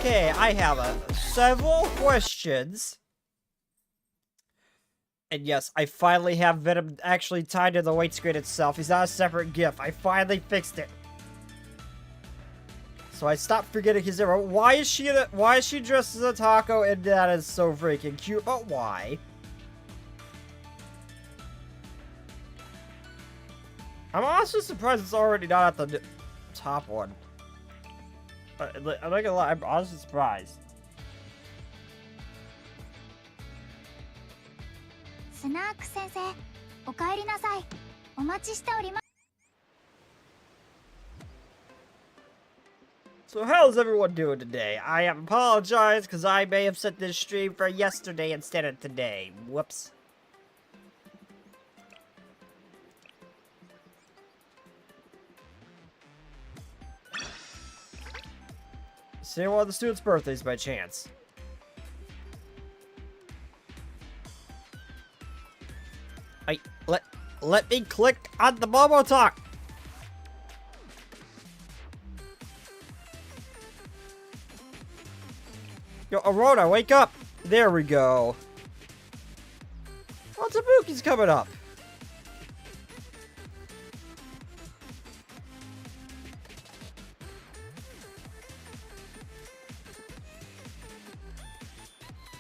Okay, I have several questions. And yes, I finally have Venom actually tied to the white screen itself. He's not a separate GIF. I finally fixed it. So I stopped forgetting his arrow. Why is she dressed as a taco? And that is so freaking cute. But why? I'm honestly surprised it's already not at the top one. I'm not gonna lie, I'm honestly surprised. So how's everyone doing today? I apologize because I may have set this stream for yesterday instead of today. Whoops. Say one of the students' birthdays by chance. Let me click on the Momo Talk. Yo, Aurora, wake up! There we go. Oh, Tabuki's coming up.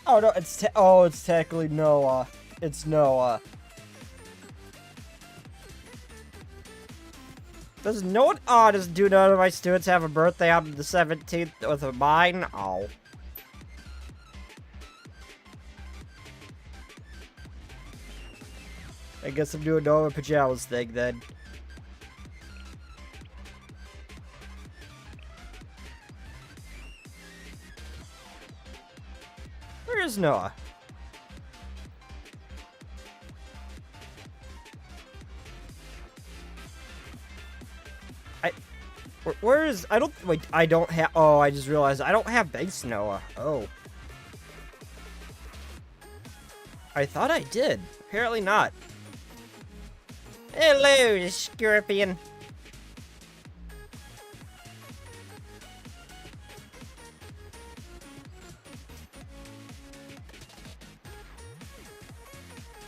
Oh no, it's technically Noah. It's Noah. Does none of my students have a birthday on the 17th with mine? Oh. I guess I'm doing Noah pajamas thing then. Where is Noah? Where is... I don't have... Oh, I just realized I don't have base Noah. Oh. I thought I did. Apparently not. Hello, Scorpion.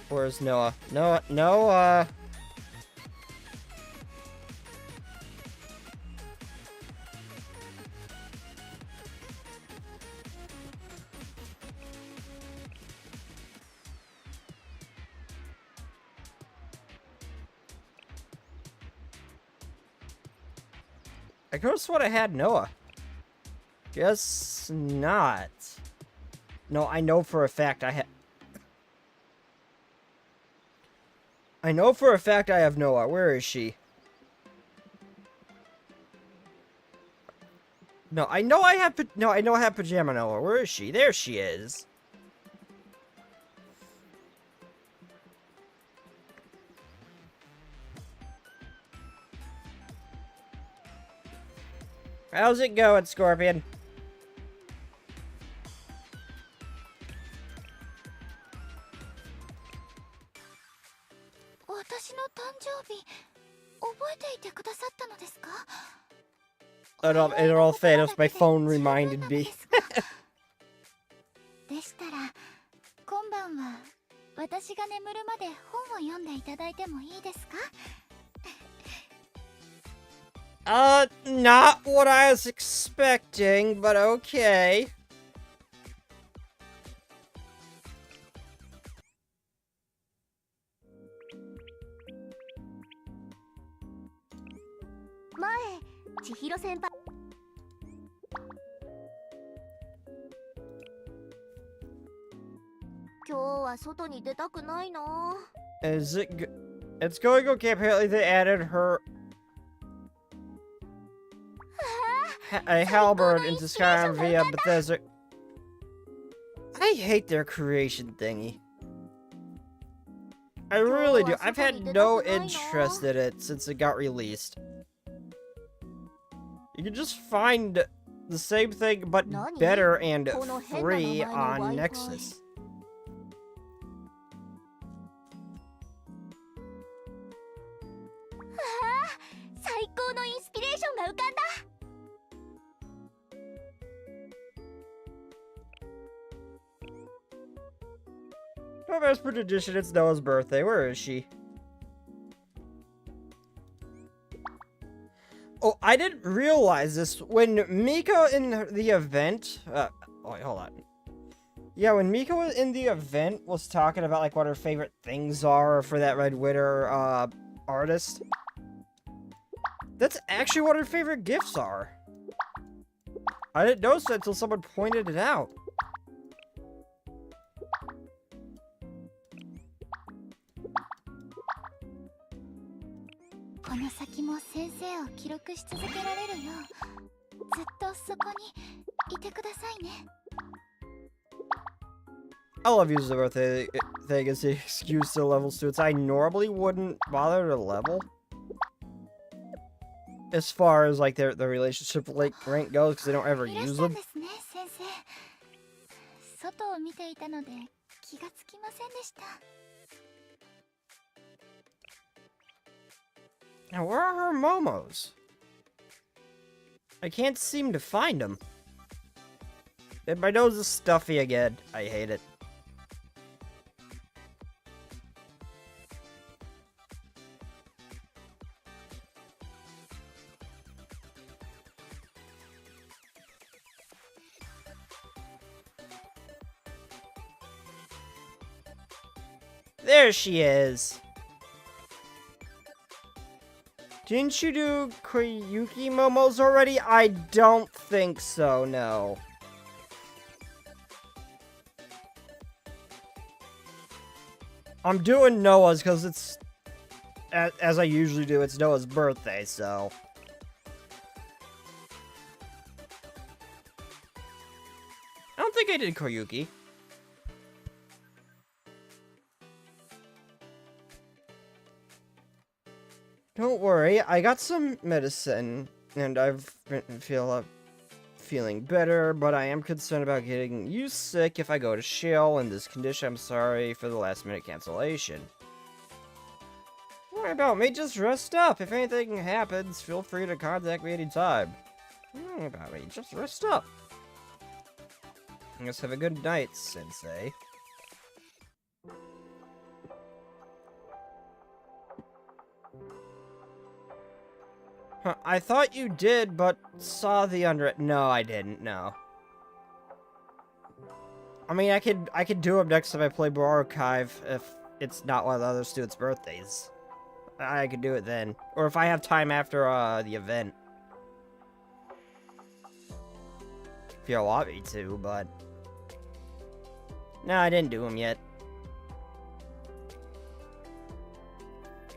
Where's Noah? Noah. I could have sworn I had Noah. Guess not. No, I know for a fact I know for a fact I have Noah. Where is she? No, I know I have Pajama Noah. Where is she? There she is. How's it going, Scorpion? In all fairness, my phone reminded me. でしたら、今晩は私が眠るまで本を読んでいただいてもいいですか? Not what I was expecting, but okay. Mae, Chihiro senpai. Is it it's going okay. Apparently they added her a halberd into Skyrim via Bethesda. I hate their creation thingy. I really do. I've had no interest in it since it got released. You can just find the same thing but better and free on Nexus. Oh, as per tradition, it's Noah's birthday. Where is she? Oh, I didn't realize this. When Mika in the event... wait, hold on. Yeah, when Mika was in the event was talking about, like, what her favorite things are for that Red Witter, artist. That's actually what her favorite gifts are. I didn't notice that until someone pointed it out. I love using the birthday thing as the excuse to level students. I normally wouldn't bother to level. As far as, like, their relationship rank goes, because they don't ever use them. Now, where are her momos? I can't seem to find them. And my nose is stuffy again. I hate it. There she is. Didn't you do Koyuki momos already? I don't think so, no. I'm doing Noah's because it's, as I usually do, it's Noah's birthday, so. I don't think I did Koyuki. Don't worry, I got some medicine, and I've been feeling better, but I am concerned about getting you sick if I go to Shill in this condition. I'm sorry for the last-minute cancellation. Don't worry about me, just rest up. If anything happens, feel free to contact me anytime. Don't worry about me, just rest up. I guess have a good night, Sensei. Huh, I thought you did, but saw the under... No, I didn't, no. I mean, I could do them next time I play Bar Archive if it's not one of the other students' birthdays. I could do it then. Or if I have time after, the event. If you want me to, but... No, I didn't do them yet.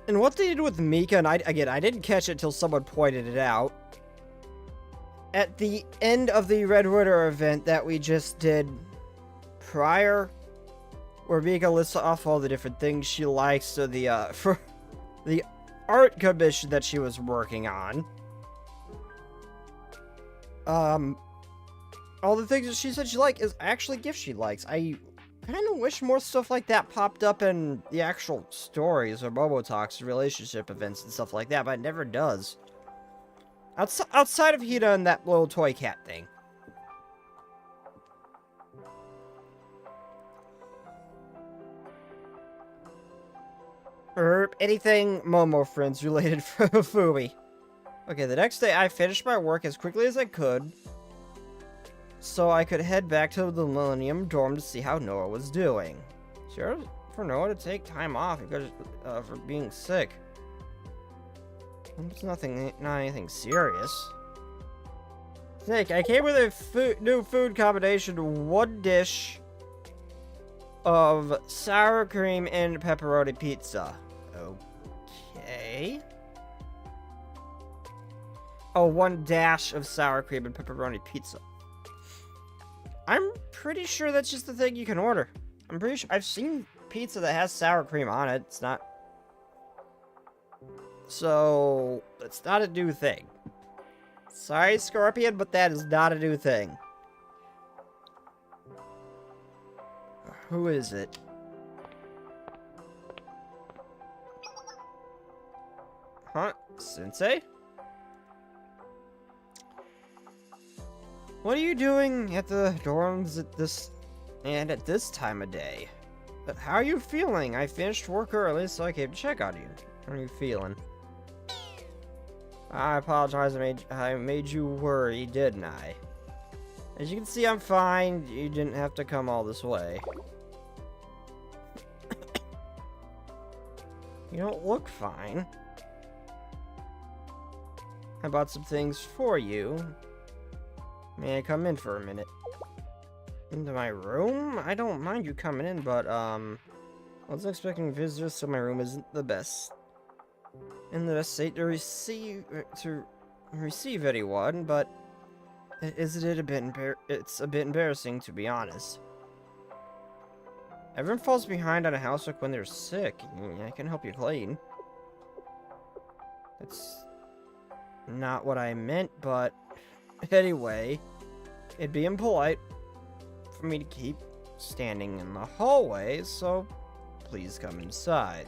And what they did with Mika, and I didn't catch it till someone pointed it out. At the end of the Red Witter event that we just did prior, where Mika lists off all the different things she likes, so for the art commission that she was working on. All the things that she said she liked is actually gifts she likes. I kind of wish more stuff like that popped up in the actual stories or Momotalks, relationship events and stuff like that, but it never does. Outside of Hida and that little toy cat thing. Anything Momo friends related for Fumi. Okay, the next day I finished my work as quickly as I could, so I could head back to the Millennium Dorm to see how Noah was doing. Sure for Noah to take time off because for being sick. It's not anything serious. Nick, I came with a new food combination, one dish of sour cream and pepperoni pizza. Okay. Oh, one dash of sour cream and pepperoni pizza. I'm pretty sure that's just the thing you can order. I'm pretty sure I've seen pizza that has sour cream on it. It's not. So, it's not a new thing. Sorry, Scorpion, but that is not a new thing. Who is it? Huh? Sensei? What are you doing at the dorms at this time of day? How are you feeling? I finished work early, so I came to check on you. How are you feeling? I apologize, I made you worry, didn't I? As you can see, I'm fine. You didn't have to come all this way. You don't look fine. I bought some things for you. May I come in for a minute? Into my room? I don't mind you coming in, but, I wasn't expecting visitors, so my room isn't the best. In the best state to receive anyone, but it's a bit embarrassing, to be honest. Everyone falls behind on a housework when they're sick. I can help you clean. That's not what I meant, but anyway, it'd be impolite for me to keep standing in the hallway, so please come inside.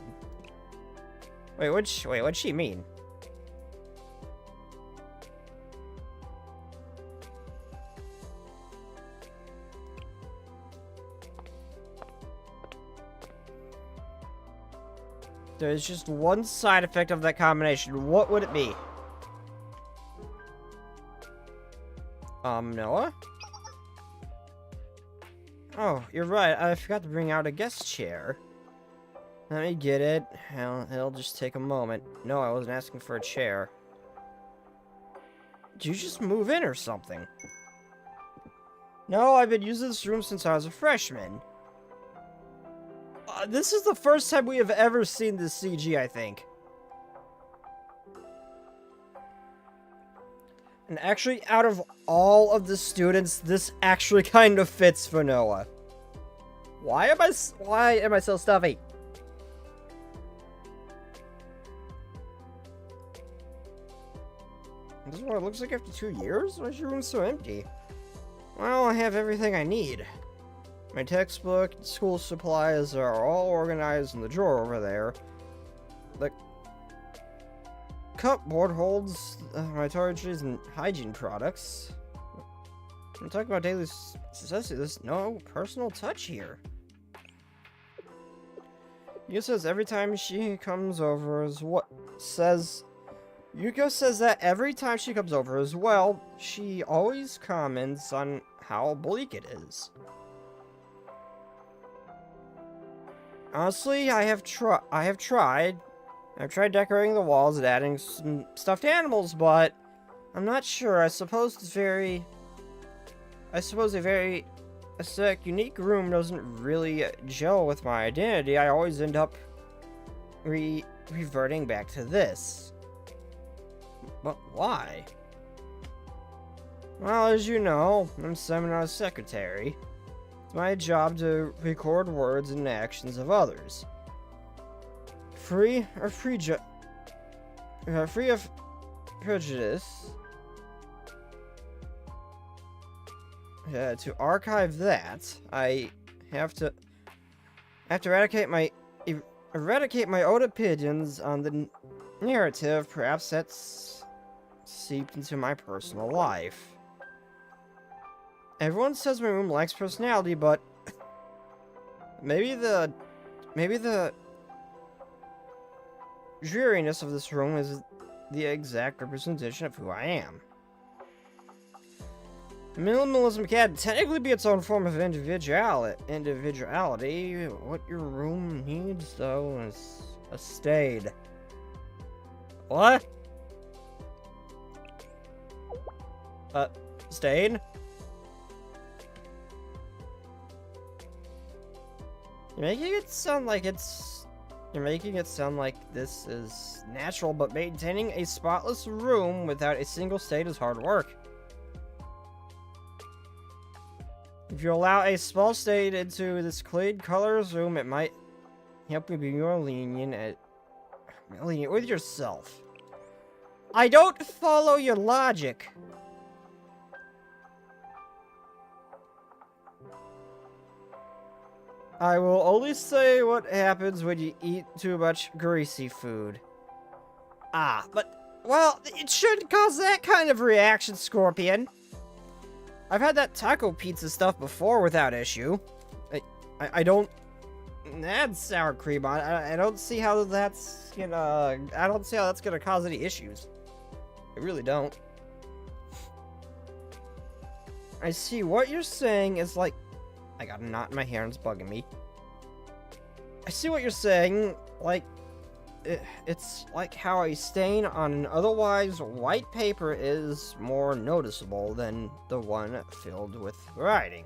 Wait, what'd she mean? There's just one side effect of that combination. What would it be? Noah? Oh, you're right. I forgot to bring out a guest chair. Let me get it. It'll just take a moment. No, I wasn't asking for a chair. Did you just move in or something? No, I've been using this room since I was a freshman. This is the first time we have ever seen this CG, I think. And actually, out of all of the students, this actually kind of fits for Noah. Why am I so stuffy? This is what it looks like after 2 years? Why is your room so empty? Well, I have everything I need. My textbook and school supplies are all organized in the drawer over there. The cupboard holds my toiletries and hygiene products. I'm talking about daily necessities. There's no personal touch here. Yuko says every time she comes over Yuko says that every time she comes over as well, she always comments on how bleak it is. Honestly, I've tried decorating the walls and adding some stuffed animals, but I'm not sure. I suppose a very aesthetic, unique room doesn't really gel with my identity. I always end up reverting back to this. But why? Well, as you know, I'm Seminar's secretary. It's my job to record words and actions of others. Free of prejudice. To archive that, I have to eradicate my own opinions on the narrative. Perhaps that's seeped into my personal life. Everyone says my room lacks personality, but maybe the dreariness of this room is the exact representation of who I am. Minimalism can technically be its own form of individuality. What your room needs, though, is a stain. What? Stain? You're making it sound like this is natural, but maintaining a spotless room without a single stain is hard work. If you allow a small stain into this clean colors room, it might help you be more lenient with yourself. I don't follow your logic. I will only say what happens when you eat too much greasy food. Well, it shouldn't cause that kind of reaction, Scorpion. I've had that taco pizza stuff before without issue. I don't add sour cream on it. I don't see how that's gonna cause any issues. I really don't. I see what you're saying is like... I got a knot in my hair and it's bugging me. I see what you're saying, like... It's like how a stain on an otherwise white paper is more noticeable than the one filled with writing.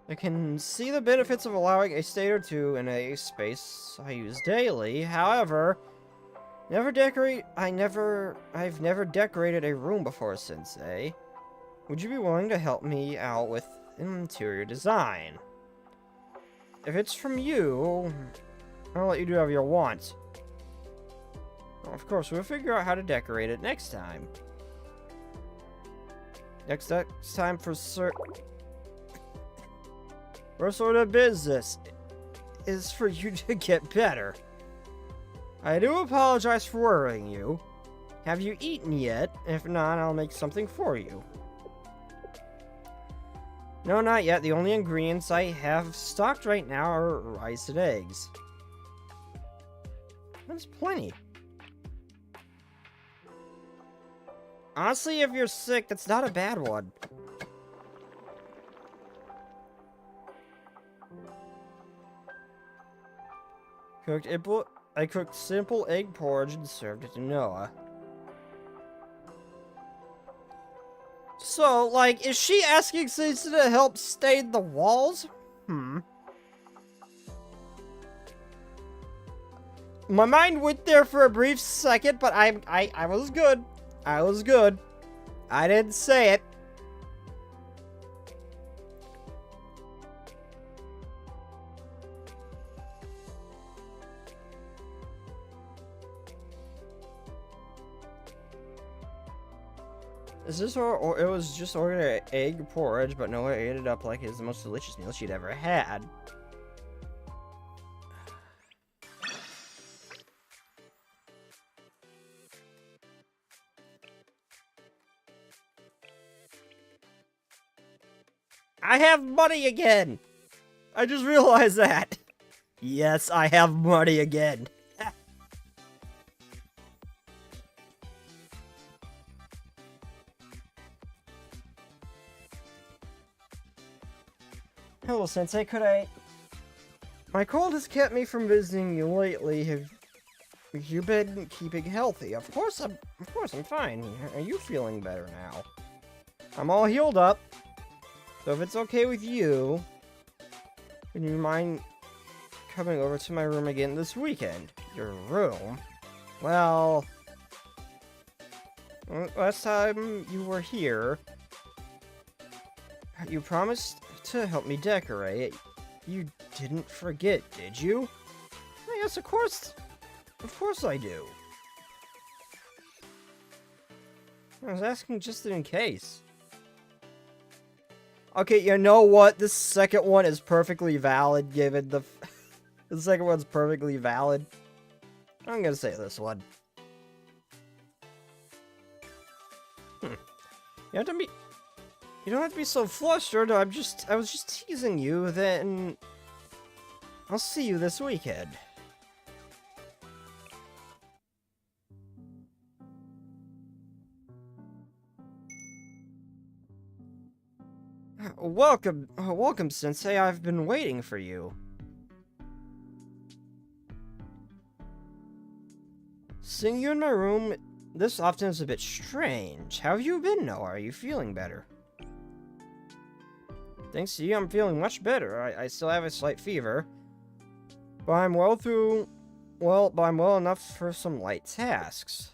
I can see the benefits of allowing a stain or two in a space I use daily. However, I've never decorated a room before, Sensei. Would you be willing to help me out with interior design? If it's from you, I'll let you do whatever you want. Well, of course, we'll figure out how to decorate it next time. Next time for First order of business is for you to get better. I do apologize for worrying you. Have you eaten yet? If not, I'll make something for you. No, not yet. The only ingredients I have stocked right now are rice and eggs. That's plenty. Honestly, if you're sick, that's not a bad one. I cooked simple egg porridge and served it to Noah. So, like, is she asking Caesar to help stain the walls? My mind went there for a brief second, but I was good. I was good. I didn't say it. Is this or it was just ordinary egg porridge, but Noah ate it up like it was the most delicious meal she'd ever had. I have money again! I just realized that. Yes, I have money again. Hello, Sensei, My cold has kept me from visiting you lately. Have you been keeping healthy? Of course I'm fine. Are you feeling better now? I'm all healed up. So if it's okay with you, would you mind coming over to my room again this weekend? Your room? Well, last time you were here, you promised to help me decorate. You didn't forget, did you? Yes, of course I do. I was asking just in case. Okay, you know what? This second one is perfectly valid, given the... the second one's perfectly valid. I'm gonna say this one. You have to be... You don't have to be so flustered. I was just teasing you, then... I'll see you this weekend. Welcome, Sensei. I've been waiting for you. Seeing you in my room this often is a bit strange. How have you been, Noah? Are you feeling better? Thanks to you, I'm feeling much better. I still have a slight fever, but I'm well enough for some light tasks.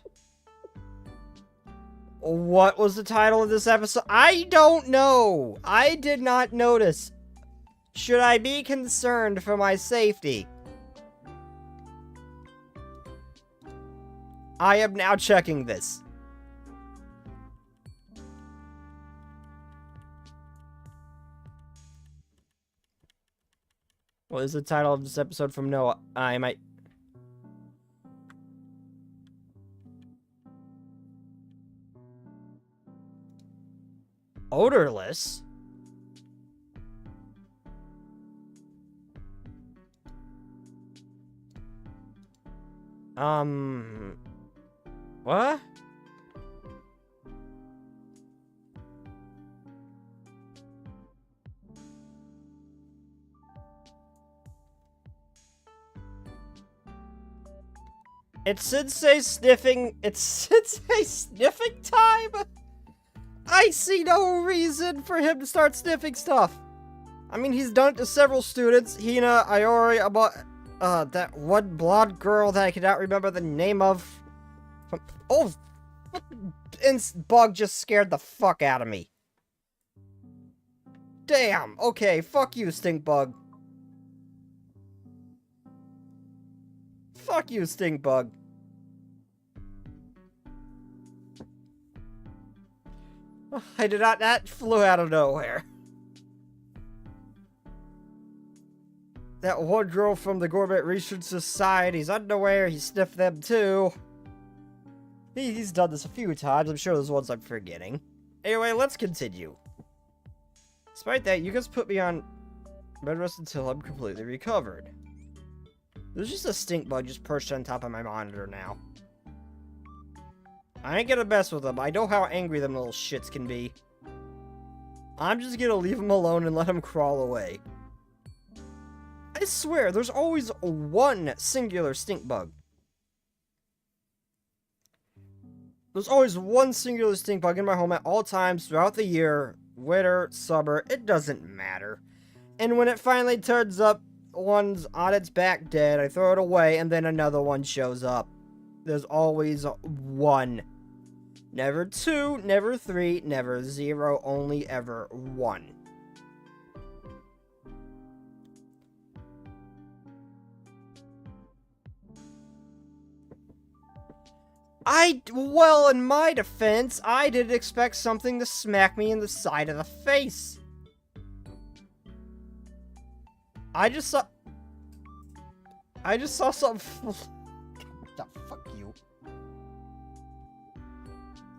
What was the title of this episode? I don't know. I did not notice. Should I be concerned for my safety? I am now checking this. What is the title of this episode from Noah? I might... Odorless? What? It's Sensei sniffing time? I see no reason for him to start sniffing stuff. I mean, he's done it to several students. Hina, Iori, about that one blonde girl that I cannot remember the name of. Oh, and Bug just scared the fuck out of me. Damn, okay, fuck you, Stink Bug. Fuck you, Stink Bug. I did not, that flew out of nowhere. That one girl from the Gourmet Research Society's underwear, he sniffed them too. He's done this a few times, I'm sure there's ones I'm forgetting. Anyway, let's continue. Despite that, you guys put me on bed rest until I'm completely recovered. There's just a stink bug just perched on top of my monitor now. I ain't gonna mess with them. I know how angry them little shits can be. I'm just gonna leave them alone and let them crawl away. I swear, there's always one singular stink bug. There's always one singular stink bug in my home at all times throughout the year. Winter, summer, it doesn't matter. And when it finally turns up, one's on its back dead, I throw it away, and then another one shows up. There's always one. Never two, never three, never zero, only ever one. Well, in my defense, I didn't expect something to smack me in the side of the face. I just saw something. Fuck you.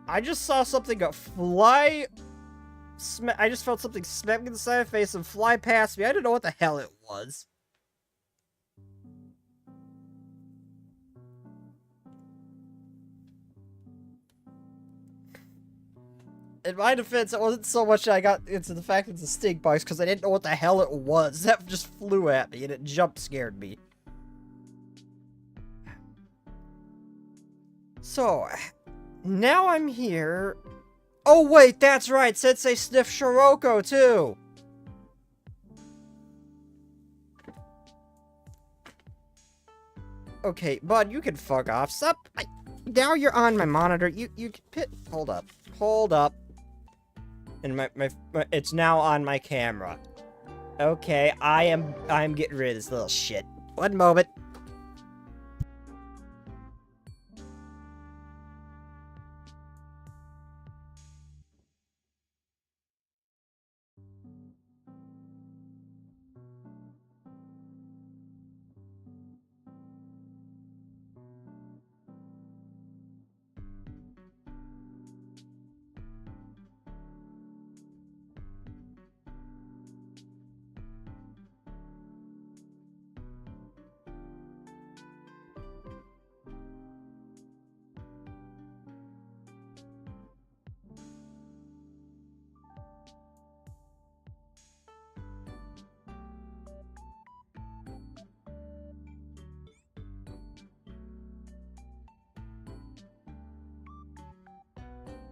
I just saw something go fly. I just felt something smack me in the side of the face and fly past me. I didn't know what the hell it was. In my defense, it wasn't so much I got into the fact it's a stink box because I didn't know what the hell it was. That just flew at me and it jump scared me. So, now I'm here. Oh wait, that's right, Sensei sniffed Shiroko too. Okay, bud, you can fuck off. Stop. Now you're on my monitor. You hold up. Hold up. And it's now on my camera. Okay, I'm getting rid of this little shit. One moment.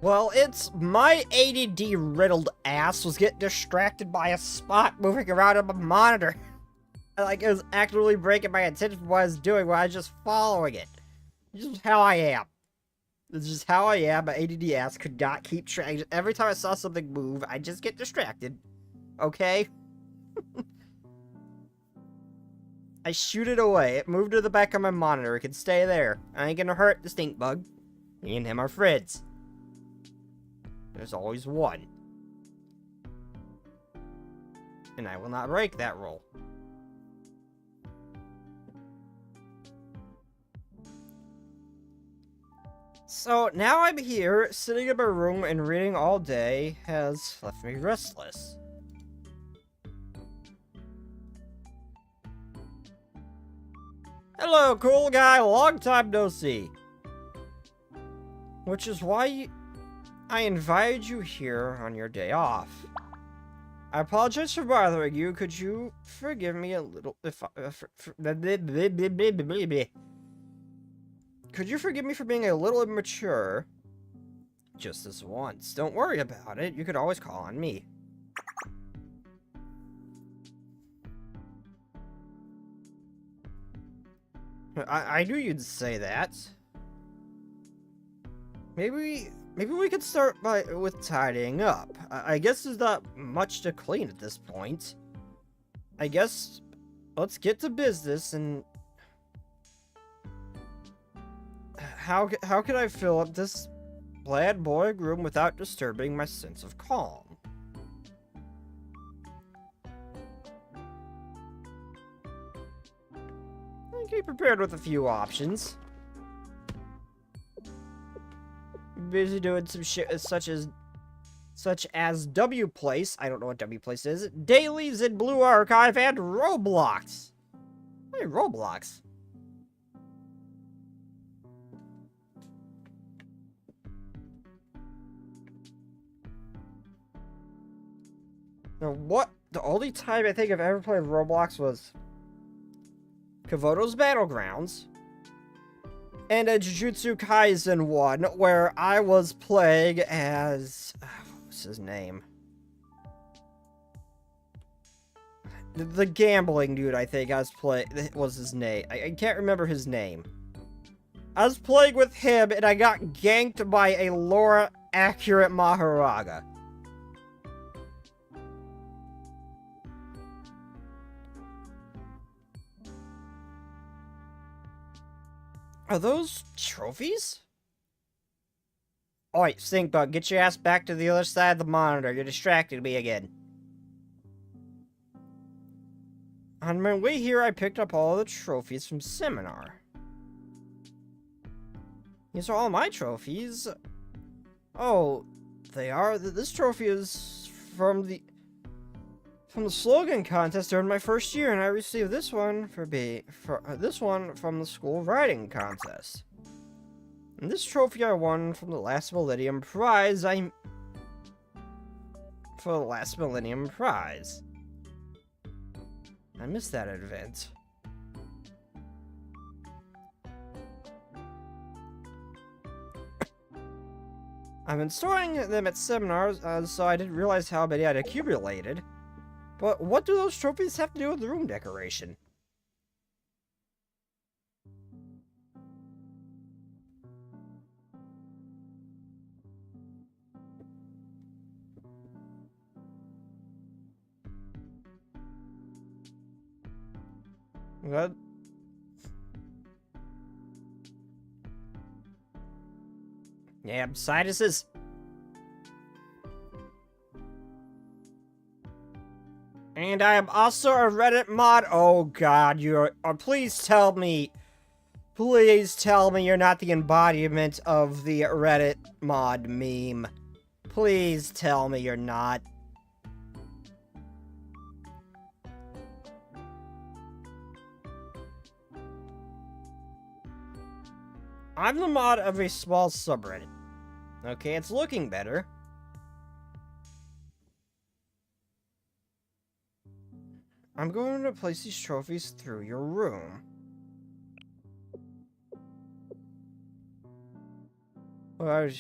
Well, it's my ADD-riddled ass was getting distracted by a spot moving around on my monitor. Like, it was actively breaking my attention from what I was doing while I was just following it. This is how I am. This is how I am. My ADD ass could not keep track. Every time I saw something move, I just get distracted. Okay? I shoot it away. It moved to the back of my monitor. It can stay there. I ain't gonna hurt the stink bug. Me and him are friends. There's always one. And I will not break that rule. So now I'm here, sitting in my room and reading all day has left me restless. Hello, cool guy, long time no see. Which is why I invited you here on your day off. I apologize for bothering you. Could you forgive me a little if Could you forgive me for being a little immature? Just this once. Don't worry about it. You could always call on me. I knew you'd say that. Maybe we could start with tidying up. I guess there's not much to clean at this point. I guess let's get to business and how can I fill up this bland boy room without disturbing my sense of calm? Be prepared with a few options. Busy doing some shit such as W Place. I don't know what W Place is. Dailies in Blue Archive and Roblox. Hey, Roblox. Now, what? The only time I think I've ever played Roblox was Kavoto's Battlegrounds and a Jujutsu Kaisen one where I was playing as what's his name? The gambling dude, I think I was his name. I can't remember his name. I was playing with him and I got ganked by a Laura accurate Maharaga. Are those trophies? Alright, Stinkbug, get your ass back to the other side of the monitor. You're distracting me again. On my way here, I picked up all the trophies from Seminar. These are all my trophies. Oh, they are? This trophy is from the slogan contest during my first year, and I received this one from the school writing contest. And this trophy I won from the last Millennium Prize. I missed that event. I've been storing them at seminars, so I didn't realize how many I'd accumulated. But what do those trophies have to do with the room decoration? What? Yeah, sinuses. And I am also a Reddit mod. Oh god, please tell me you're not the embodiment of the Reddit mod meme. Please tell me you're not. I'm the mod of a small subreddit. Okay, it's looking better. I'm going to place these trophies through your room. Well,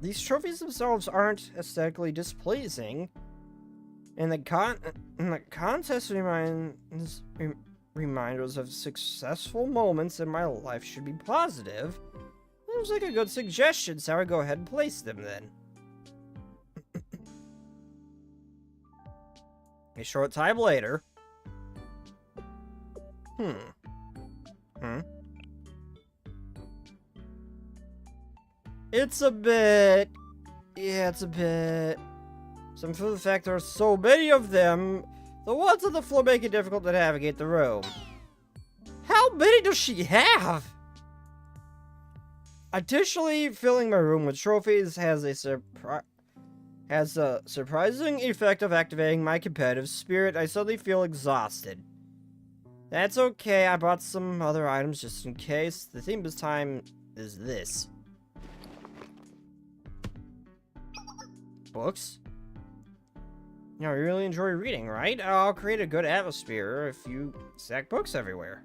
these trophies themselves aren't aesthetically displeasing, and the contest reminders of successful moments in my life should be positive. Seems like a good suggestion, so I would go ahead and place them then. A short time later. It's a bit... Yeah, it's a bit... Some for the fact there are so many of them, the ones on the floor make it difficult to navigate the room. How many does she have? Additionally, filling my room with trophies has a surprising effect of activating my competitive spirit. I suddenly feel exhausted. That's okay, I brought some other items just in case. The theme this time is this. Books? You know, you really enjoy reading, right? I'll create a good atmosphere if you stack books everywhere.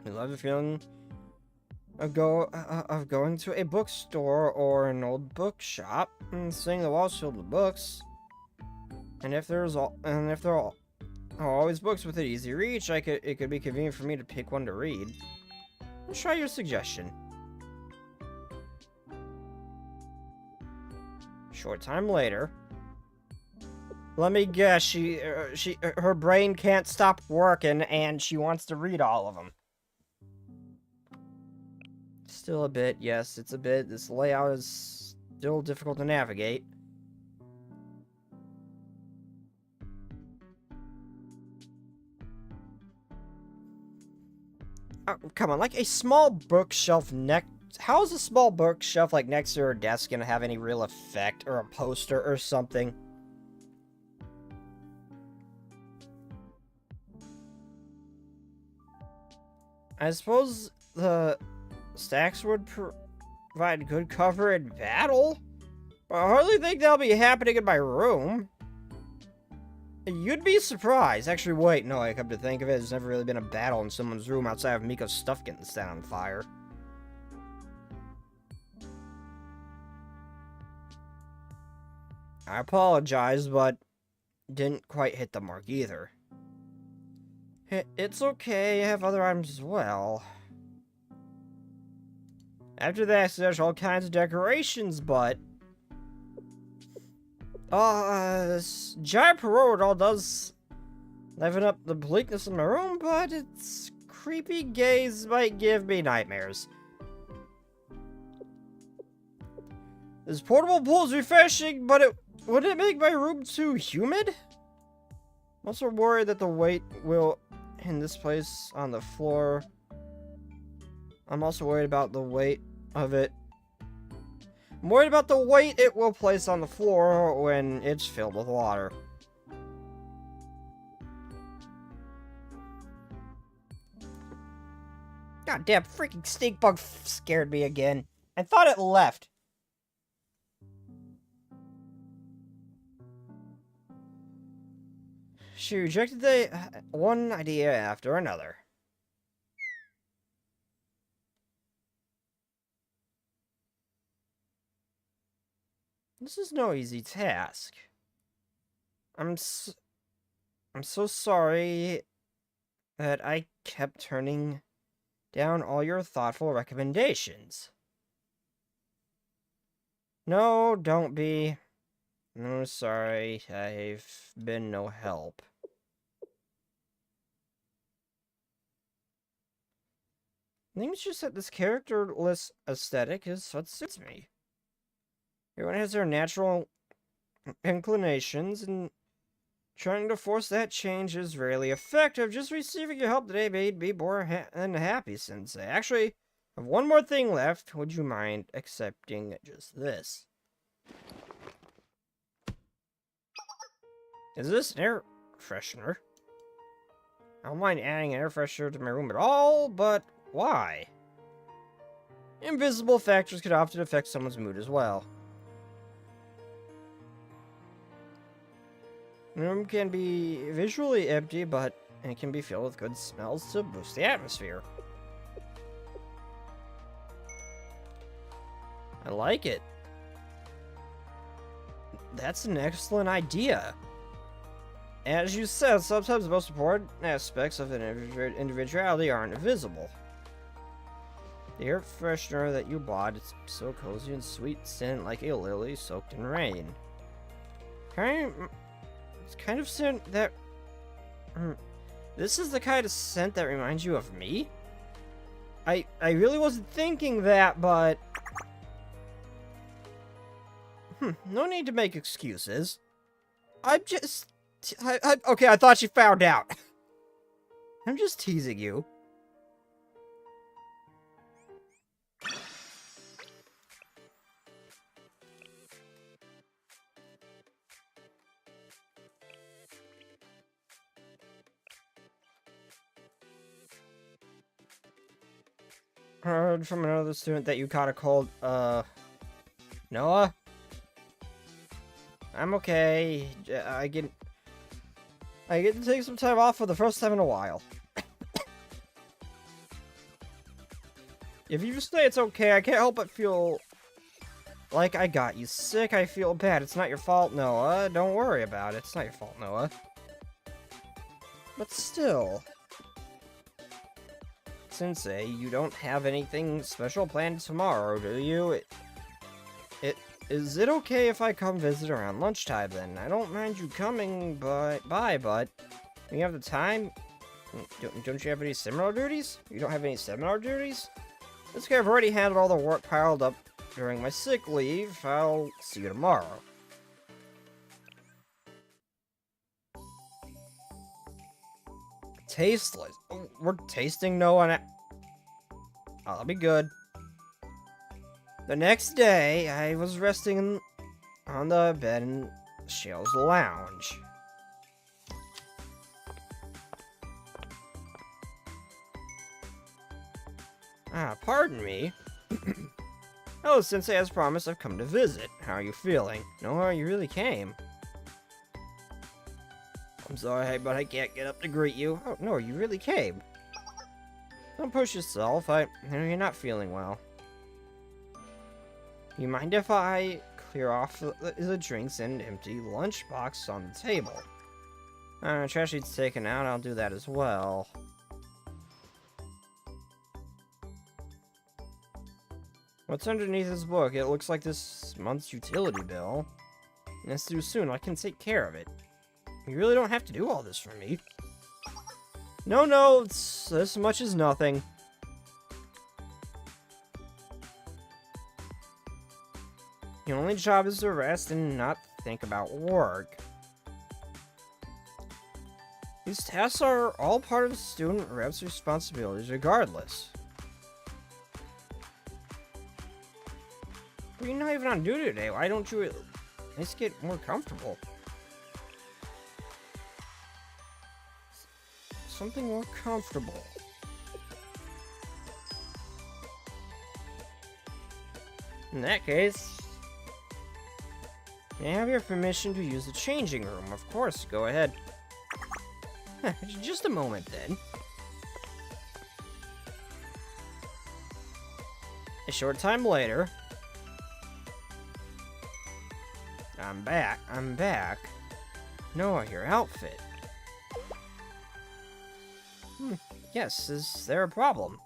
I love the feeling of going to a bookstore or an old bookshop and seeing the walls filled with books. And if there are always books within easy reach, it could be convenient for me to pick one to read. Let's try your suggestion. Short time later. Let me guess, her brain can't stop working and she wants to read all of them. Still a bit, yes, it's a bit. This layout is still difficult to navigate. Oh, come on, like a small bookshelf how is a small bookshelf like next to her desk gonna have any real effect, or a poster or something? I suppose the stacks would provide good cover in battle, but I hardly think that'll be happening in my room. You'd be surprised. Actually, wait, no, I come to think of it, there's never really been a battle in someone's room outside of Miko's stuff getting set on fire. I apologize, but didn't quite hit the mark either. It's okay, I have other items as well. After that, there's all kinds of decorations, but... this giant parade all does liven up the bleakness in my room, but its creepy gaze might give me nightmares. This portable pool is refreshing, but would it make my room too humid? I'm also worried that the weight will... in this place on the floor. I'm also worried about the weight of it. I'm worried about the weight it will place on the floor when it's filled with water. God damn, freaking stink bug scared me again. I thought it left. She rejected the one idea after another. This is no easy task. I'm so sorry that I kept turning down all your thoughtful recommendations. No, don't be. No, sorry, I've been no help. I think it's just that this characterless aesthetic is what suits me. Everyone has their natural inclinations, and trying to force that change is rarely effective. Just receiving your help today made me more than happy, Sensei. Actually, I have one more thing left. Would you mind accepting just this? Is this an air freshener? I don't mind adding an air freshener to my room at all, but why? Invisible factors can often affect someone's mood as well. The room can be visually empty, but it can be filled with good smells to boost the atmosphere. I like it. That's an excellent idea. As you said, sometimes the most important aspects of an individuality aren't visible. The air freshener that you bought is so cozy and sweet scent like a lily soaked in rain. It's kind of scent that... This is the kind of scent that reminds you of me? I really wasn't thinking that, but... no need to make excuses. I'm just... okay, I thought you found out. I'm just teasing you. Heard from another student that you caught a cold, Noah? I'm okay. I get to take some time off for the first time in a while. If you say it's okay, I can't help but feel like I got you sick. I feel bad. It's not your fault, Noah. Don't worry about it. It's not your fault, Noah. But still... Sensei, you don't have anything special planned tomorrow, do you? Is it okay if I come visit around lunchtime then? I don't mind you coming, but you have the time? Don't you have any seminar duties? You don't have any seminar duties? It's okay, I've already had all the work piled up during my sick leave. I'll see you tomorrow. Tasteless. We're tasting Noah. Oh, that'll be good. The next day, I was resting on the bed in Shale's lounge. Pardon me. Oh, Sensei, as promised, I've come to visit. How are you feeling? Noah, you really came. I'm sorry, but I can't get up to greet you. Oh, no, you really came. Don't push yourself. I know you're not feeling well. You mind if I clear off the drinks and empty lunchbox on the table? Trash sheet's taken out. I'll do that as well. What's underneath this book? It looks like this month's utility bill. It's due soon. I can take care of it. You really don't have to do all this for me. No, it's this much is nothing. Your only job is to rest and not think about work. These tasks are all part of the student rep's responsibilities regardless. But you're not even on duty today. Why don't you at least get more comfortable? Something more comfortable. In that case, may I have your permission to use the changing room? Of course, go ahead. Just a moment then. A short time later. I'm back. Noah, your outfit. Yes, is there a problem?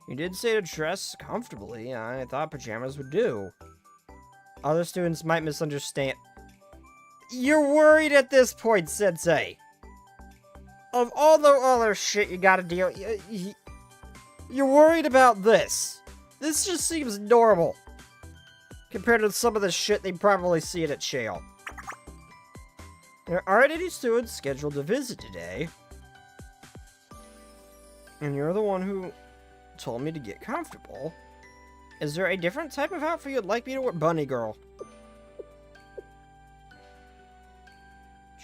You did say to dress comfortably. I thought pajamas would do. Other students might misunderstand. You're worried at this point, Sensei. Of all the other shit you gotta deal, you're worried about this. This just seems normal. Compared to some of the shit they probably see at Shale. There aren't any students scheduled to visit today. And you're the one who told me to get comfortable. Is there a different type of outfit you'd like me to wear? Bunny girl.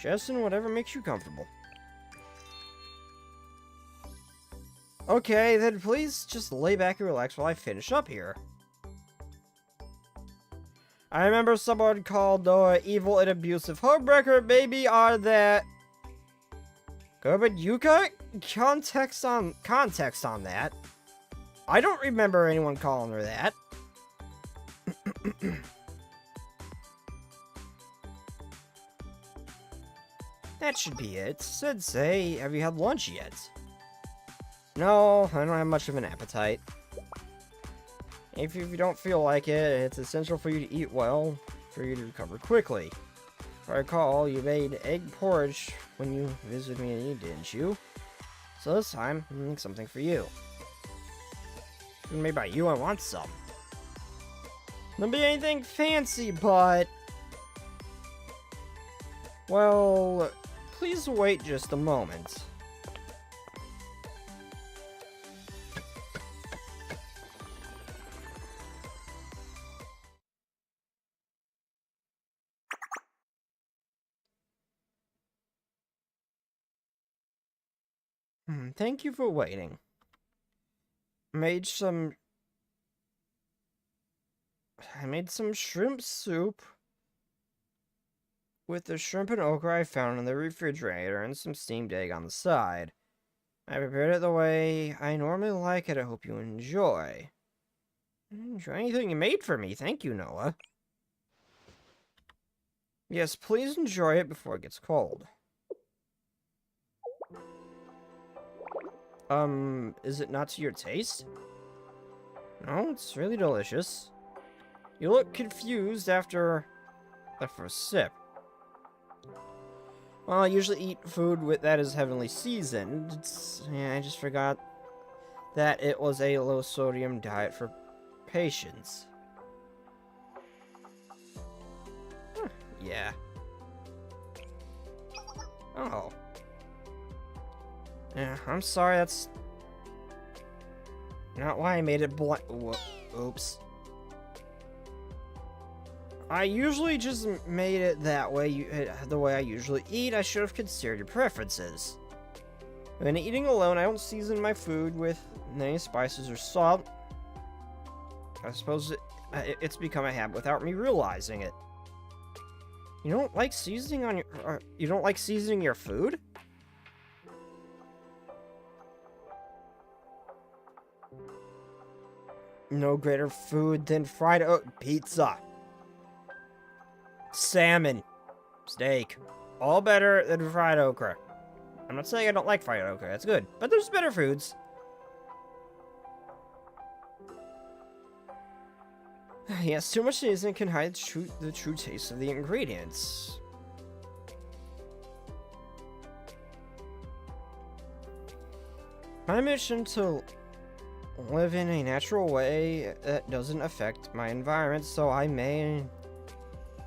Justin, whatever makes you comfortable. Okay, then please just lay back and relax while I finish up here. I remember someone called Noah evil and abusive homewrecker. Maybe are that... But you got context on that. I don't remember anyone calling her that. That should be it. Sensei, have you had lunch yet? No, I don't have much of an appetite. If you don't feel like it, it's essential for you to eat well, for you to recover quickly. If I recall, you made egg porridge when you visited me, didn't you? So this time, I'm making something for you. Made by you, I want some. Not be anything fancy, but... well, please wait just a moment. Thank you for waiting. I made some shrimp soup with the shrimp and okra I found in the refrigerator and some steamed egg on the side. I prepared it the way I normally like it. I hope you enjoy. Enjoy anything you made for me. Thank you, Noah. Yes, please enjoy it before it gets cold. Is it not to your taste? No, it's really delicious. You look confused after the first sip. Well, I usually eat food that is heavily seasoned. Yeah, I just forgot that it was a low-sodium diet for patients. Yeah. Oh. Yeah, I'm sorry, that's not why I made it blunt. Oops. I usually just made it that way, the way I usually eat. I should have considered your preferences. When eating alone, I don't season my food with any spices or salt. I suppose it's become a habit without me realizing it. You don't like seasoning on your... you don't like seasoning your food? No greater food than fried pizza. Salmon. Steak. All better than fried okra. I'm not saying I don't like fried okra. That's good. But there's better foods. Yes, too much seasoning can hide the true taste of the ingredients. My mission to live in a natural way that doesn't affect my environment, so I may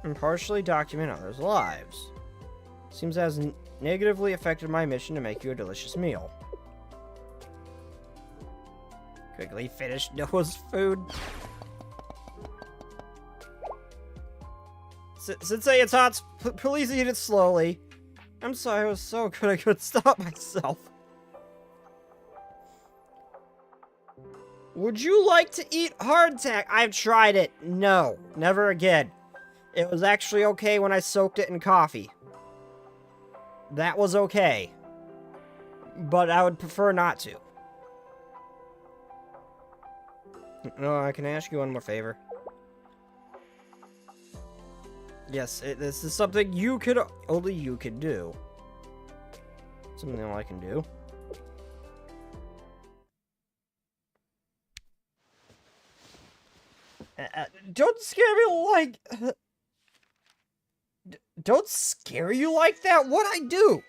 impartially document others' lives. Seems as negatively affected my mission to make you a delicious meal. Quickly finish Noah's food. Sensei, it's hot. Please eat it slowly. I'm sorry, I was so good I couldn't stop myself. Would you like to eat hardtack? I've tried it. No, never again. It was actually okay when I soaked it in coffee. That was okay. But I would prefer not to. No, I can ask you one more favor. Yes, this is something only you could do. Something I can do. Don't scare me like... don't scare you like that? What'd I do?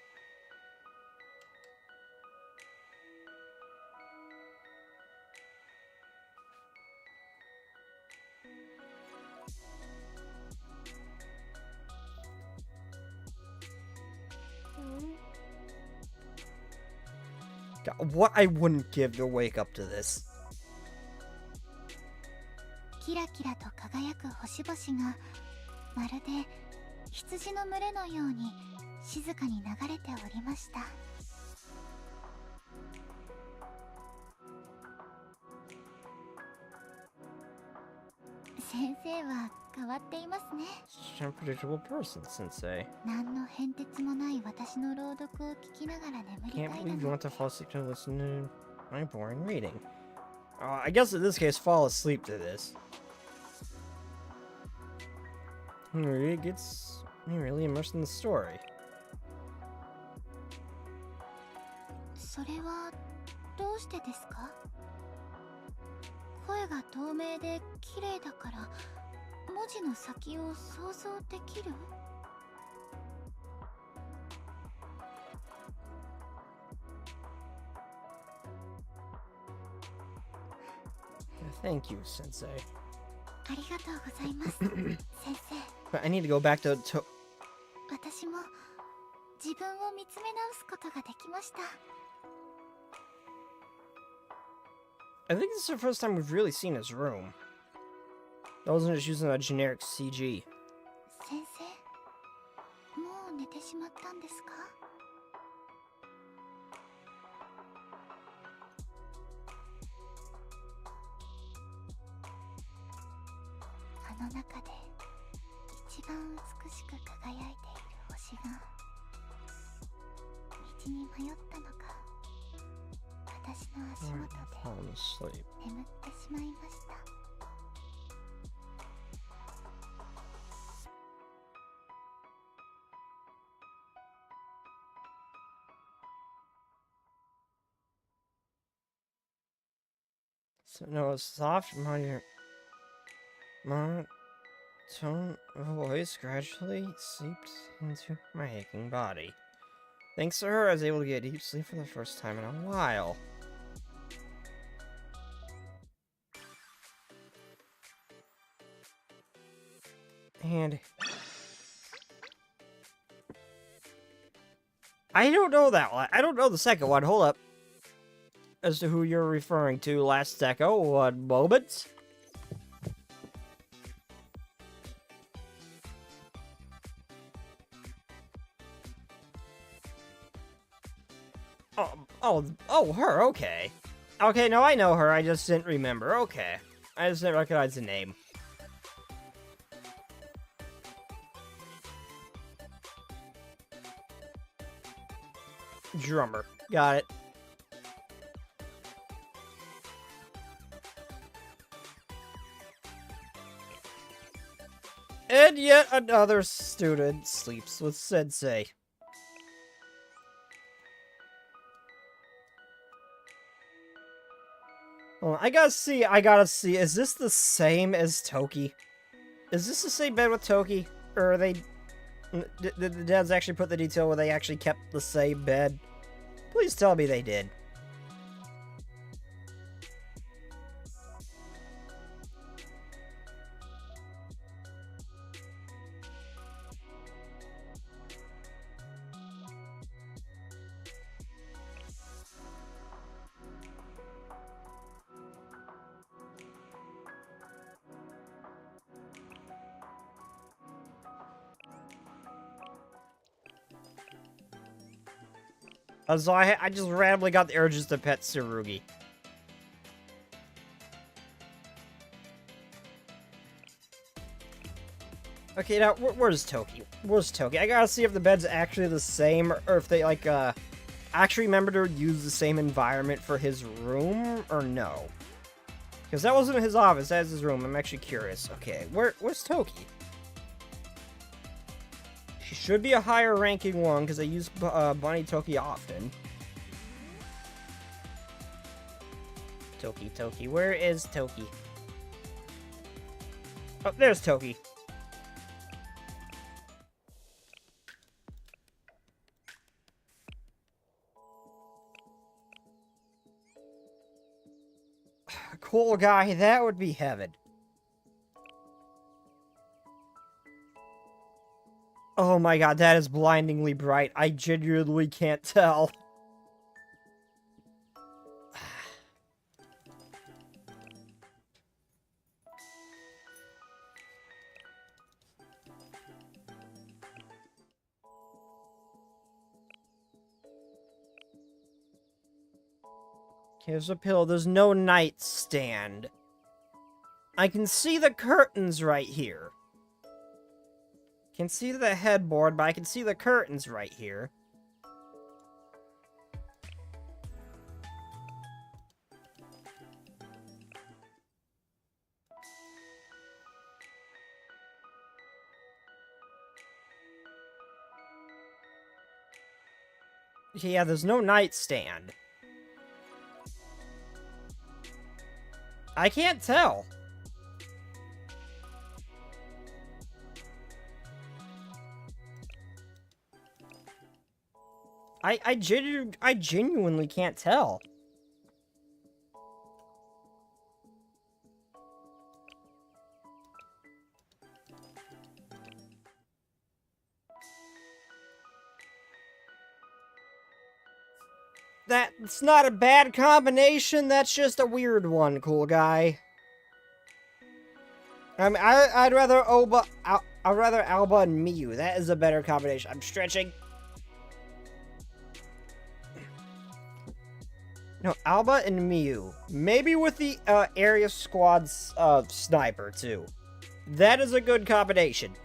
God, what I wouldn't give to wake up to this. キラキラと輝く星々がまるで羊の群れのように静かに流れておりました。先生は変わっていますね。Such an unpredictable person, Sensei. 何の変哲もない私の朗読を聞きながら眠りたい Can't だ believe you なん want て to fall asleep to listen to my boring reading. I guess in this case, fall asleep to this. Really gets me really immersed in the story. それはどうしてですか？声が透明で綺麗だから文字の先を想像できる？ Thank you, Sensei. ありがとうございます先生。 But I need to go back to 私も自分を見つめ直すことができました。 I think this is the first time we've really seen his room. That wasn't just using a generic CG. 先生、もう寝てしまったんですか？ あの中で一番美しく輝いている星が道に迷ったのか、私の足元で Fallen asleep. 眠ってしまいました。 So no, a soft monotone voice gradually seeped into my aching body. Thanks to her, I was able to get deep sleep for the first time in a while. And I don't know that one. I don't know the second one. Hold up. As to who you're referring to, last Deco, 1 moment. Oh, her, okay. Okay, no, I know her, I just didn't remember, okay. I just didn't recognize the name. Drummer, got it. And yet another student sleeps with Sensei. Hold on, I gotta see, is this the same as Toki? Is this the same bed with Toki? Or are they... Did the dads actually put the detail where they actually kept the same bed? Please tell me they did. So I just randomly got the urges to pet Tsurugi. Okay, now, where's Toki? Where's Toki? I gotta see if the bed's actually the same, or if they, like, actually remember to use the same environment for his room, or no? Because that wasn't his office, that's his room. I'm actually curious. Okay, where's Toki? She should be a higher ranking one, because I use Bunny Toki often. Toki, where is Toki? Oh, there's Toki. Cool guy, that would be heaven. Oh my god, that is blindingly bright. I genuinely can't tell. Here's a pillow. There's no nightstand. I can see the curtains right here. Can see the headboard, but I can see the curtains right here. Yeah, there's no nightstand. I can't tell. I genuinely can't tell. That's not a bad combination, that's just a weird one, cool guy. I mean, I'd rather I'd rather Alba and Miyu. That is a better combination. I'm stretching. No, Alba and Miyu. Maybe with the area squad's sniper too. That is a good combination.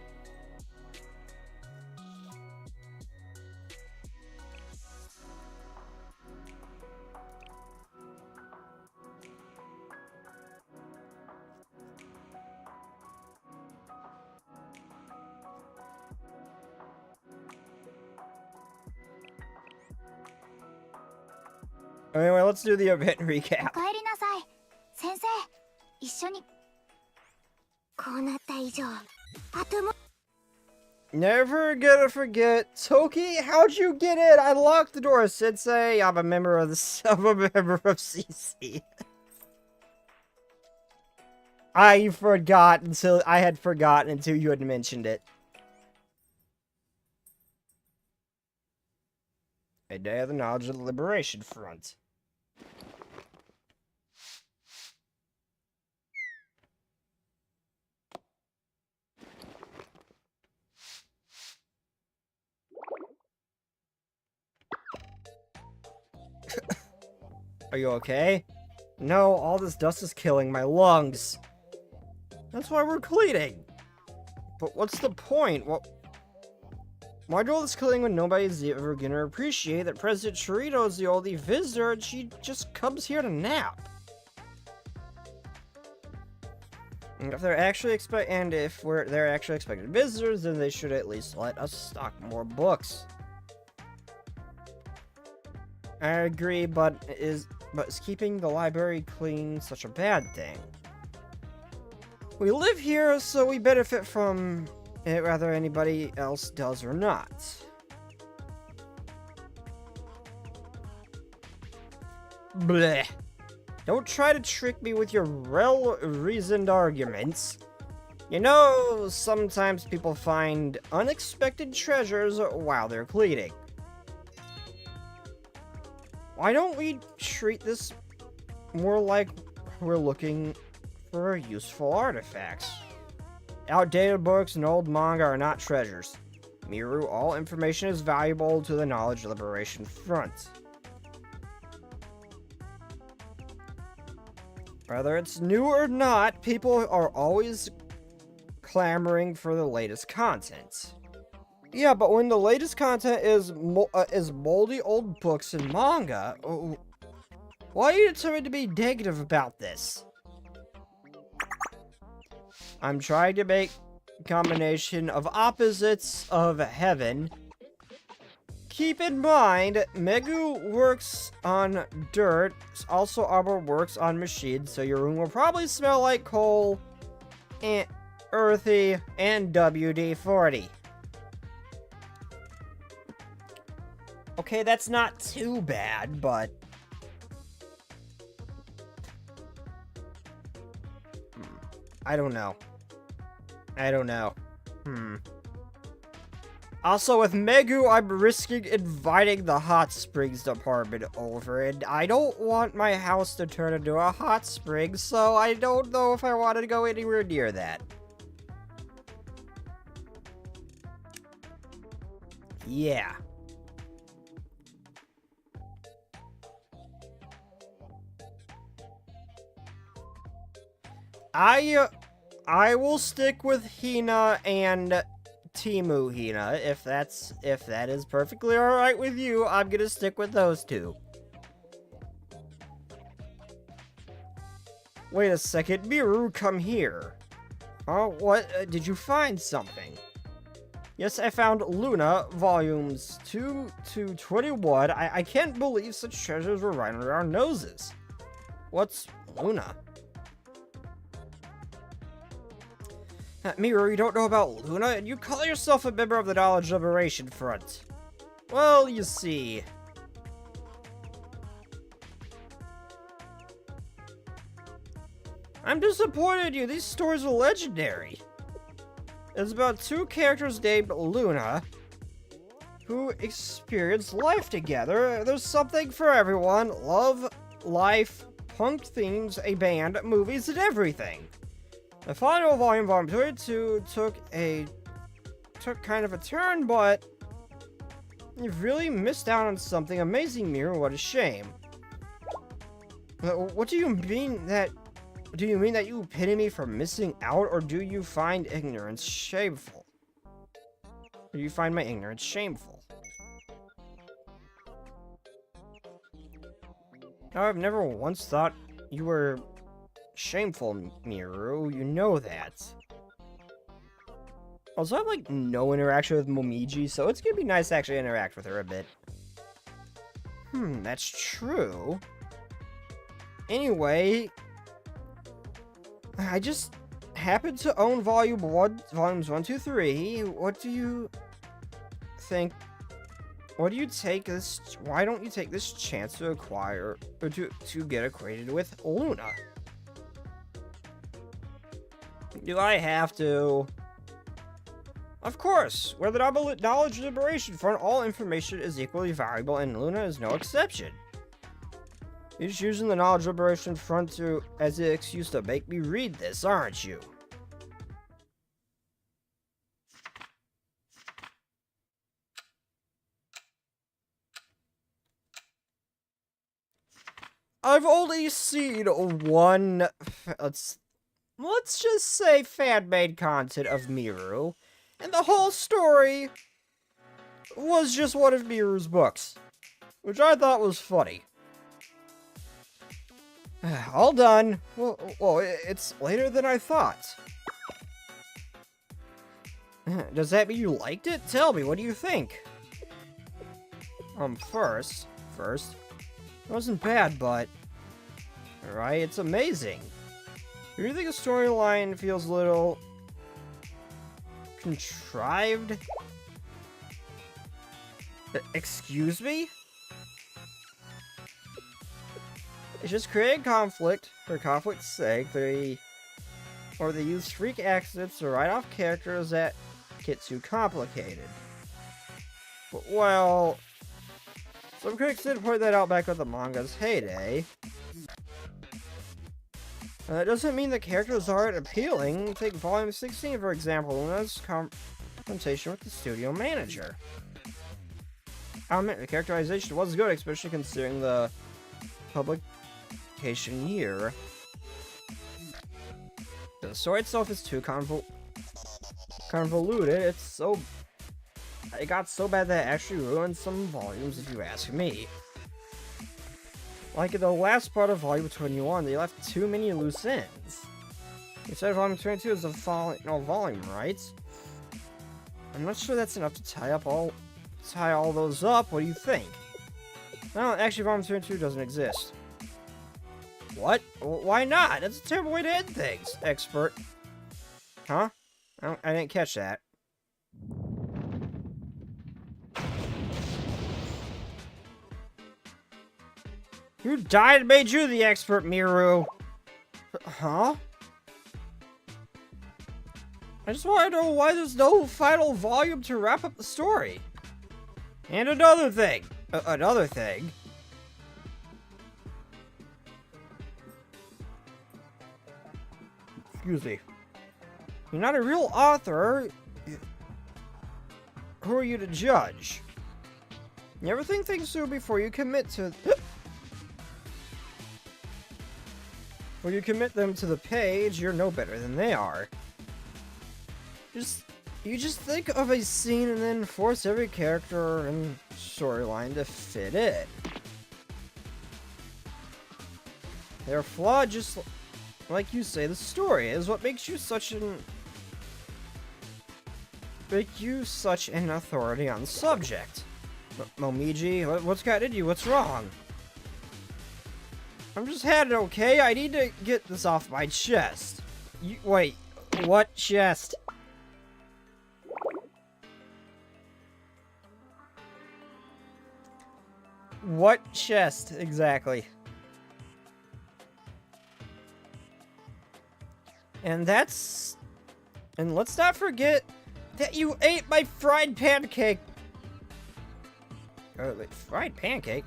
Anyway, let's do the event recap. お帰りなさい先生一緒にこうなった以上あとも Never gonna forget. Toki, how'd you get in? I locked the door, Sensei. I'm a member of CC. I had forgotten until you had mentioned it. A day of the knowledge of the Liberation Front. Are you okay? No, all this dust is killing my lungs. That's why we're cleaning. But what's the point? Why do all this killing when nobody's ever gonna appreciate that President Chirito is the only visitor and she just comes here to nap? And if they're actually expecting visitors, then they should at least let us stock more books. I agree, but is keeping the library clean such a bad thing? We live here, so we benefit from it whether anybody else does or not. Bleh. Don't try to trick me with your well-reasoned arguments. You know, sometimes people find unexpected treasures while they're cleaning. Why don't we treat this more like we're looking for useful artifacts? Outdated books and old manga are not treasures. Miru, all information is valuable to the Knowledge Liberation Front. Whether it's new or not, people are always clamoring for the latest content. Yeah, but when the latest content is moldy old books and manga, why are you determined to be negative about this? I'm trying to make a combination of opposites of heaven. Keep in mind, Megu works on dirt, also Arbor works on machines, so your room will probably smell like coal, and earthy, and WD-40. Okay, that's not too bad, but... I don't know. Also, with Megu, I'm risking inviting the hot springs department over, and I don't want my house to turn into a hot spring, so I don't know if I wanted to go anywhere near that. Yeah. I will stick with Hina and Timu Hina. If that is perfectly alright with you, I'm gonna stick with those two. Wait a second, Miru, come here. Oh, what? Did you find something? Yes, I found Luna, volumes 2 to 21. I can't believe such treasures were right under our noses. What's Luna? Miru, you don't know about Luna, and you call yourself a member of the Knowledge Liberation Front. Well, you see. I'm disappointed in you. These stories are legendary. It's about two characters named Luna who experience life together. There's something for everyone. Love, life, punk themes, a band, movies, and everything. The final volume, Volume 22, took kind of a turn, but you've really missed out on something amazing, Miru. What a shame. What do you mean that... Do you mean that you pity me for missing out, or do you find ignorance shameful? Or do you find my ignorance shameful? Now, I've never once thought you were shameful, Miru. You know that. Also, I have, like, no interaction with Momiji, so it's gonna be nice to actually interact with her a bit. That's true. Anyway... I just happen to own volumes 1, 2, 3. What do you think? Why don't you take this chance to acquire, or to get acquainted with Luna? Do I have to? Of course! Where the Knowledge Liberation Front, all information is equally valuable, and Luna is no exception. You're just using the Knowledge Liberation Front as an excuse to make me read this, aren't you? I've only seen one, let's just say fan-made content of Miru, and the whole story was just one of Miru's books, which I thought was funny. All done. Well, it's later than I thought. Does that mean you liked it? Tell me, what do you think? First, it wasn't bad, but... Alright, it's amazing. Do you think the storyline feels a little... contrived? Excuse me? It's just creating conflict for conflict's sake. They use freak accidents to write off characters that get too complicated. But, well, some critics did point that out back at the manga's heyday. That doesn't mean the characters aren't appealing. Take Volume 16, for example, Luna's confrontation with the studio manager. I'll admit, the characterization was good, especially considering the publication year. The story itself is too convoluted. It got so bad that it actually ruined some volumes, if you ask me. Like in the last part of Volume 21, they left too many loose ends. You said Volume 22 is a volume, right? I'm not sure that's enough to tie all those up. What do you think? No, actually, Volume 22 doesn't exist. What? Why not? That's a terrible way to end things, expert. Huh? I didn't catch that. Who died and made you the expert, Miru? Huh? I just want to know why there's no final volume to wrap up the story. And another thing. Excuse me. You're not a real author. Who are you to judge? You ever think things through before you commit to... When you commit them to the page, you're no better than they are. You just think of a scene and then force every character and storyline to fit in. They're flawed just like you say the story is. What makes you such an make you such an authority on the subject? Momiji, what's got into you? What's wrong? I'm just had it, okay? I need to get this off my chest. Wait, what chest? What chest, exactly? And let's not forget that you ate my fried pancake. Oh, wait, fried pancake?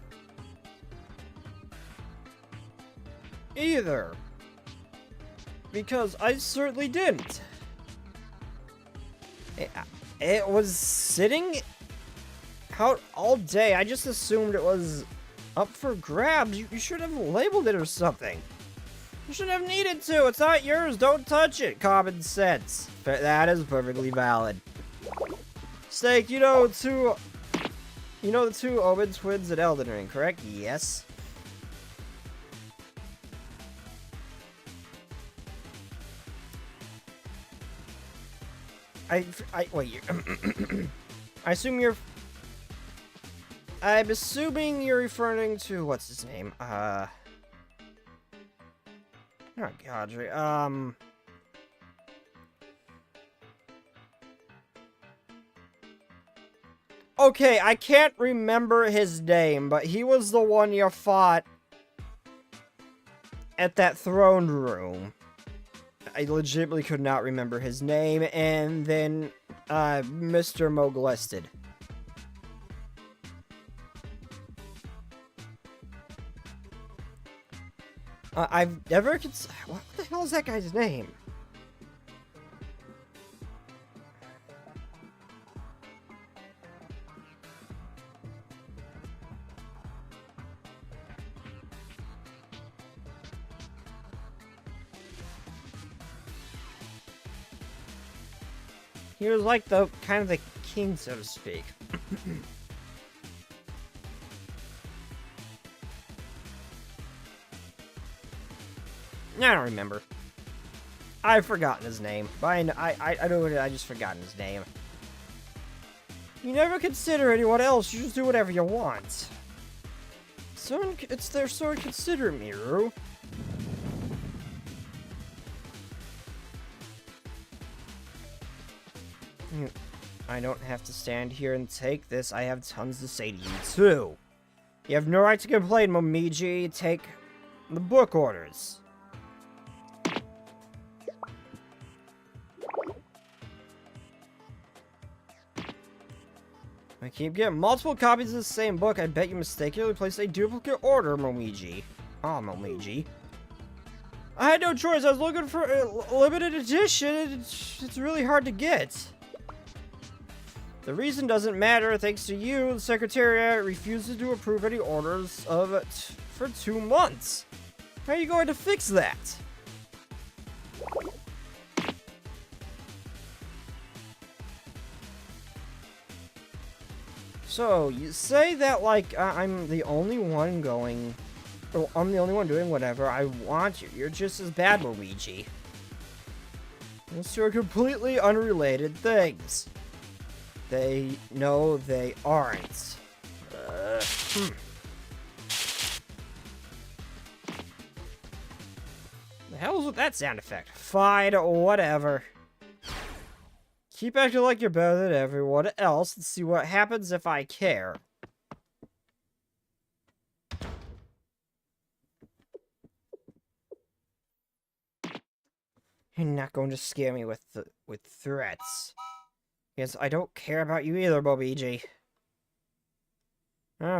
Either. Because I certainly didn't. It was sitting out all day. I just assumed it was up for grabs. You should have labeled it or something. You shouldn't have needed to. It's not yours. Don't touch it. Common sense. That is perfectly valid. Steak, you know the two Omen twins at Elden Ring, correct? Yes. Wait, I'm assuming you're referring to, what's his name? Oh god, okay, I can't remember his name, but he was the one you fought at that throne room. I legitimately could not remember his name, and then, Mr. Moglisted. I've never what the hell is that guy's name? He was like the kind of the king, so to speak. I don't remember. I've forgotten his name. But I know I just forgotten his name. You never consider anyone else. You just do whatever you want. It's their sort of consider me, Rue. I don't have to stand here and take this. I have tons to say to you, too. You have no right to complain, Momiji. Take the book orders. I keep getting multiple copies of the same book. I bet you mistakenly placed a duplicate order, Momiji. Ah, Momiji. I had no choice. I was looking for a limited edition. It's really hard to get. The reason doesn't matter. Thanks to you, the Secretariat refuses to approve any orders of it for 2 months. How are you going to fix that? So, you say that, like, I'm the only one going... Well, I'm the only one doing whatever I want you. You're just as bad, Luigi. Those two are completely unrelated things. They know they aren't. The hell is with that sound effect? Fine, whatever. Keep acting like you're better than everyone else and see what happens if I care. You're not going to scare me with threats. Because I don't care about you either, Bobiji.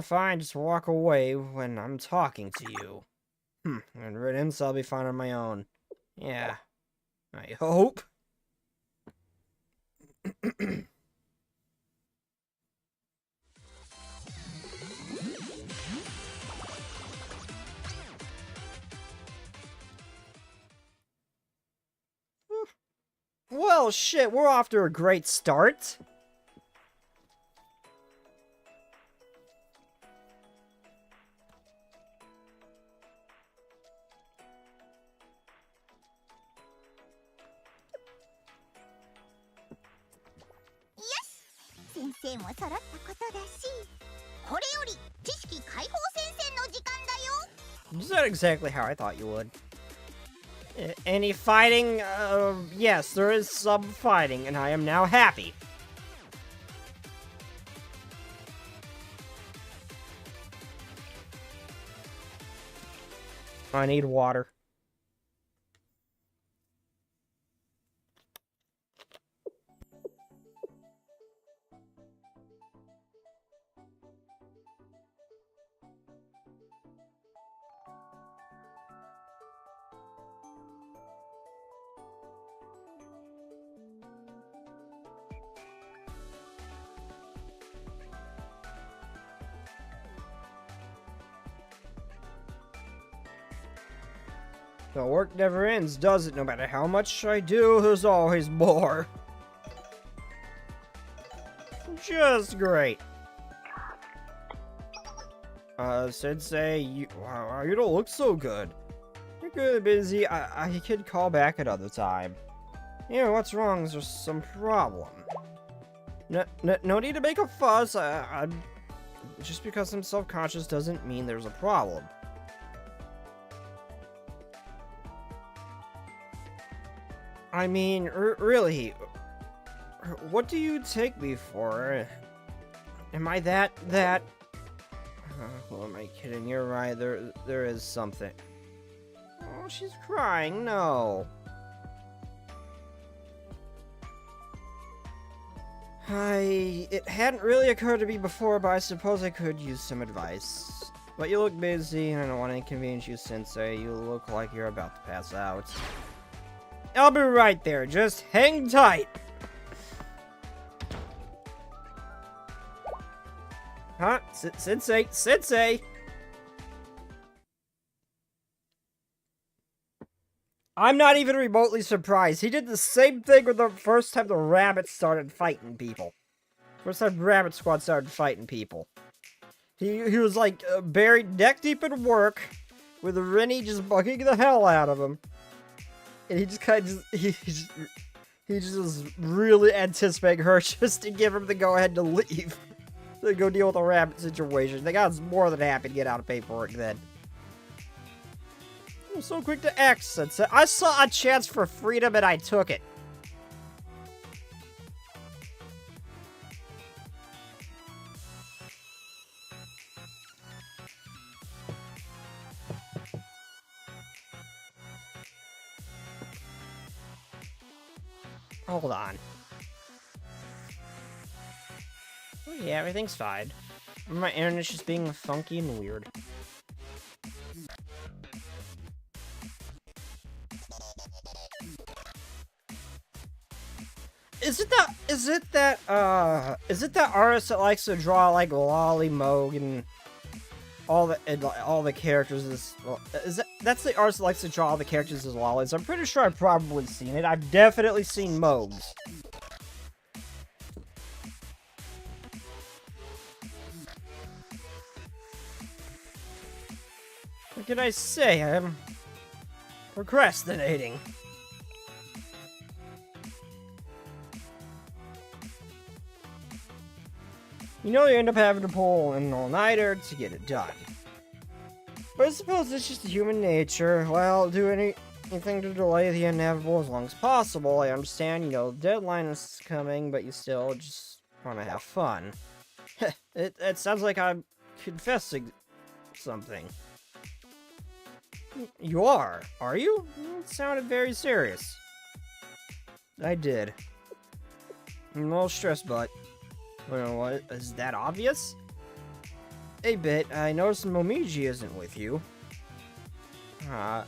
Fine, just walk away when I'm talking to you. And riddance, I'll be fine on my own. Yeah. I hope. Well, shit, we're off to a great start. 生も揃ったことだし、これより知識解放戦線の時間だよ。 You said exactly how I thought you would. Any fighting? Yes, there is some fighting, and I am now happy. I need water. The work never ends, does it? No matter how much I do, there's always more. Just great. Sensei, you don't look so good. You're good, busy. I can call back another time. Yeah, what's wrong? Is there some problem? No need to make a fuss. Just because I'm self-conscious doesn't mean there's a problem. I mean, really, what do you take me for? Am I that? Who am I kidding? You're right, there is something. Oh, she's crying, no. It hadn't really occurred to me before, but I suppose I could use some advice. But you look busy, and I don't want to inconvenience you, Sensei. You look like you're about to pass out. I'll be right there. Just hang tight. Huh? Sensei! I'm not even remotely surprised. He did the same thing with the first time the rabbits started fighting people. First time Rabbit Squad started fighting people. He was like buried neck deep in work with Rennie just bugging the hell out of him. And he just kind of he just was really anticipating her just to give him the go-ahead to leave. To go deal with the rabbit situation. The guy was more than happy to get out of paperwork then. I'm so quick to act, Sensei. I saw a chance for freedom and I took it. Hold on. Oh yeah, everything's fine. My internet's just being funky and weird. Is it that artist that likes to draw like Lolly Moog and all the characters that's the artist that likes to draw all the characters as lollies? I'm pretty sure I've probably seen it. I've definitely seen Moogs. What can I say? I'm procrastinating. You know you end up having to pull an all-nighter to get it done. But I suppose it's just human nature. Well, do anything to delay the inevitable as long as possible. I understand, you know, the deadline is coming, but you still just want to have fun. It sounds like I'm confessing something. You are you? It sounded very serious. I did. I'm a little stressed, but... Well, what? Is that obvious? A bit. I noticed Momiji isn't with you. Yeah,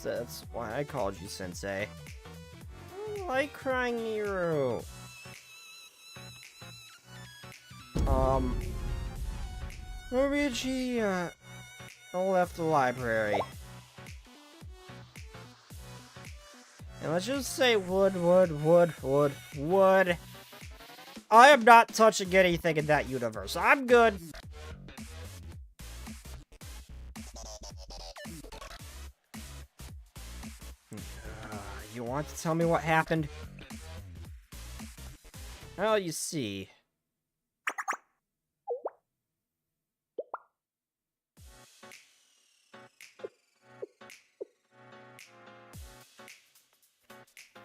that's why I called you Sensei. I like crying Nero. Momiji, left the library. And let's just say wood. I am not touching anything in that universe. I'm good. You want to tell me what happened? Well, you see.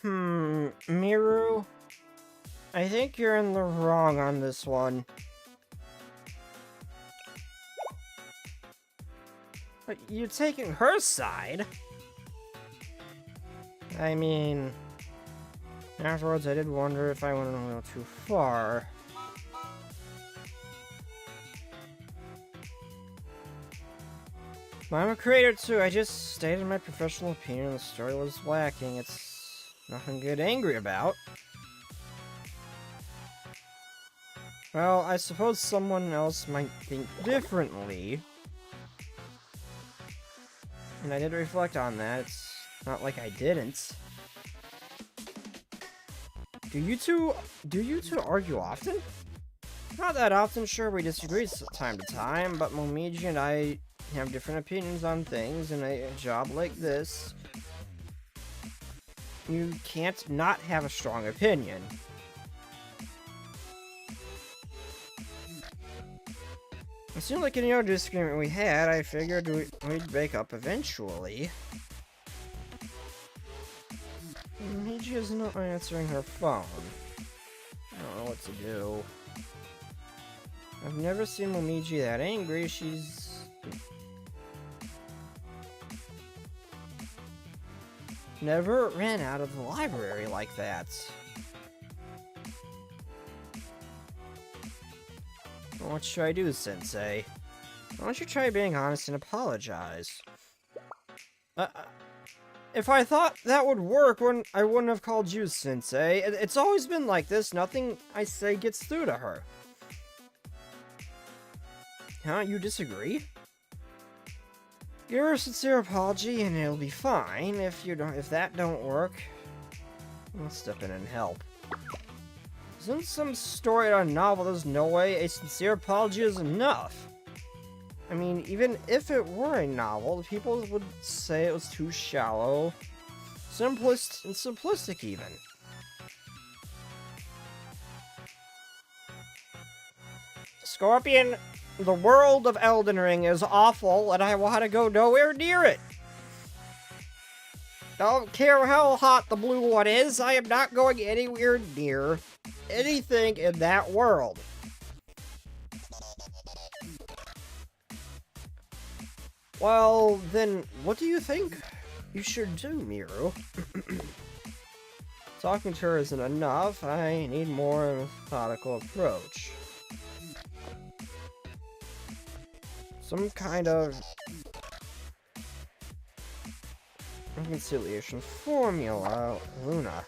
Miru? I think you're in the wrong on this one. But you're taking her side? I mean... Afterwards, I did wonder if I went a little too far. But I'm a creator too, I just stated my professional opinion the story was lacking. It's nothing to get angry about. Well, I suppose someone else might think differently. And I did reflect on that, it's not like I didn't. Do you two argue often? Not that often, sure, we disagree time to time, but Momiji and I have different opinions on things. In a job like this, you can't not have a strong opinion. It seemed like any other disagreement we had, I figured we'd break up eventually. Momiji is not answering her phone. I don't know what to do. I've never seen Momiji that angry. She's... never ran out of the library like that. What should I do, Sensei? Why don't you try being honest and apologize? If I thought that would work, I wouldn't have called you Sensei. It's always been like this. Nothing I say gets through to her. Huh? You disagree? Give her a sincere apology and it'll be fine. If that don't work, I'll step in and help. Since some story in a novel, there's no way a sincere apology is enough. I mean, even if it were a novel, people would say it was too shallow, simplistic even. Scorpion, the world of Elden Ring is awful, and I want to go nowhere near it. Don't care how hot the blue one is, I am not going anywhere near anything in that world. Well, then, what do you think you should do, Miru? Talking to her isn't enough. I need more methodical approach. Some kind of reconciliation formula, Luna.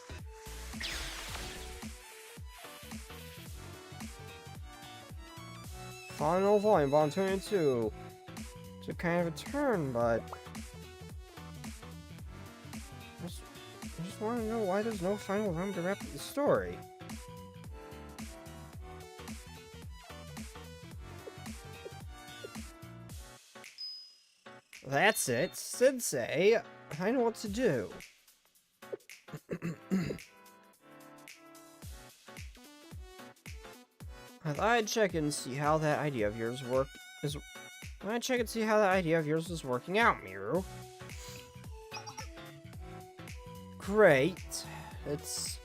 Final volume, volume 22. Took kind of a turn, but I just want to know why there's no final volume to wrap up the story. That's it, Sensei. I know what to do. I thought I'd check and see how that idea of yours was working out, Miru. Great. It's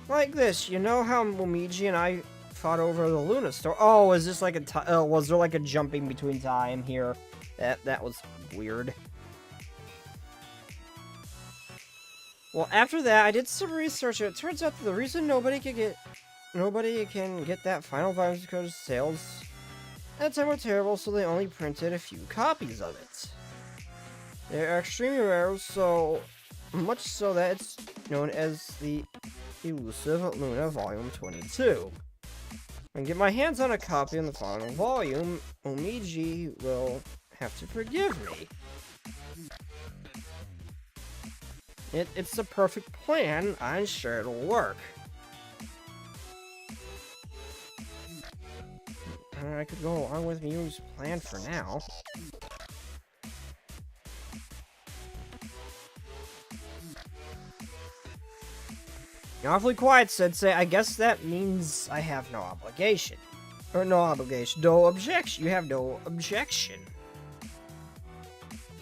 like this. You know how Momiji and I fought over the Luna store? Oh, is this like was there like a jumping between time here? That was weird. Well, after that, I did some research, and it turns out that the reason nobody can get that final volume is because sales at the time were terrible, so they only printed a few copies of it. They are extremely rare, so much so that it's known as the elusive Luna Volume 22. When I get my hands on a copy in the final volume, Momiji will have to forgive me. It's the perfect plan. I'm sure it'll work. I could go along with Miu's plan for now. Awfully quiet, Sensei. I guess that means I have no obligation. Or no obligation. No objection. You have no objection.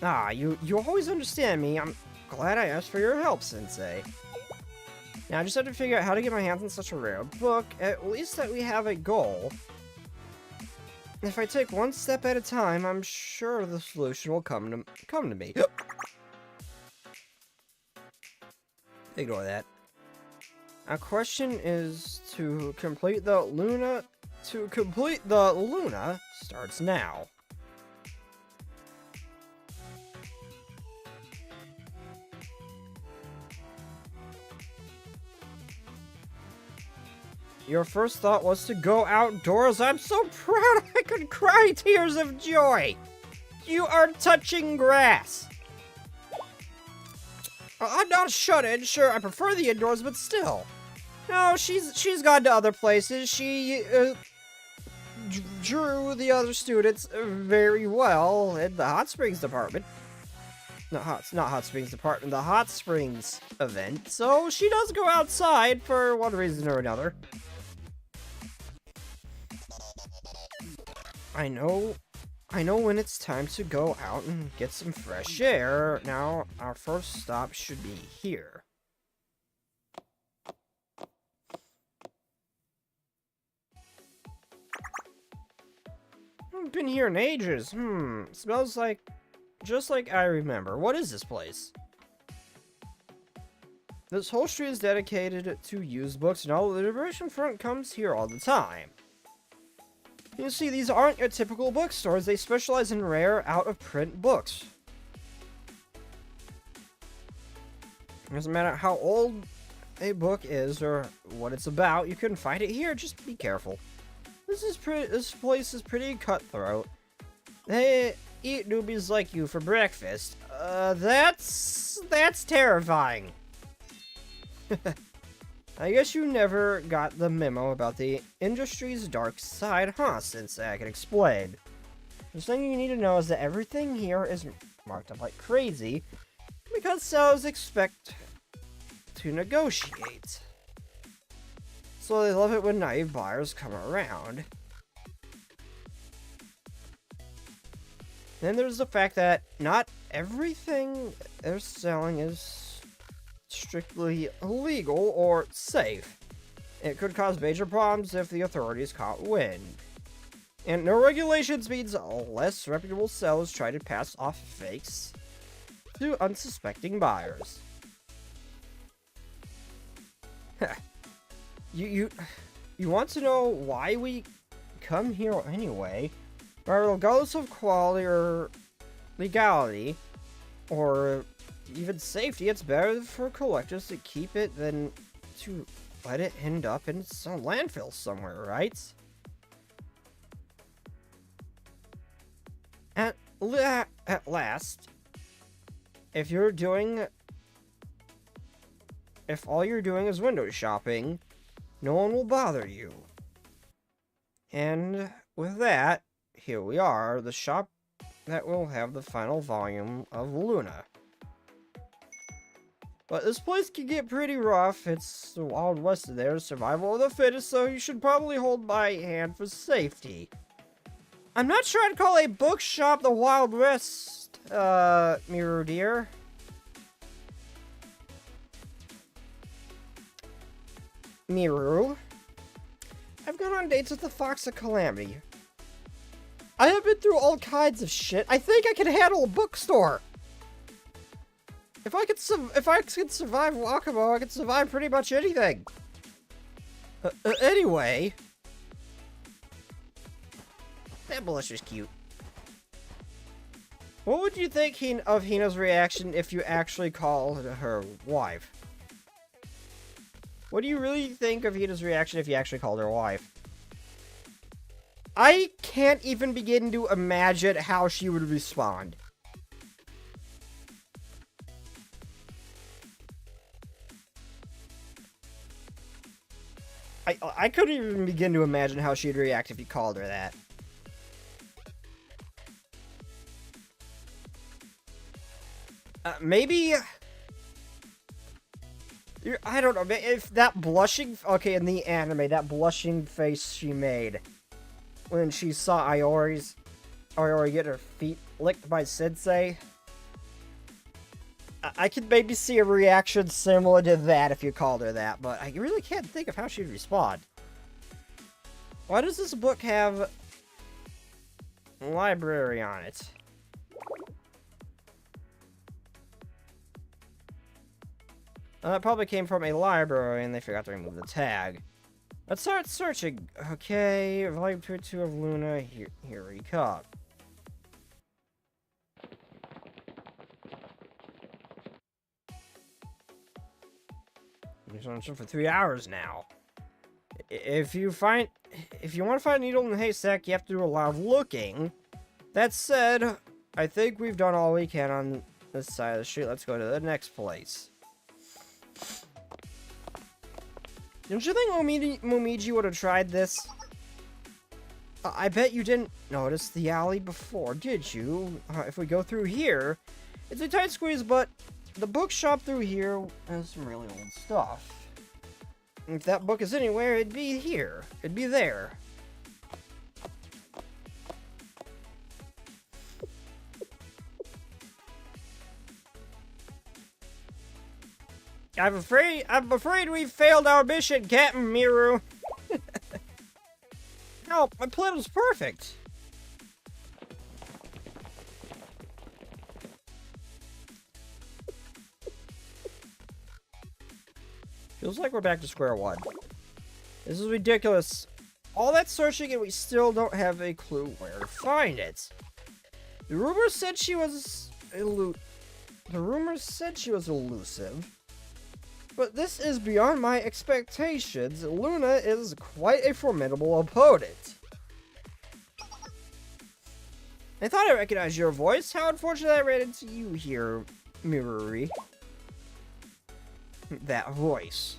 Ah, you always understand me. I'm glad I asked for your help, Sensei. Now, I just have to figure out how to get my hands on such a rare book. At least that we have a goal. If I take one step at a time, I'm sure the solution will come to me. Ignore that. Our question is to complete the Luna. To complete the Luna starts now. Your first thought was to go outdoors. I'm so proud I could cry tears of joy. You are touching grass. I'm not shut-in. Sure, I prefer the indoors, but still. No, she's gone to other places. She drew the other students very well in the Hot Springs department. Not Hot Springs department, the Hot Springs event. So she does go outside for one reason or another. I know when it's time to go out and get some fresh air. Now, our first stop should be here. I've been here in ages. Smells like... just like I remember. What is this place? This whole street is dedicated to used books, and all the Liberation Front comes here all the time. You see, these aren't your typical bookstores. They specialize in rare, out-of-print books. It doesn't matter how old a book is or what it's about, you can find it here. Just be careful. This place is pretty cutthroat. They eat newbies like you for breakfast. That's terrifying. I guess you never got the memo about the industry's dark side, huh, Sensei? I can explain. The thing you need to know is that everything here is marked up like crazy because sellers expect to negotiate. So they love it when naive buyers come around. Then there's the fact that not everything they're selling is strictly legal or safe. It could cause major problems if the authorities caught wind. And no regulations means less reputable sellers try to pass off fakes to unsuspecting buyers. You want to know why we come here anyway? Regardless of quality or legality, or even safety, it's better for collectors to keep it than to let it end up in some landfill somewhere, right? At last, if all you're doing is window shopping, no one will bother you. And with that, here we are, the shop that will have the final volume of Luna. But this place can get pretty rough. It's the Wild West there, survival of the fittest, so you should probably hold my hand for safety. I'm not sure I'd call a bookshop the Wild West, Miru dear. Miru, I've gone on dates with the Fox of Calamity. I have been through all kinds of shit. I think I can handle a bookstore. If I could survive Wakamo, I could survive pretty much anything. Anyway, that blush is cute. What would you think of Hina's reaction if you actually called her wife? What do you really think of Hina's reaction if you actually called her wife? I can't even begin to imagine how she would respond. I couldn't even begin to imagine how she'd react if you called her that. Maybe I don't know, if that blushing... Okay, in the anime, that blushing face she made when she saw Iori get her feet licked by Sensei. I could maybe see a reaction similar to that if you called her that, but I really can't think of how she'd respond. Why does this book have a library on it? It probably came from a library and they forgot to remove the tag. Let's start searching. Okay, volume 2 of Luna, here we come. We've been searching for 3 hours now. If you want to find a needle in the haystack, you have to do a lot of looking. That said, I think we've done all we can on this side of the street. Let's go to the next place. Don't you think Momiji would have tried this? I bet you didn't notice the alley before, did you? If we go through here, it's a tight squeeze, but the bookshop through here has some really old stuff. If that book is anywhere, it'd be here. It'd be there. I'm afraid we've failed our mission, Captain Miru. No, my plan was perfect. Feels like we're back to square one. This is ridiculous. All that searching and we still don't have a clue where to find it. The rumors said she was elusive. But this is beyond my expectations. Luna is quite a formidable opponent. I thought I recognized your voice. How unfortunate I ran into you here, Miruri. That voice.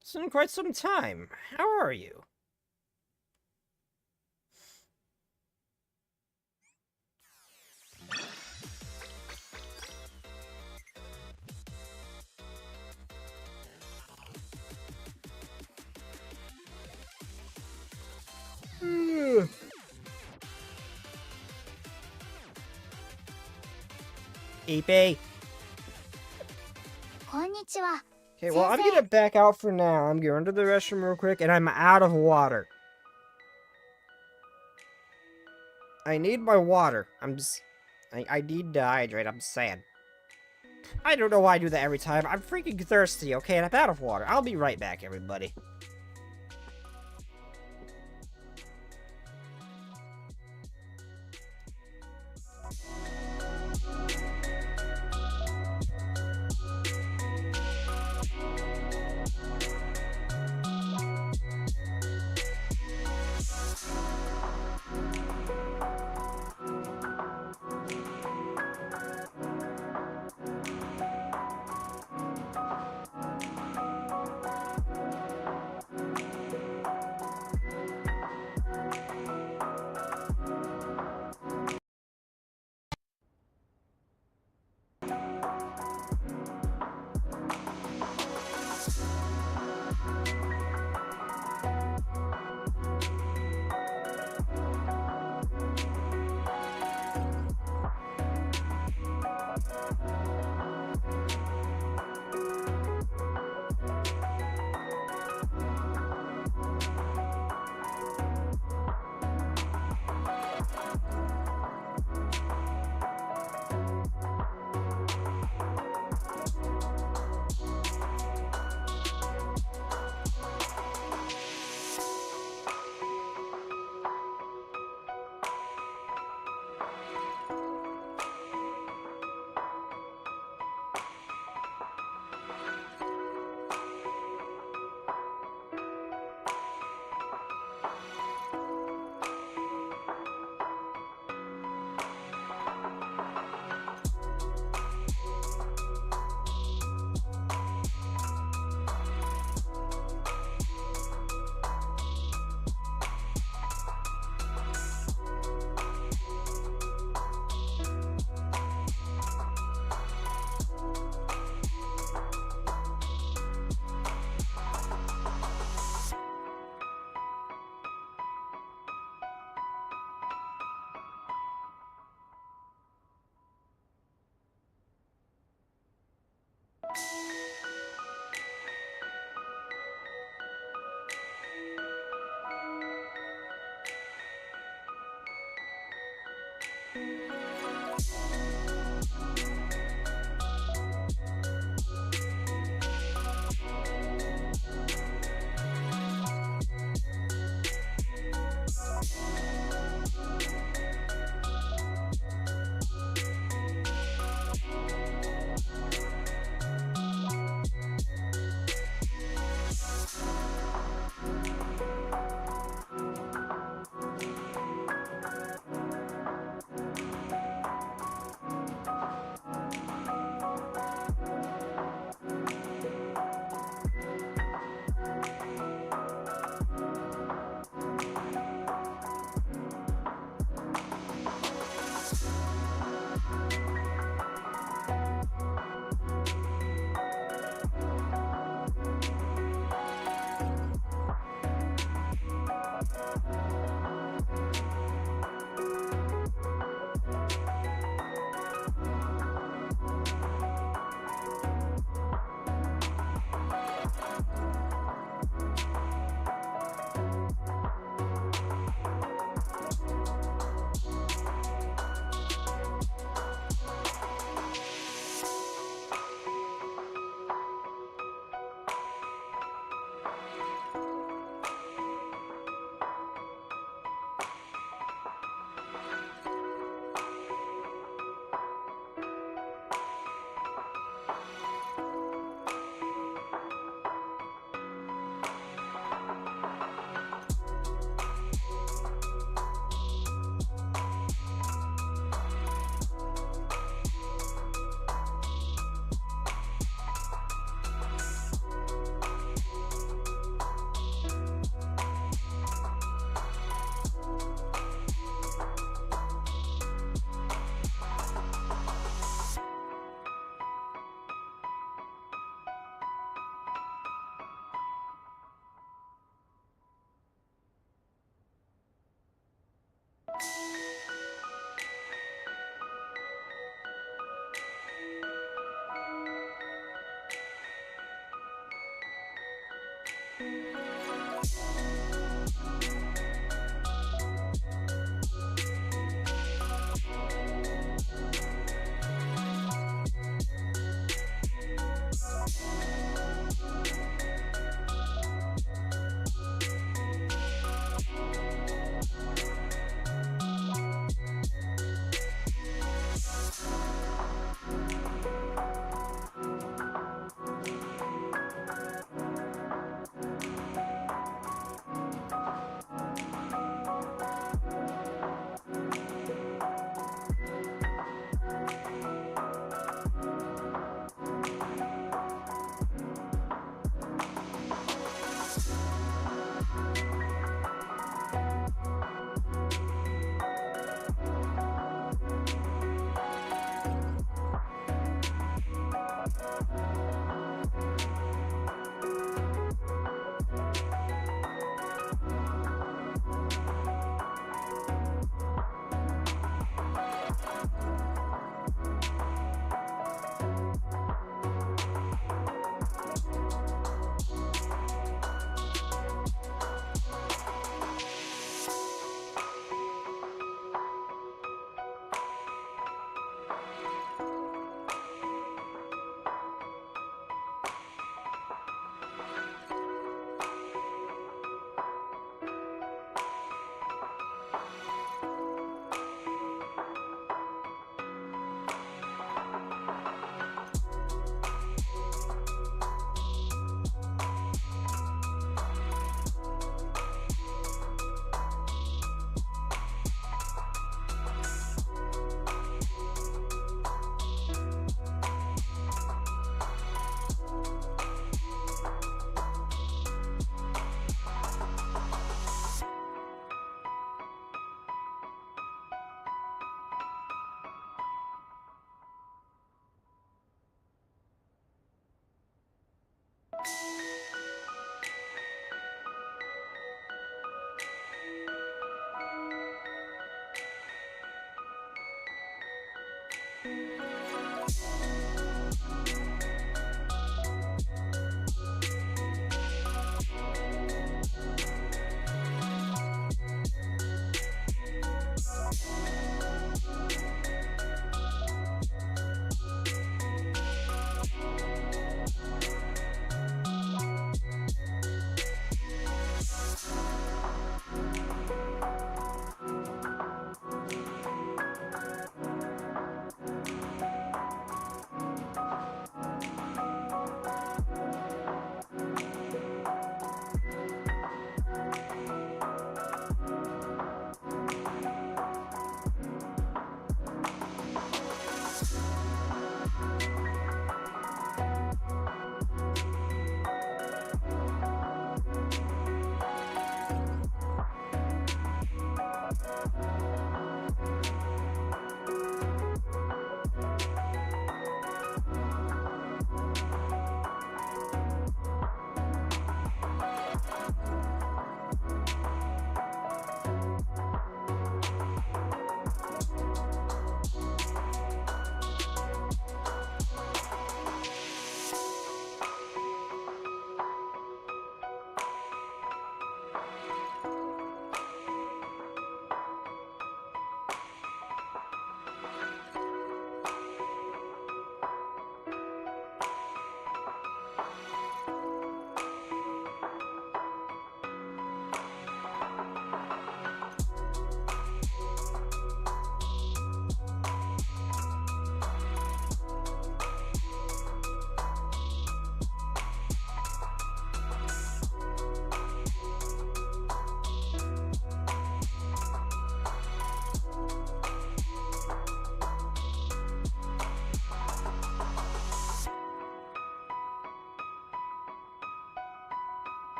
It's been quite some time. How are you? Ipe. Konnichiwa. Okay, well, I'm gonna back out for now. I'm going to the restroom real quick, and I'm out of water. I need my water. I need to hydrate. I'm sad. I don't know why I do that every time. I'm freaking thirsty, okay? And I'm out of water. I'll be right back, everybody.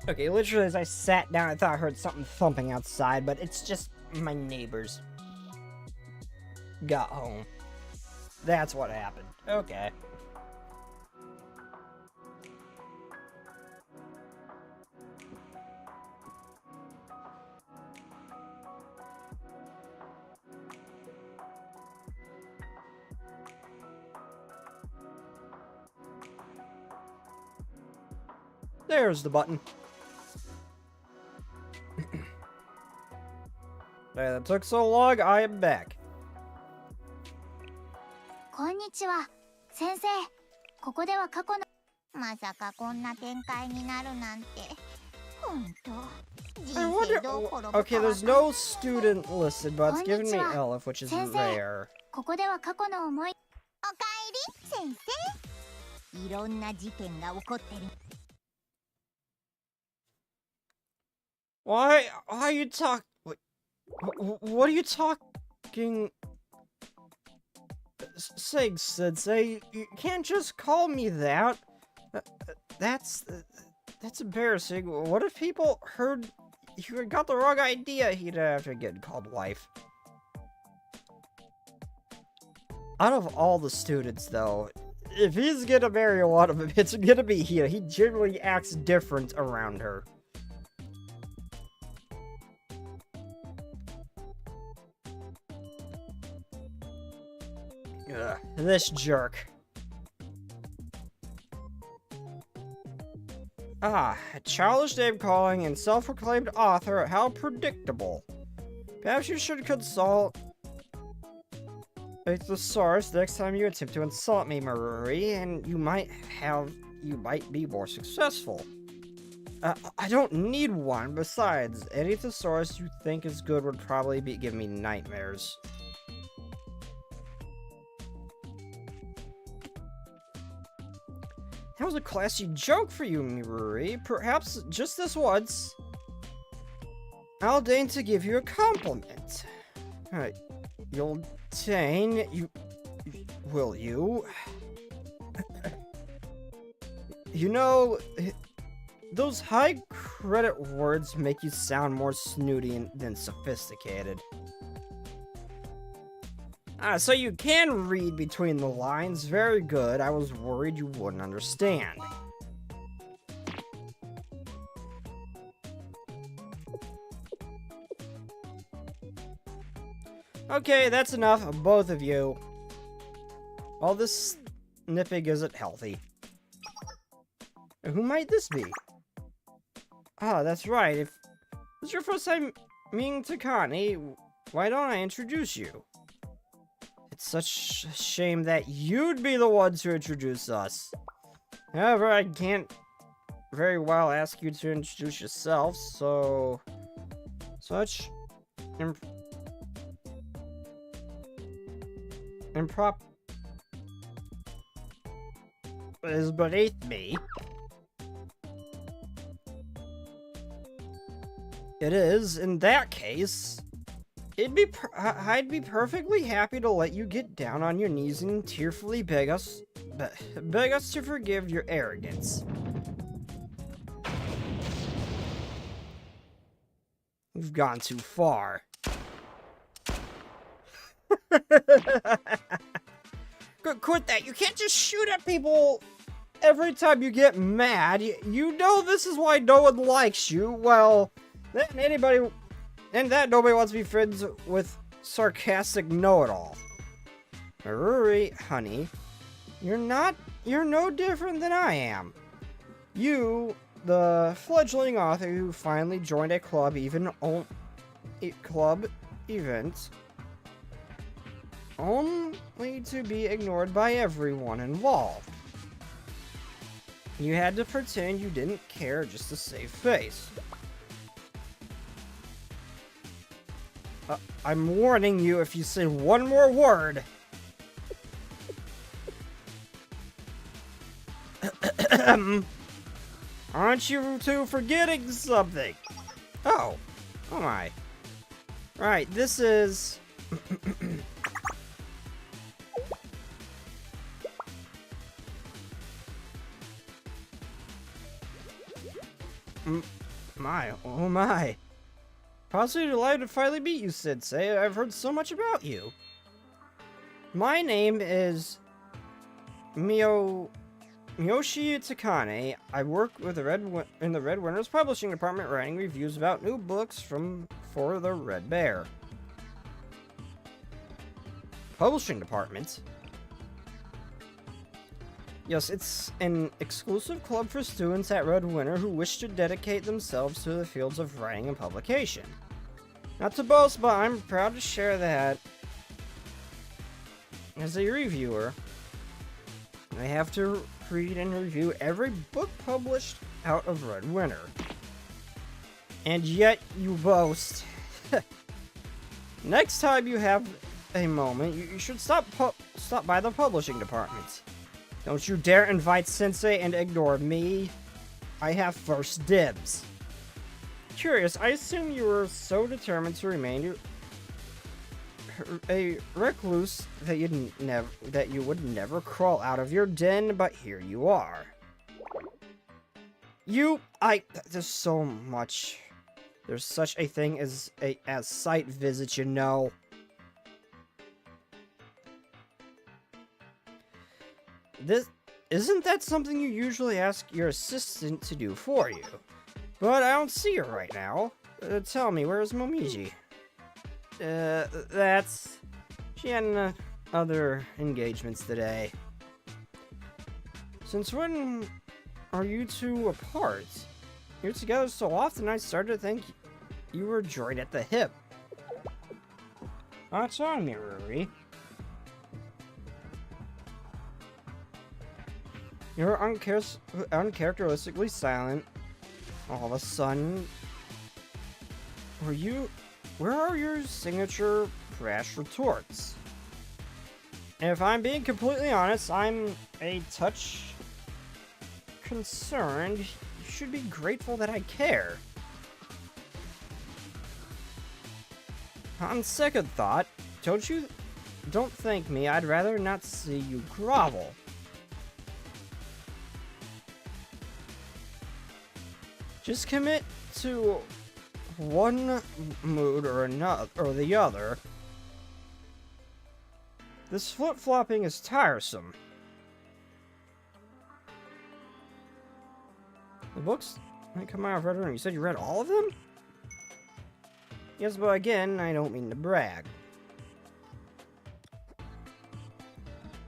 Okay, literally as I sat down, I thought I heard something thumping outside, but it's just my neighbors got home. That's what happened. Okay. There's the button. Hey, that took so long, I am back. こんにちは、先生。ここでは過去のまさかこんな展開になるなんて。本当。 I wonder. Okay, there's no student listed, but it's giving me Elif, which is rare. ここでは過去の思い。おかえり、先生。いろんな事件が起こってる。 Why are you talk? What are you talking? Sig Sensei, you can't just call me that. That's embarrassing. What if people heard you got the wrong idea? He'd have to get called wife. Out of all the students, though, if he's gonna marry one of them, it's gonna be Hida. He generally acts different around her. Ugh, this jerk. Ah, a childish name-calling and self-proclaimed author, how predictable. Perhaps you should consult a thesaurus next time you attempt to insult me, Maruri, and you might be more successful. I don't need one. Besides, any thesaurus you think is good would probably give me nightmares. That was a classy joke for you, Miruri. Perhaps just this once. I'll deign to give you a compliment. You'll deign, will you? You know, those high credit words make you sound more snooty than sophisticated. So you can read between the lines. Very good. I was worried you wouldn't understand. Okay, that's enough of both of you. All this nipping isn't healthy. Who might this be? Ah, that's right. If this is your first time meeting Takane, why don't I introduce you? It's such a shame that you'd be the one to introduce us. However, I can't very well ask you to introduce yourself, so... Such... improp... is beneath me. It is. In that case, I'd be perfectly happy to let you get down on your knees and tearfully beg us to forgive your arrogance. You've gone too far. Quit that. You can't just shoot at people every time you get mad. You know this is why no one likes you. Well, nobody wants to be friends with sarcastic know-it-all. Maruri, honey, you're no different than I am. You, the fledgling author who finally joined a club event, only to be ignored by everyone involved. You had to pretend you didn't care just to save face. I'm warning you, if you say one more word. Aren't you two forgetting something? Oh my. Right, this is... oh my. Possibly delighted to finally meet you, Sensei. I've heard so much about you. My name is Miyoshi Takane. I work with in the Red Winner's publishing department, writing reviews about new books for the Red Bear. Publishing department? Yes, it's an exclusive club for students at Red Winter who wish to dedicate themselves to the fields of writing and publication. Not to boast, but I'm proud to share that as a reviewer, I have to read and review every book published out of Red Winter. And yet you boast. Next time you have a moment, you should stop by the publishing department. Don't you dare invite Sensei and ignore me. I have first dibs. Curious, I assume you were so determined to remain a recluse that you would never crawl out of your den, but here you are. There's so much. There's such a thing as site visits, you know. Isn't that something you usually ask your assistant to do for you? But I don't see her right now. Tell me, where's Momiji? She had other engagements today. Since when are you two apart? You're together so often I started to think you were joined at the hip. What's on me, Ruri? You're uncharacteristically silent. All of a sudden... Where are your signature brash retorts? And if I'm being completely honest, I'm a touch concerned. You should be grateful that I care. On second thought, don't thank me. I'd rather not see you grovel. Just commit to one mood or another, or the other. This flip-flopping is tiresome. The books that come out of Red Room, you said you read all of them? Yes, but again, I don't mean to brag.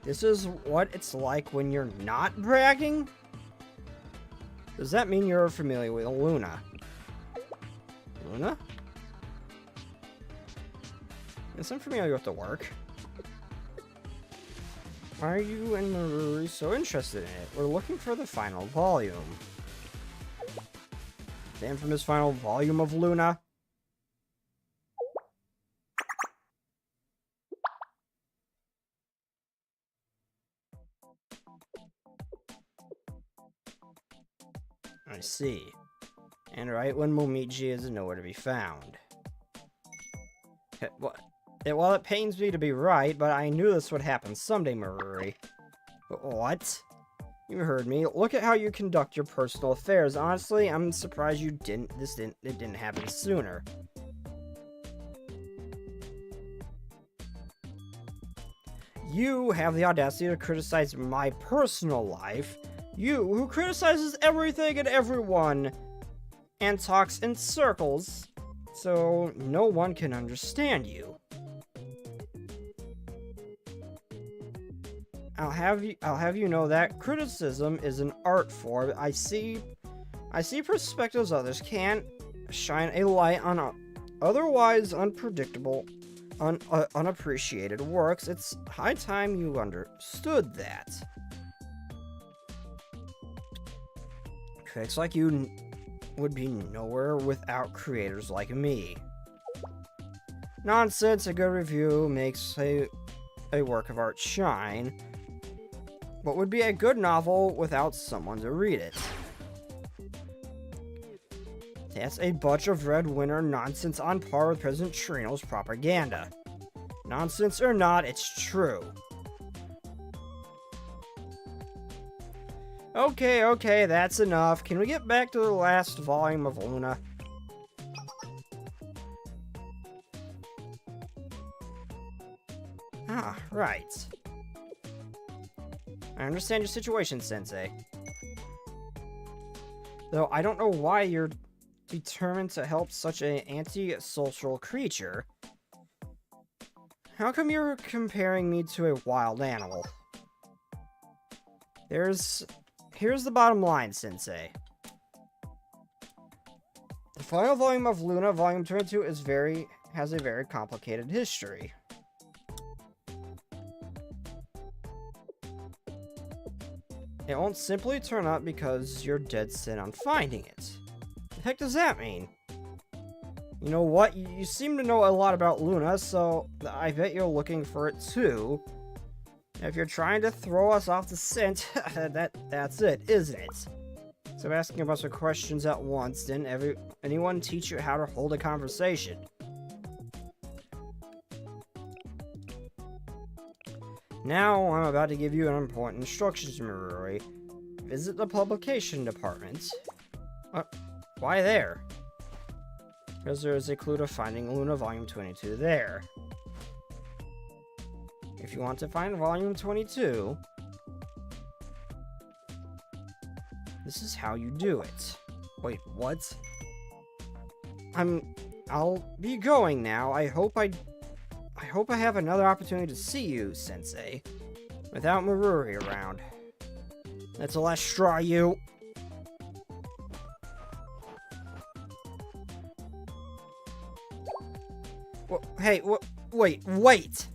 This is what it's like when you're not bragging? Does that mean you're familiar with Luna? Luna? Yes, I'm familiar with the work. Why are you and Maruri so interested in it? We're looking for the final volume. The infamous final volume of Luna? I see. And right when Momiji is nowhere to be found. Well, it pains me to be right, but I knew this would happen someday, Maruri. What? You heard me. Look at how you conduct your personal affairs. Honestly, I'm surprised it didn't happen sooner. You have the audacity to criticize my personal life. You, who criticizes everything and everyone, and talks in circles, so no one can understand you. I'll have you know that criticism is an art form. I see perspectives others can't. Shine a light on otherwise unpredictable, unappreciated works. It's high time you understood that. Critics like you would be nowhere without creators like me. Nonsense, a good review makes a work of art shine. What would be a good novel without someone to read it? That's a bunch of red winter nonsense on par with President Trino's propaganda. Nonsense or not, it's true. Okay, that's enough. Can we get back to the last volume of Luna? Ah, right. I understand your situation, Sensei. Though I don't know why you're determined to help such an anti-social creature. How come you're comparing me to a wild animal? Here's the bottom line, Sensei. The final volume of Luna, Volume 22, has a very complicated history. It won't simply turn up because you're dead set on finding it. The heck does that mean? You know what? You seem to know a lot about Luna, so I bet you're looking for it too. If you're trying to throw us off the scent, that's it, isn't it? So asking a bunch of questions at once, didn't anyone teach you how to hold a conversation? Now, I'm about to give you an important instructions, Maruri. Visit the publication department. Why there? Because there is a clue to finding Luna Volume 22 there. If you want to find Volume 22, this is how you do it. Wait, what? I'll be going now. I hope I have another opportunity to see you, Sensei, without Maruri around. That's the last straw, you. Hey, wait!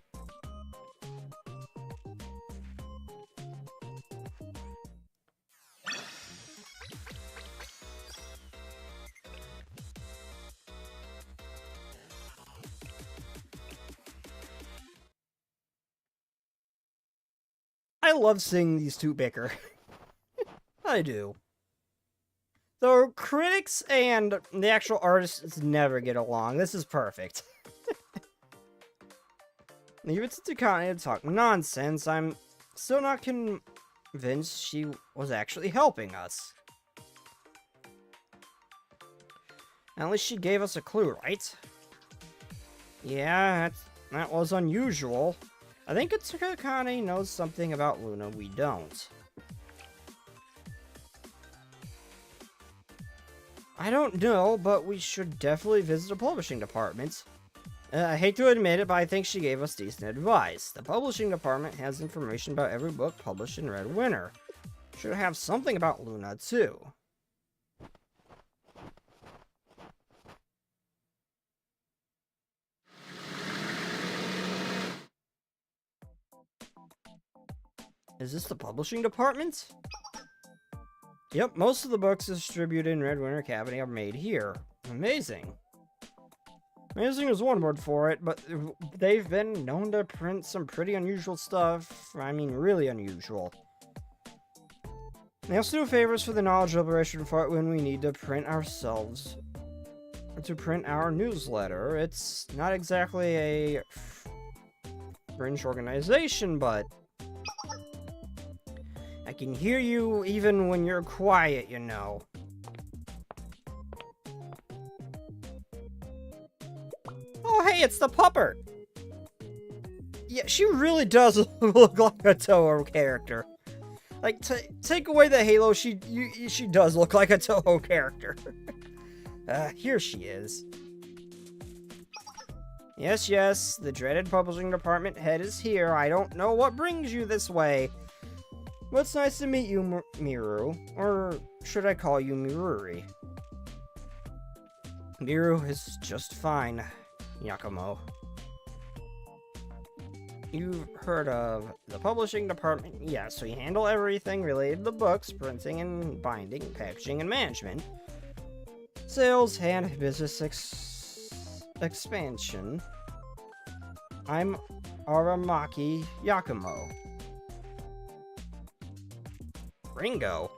I love seeing these two bicker. I do. The critics and the actual artists never get along. This is perfect. Leave it to Takane to talk nonsense. I'm still not convinced she was actually helping us. At least she gave us a clue, right? Yeah, that was unusual. I think Takane knows something about Luna we don't. I don't know, but we should definitely visit the publishing department. I hate to admit it, but I think she gave us decent advice. The publishing department has information about every book published in Red Winter. Should have something about Luna, too. Is this the publishing department? Yep, most of the books distributed in Red Winter Academy are made here. Amazing. Amazing is one word for it, but they've been known to print some pretty unusual stuff. I mean, really unusual. They also do favors for the knowledge liberation part when we need to print ourselves. To print our newsletter. It's not exactly a fringe organization, but I can hear you even when you're quiet, you know. Oh, hey, it's the pupper! Yeah, she really does look like a Toho character. Like, take away the halo, she does look like a Toho character. Here she is. Yes, the dreaded publishing department head is here. I don't know what brings you this way. Well, it's nice to meet you, Miru. Or should I call you Miruri? Miru is just fine, Yakumo. You've heard of the publishing department? Yes, we handle everything related to books, printing and binding, packaging and management, sales, and business expansion. I'm Aramaki Yakumo. Ringo?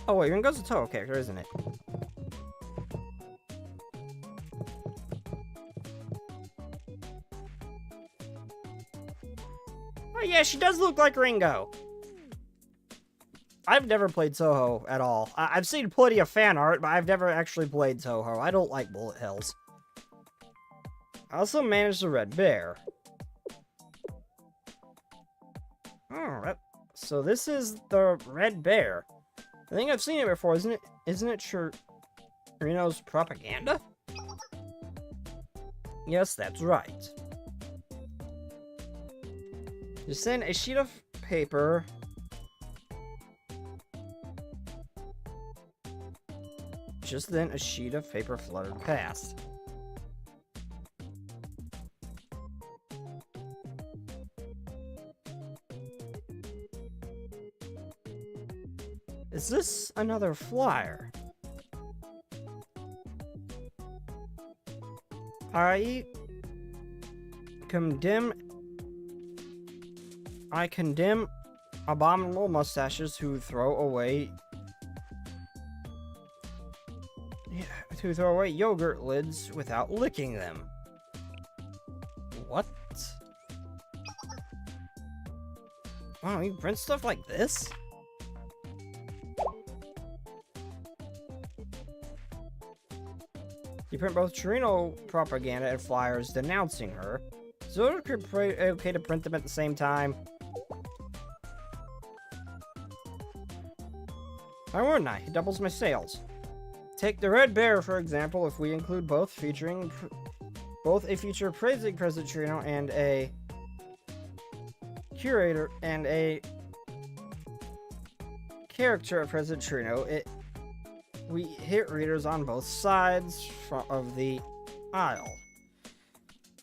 Oh wait, Ringo's a Toho character, isn't it? Oh yeah, she does look like Ringo. I've never played Toho at all. I've seen plenty of fan art, but I've never actually played Toho. I don't like bullet hells. I also manage the Red Bear. Oh, so this is the Red Bear. I think I've seen it before, isn't it? Isn't it Chirino's propaganda? Yes, that's right. Just then, a sheet of paper. Just then, a sheet of paper fluttered past. Is this another flyer? I condemn abominable mustaches who throw away yogurt lids without licking them. What? Wow, you print stuff like this? You print both Chirino propaganda and flyers denouncing her. So it could be okay to print them at the same time. Why wouldn't I? It doubles my sales. Take the Red Bear, for example, if we include both featuring both a feature praising President Chirino and a curator and a character of President Chirino, we hit readers on both sides of the aisle.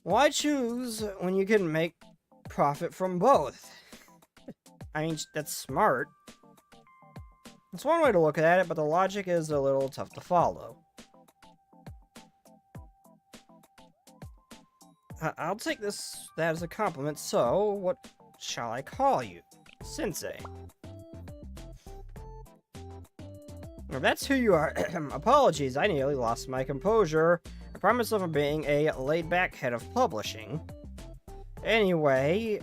Why choose when you can make profit from both? I mean, that's smart. It's one way to look at it, but the logic is a little tough to follow. I'll take that as a compliment, so what shall I call you? Sensei. If that's who you are, apologies, I nearly lost my composure. I promise myself on being a laid-back head of publishing. Anyway,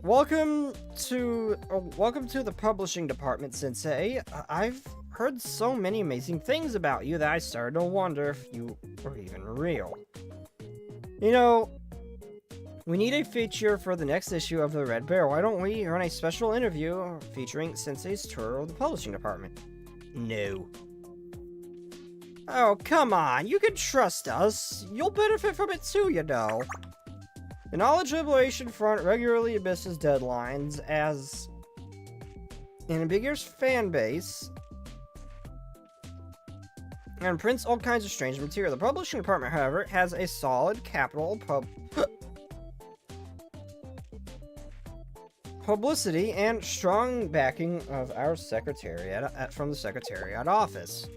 welcome to the publishing department, Sensei. I've heard so many amazing things about you that I started to wonder if you were even real. You know, we need a feature for the next issue of the Red Bear. Why don't we run a special interview featuring Sensei's tour of the publishing department? No. Oh, come on. You can trust us. You'll benefit from it too, you know. The knowledge liberation front regularly misses deadlines as an ambiguous fan base and prints all kinds of strange material. The publishing department, however, has a solid capital publicity and strong backing of our secretariat from the secretariat office.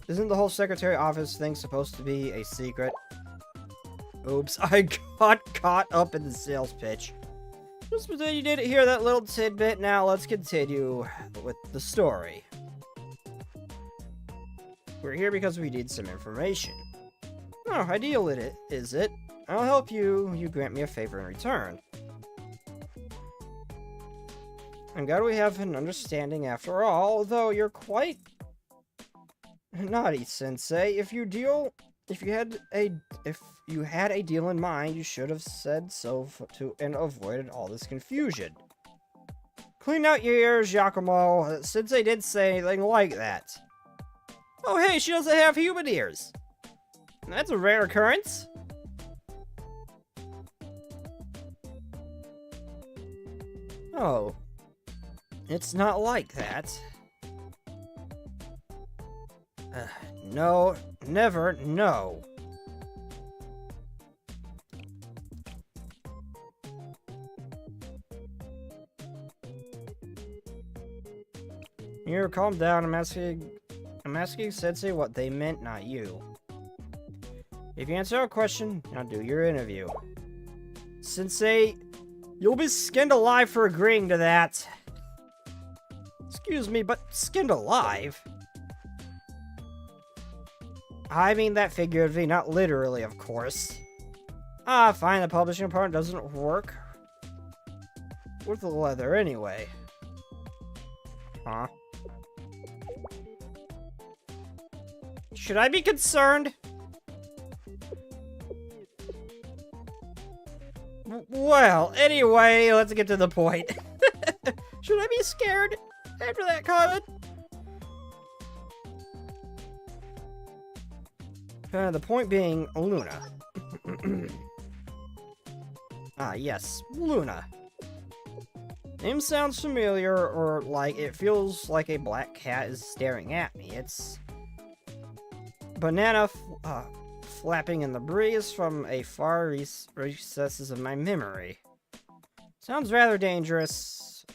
Isn't the whole secretariat office thing supposed to be a secret? Oops, I got caught up in the sales pitch. Just pretend you didn't hear that little tidbit. Now let's continue with the story. We're here because we need some information. Oh, ideal is it? I'll help you. You grant me a favor in return. I'm glad we have an understanding after all, although you're quite naughty, Sensei. If you had a deal in mind, you should have said so and avoided all this confusion. Clean out your ears, Giacomo. Sensei did say anything like that. Oh, hey, she doesn't have human ears. That's a rare occurrence. Oh, it's not like that. No, never, no. Here, calm down. I'm asking Sensei what they meant, not you. If you answer our question, now do your interview. Sensei, you'll be skinned alive for agreeing to that. Excuse me, but skinned alive? I mean that figuratively, not literally, of course. Ah, fine, the publishing department doesn't work with the leather anyway. Huh? Should I be concerned? Well, anyway, let's get to the point. Should I be scared after that comment? The point being, Luna. Ah, yes, Luna. Name sounds familiar, or like it feels like a black cat is staring at me. It's banana flapping in the breeze from a far recesses of my memory. Sounds rather dangerous.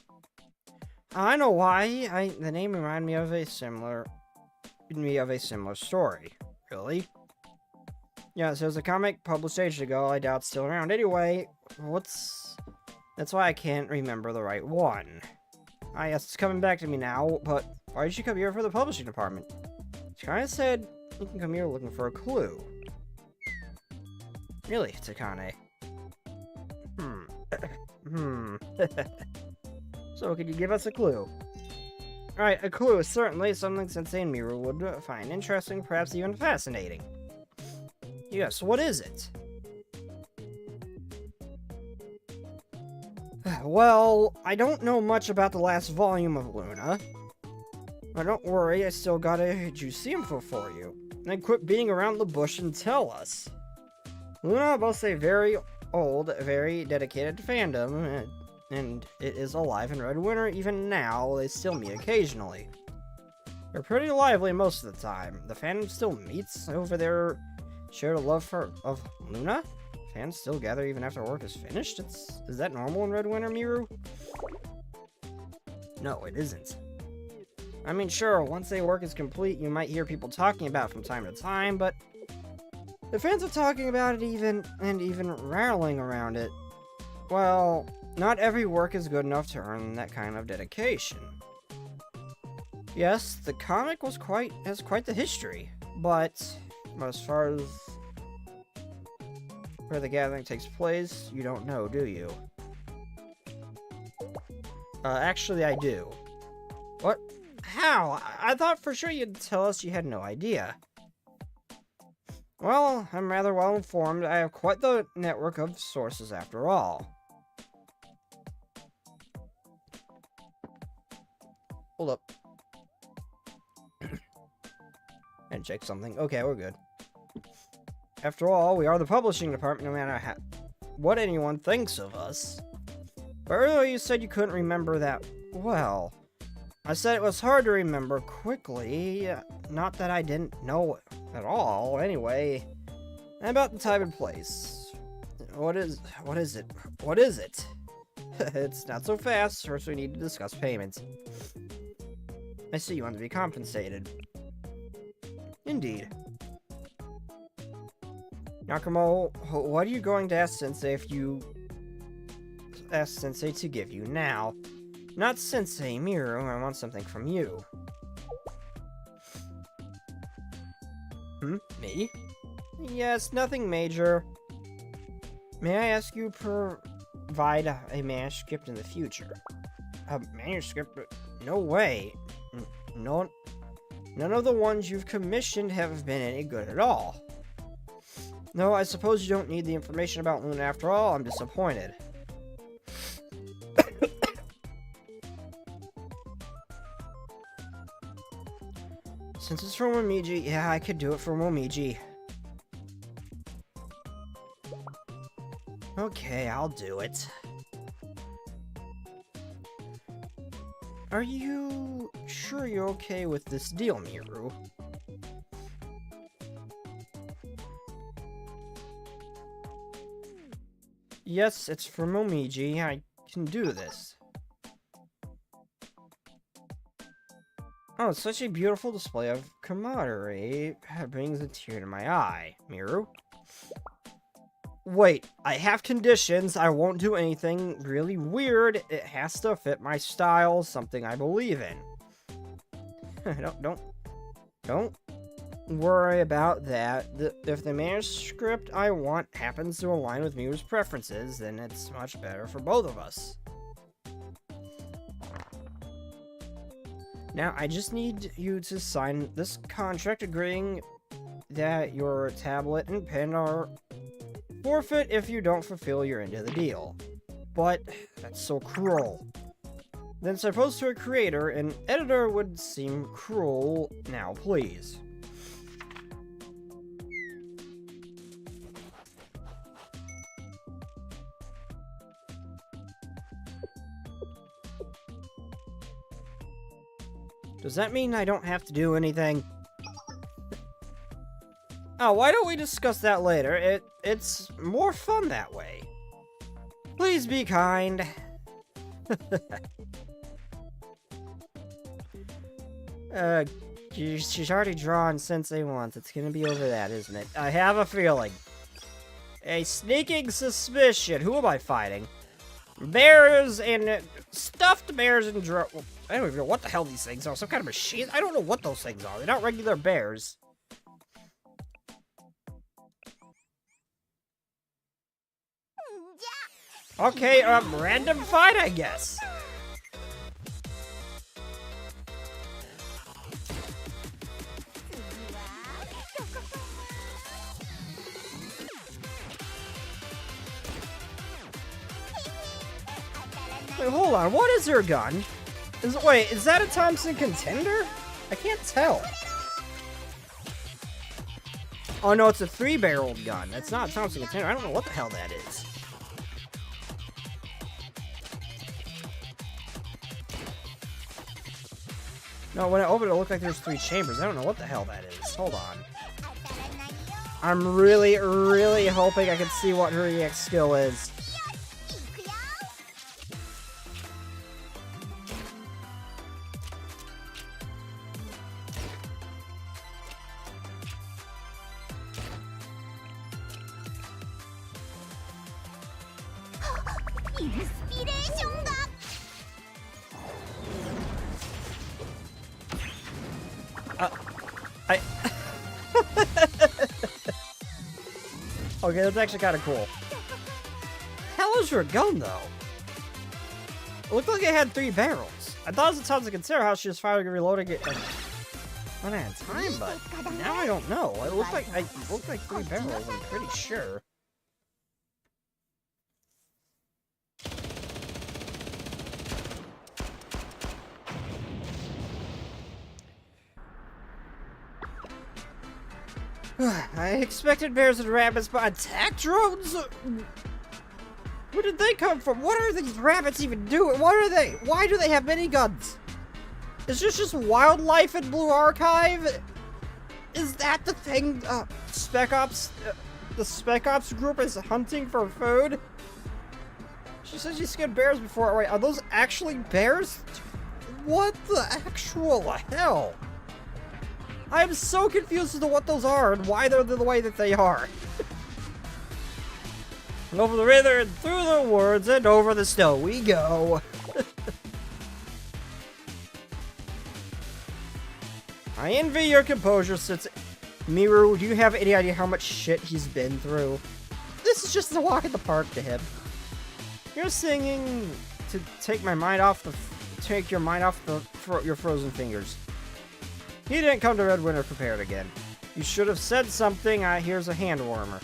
I know why. The name reminded me of a similar story. Really? Yeah, so there's a comic published ages ago. I doubt it's still around. Anyway, that's why I can't remember the right one. Ah, yes, it's coming back to me now, but why did you come here for the publishing department? She kinda said you can come here looking for a clue. Really, Takane? So, could you give us a clue? Alright, a clue is certainly something Sensei and Miru would find interesting, perhaps even fascinating. Yes, what is it? Well, I don't know much about the last volume of Luna. But don't worry, I still got a juicy info for you. Then quit beating around the bush and tell us. Luna boasts a very old, very dedicated fandom, and it is alive in Red Winter. Even now, they still meet occasionally. They're pretty lively most of the time. The fandom still meets over their shared love of Luna? Fans still gather even after work is finished? Is that normal in Red Winter, Miru? No, it isn't. I mean, sure, once a work is complete, you might hear people talking about it from time to time, but the fans are talking about it even rattling around it. Well, not every work is good enough to earn that kind of dedication. Yes, the comic has quite the history, but as far as where the gathering takes place, you don't know, do you? Actually, I do. What? How? I thought for sure you'd tell us you had no idea. Well, I'm rather well informed. I have quite the network of sources after all. Hold up. And check something. Okay, we're good. After all, we are the publishing department, no matter what anyone thinks of us. But earlier you said you couldn't remember that well. I said it was hard to remember quickly. Not that I didn't know at all. Anyway, about the time and place. What is it? What is it? It's not so fast. First, we need to discuss payment. I see you want to be compensated. Indeed. Nakumo, what are you going to ask Sensei to give you now? Not Sensei Miru, I want something from you. Me? Yes, nothing major. May I ask you provide a manuscript in the future? A manuscript? No way. None of the ones you've commissioned have been any good at all. No, I suppose you don't need the information about Luna after all. I'm disappointed. Since it's from Momiji, yeah, I could do it for Momiji. Okay, I'll do it. Are you sure you're okay with this deal, Miru? Yes, it's for Momiji. I can do this. Oh, it's such a beautiful display of camaraderie. It brings a tear to my eye. Miru? Wait, I have conditions. I won't do anything really weird. It has to fit my style, something I believe in. Don't worry about that. If the manuscript I want happens to align with Miru's preferences, then it's much better for both of us. Now, I just need you to sign this contract agreeing that your tablet and pen are forfeit if you don't fulfill your end of the deal. But that's so cruel. Then suppose to a creator, an editor would seem cruel. Now, please. Does that mean I don't have to do anything? Oh, why don't we discuss that later? It's more fun that way. Please be kind. She's already drawn Sensei once. It's gonna be over that, isn't it? I have a feeling. A sneaking suspicion. Who am I fighting? Bears and stuffed bears and I don't even know what the hell these things are. Some kind of machine? I don't know what those things are. They're not regular bears. Okay, random fight, I guess. Wait, hold on. What is her gun? Wait, is that a Thompson Contender? I can't tell. Oh no, it's a 3-barreled gun. That's not a Thompson Contender. I don't know what the hell that is. No, when I opened it, it looked like there's 3 chambers. I don't know what the hell that is. Hold on. I'm really, really hoping I can see what her EX skill is. Okay, that's actually kind of cool. Hell is your gun, though? It looked like it had 3 barrels. I thought it was a time to consider how she was firing and reloading it. When I had time, but now I don't know. It looked like 3 barrels, I'm pretty sure. I expected bears and rabbits, but attack drones? Where did they come from? What are these rabbits even doing? What are they? Why do they have miniguns? Is this just wildlife in Blue Archive? Is that the thing Spec Ops, the Spec Ops group is hunting for food? She said she skinned bears before. Wait, are those actually bears? What the actual hell? I am so confused as to what those are and why they're the way that they are. And over the river and through the woods and over the snow we go. I envy your composure since... Miru, do you have any idea how much shit he's been through? This is just a walk in the park to him. You're singing to take my mind off the... Take your mind off your frozen fingers. He didn't come to Red Winter prepared again. You should have said something. Here's a hand warmer.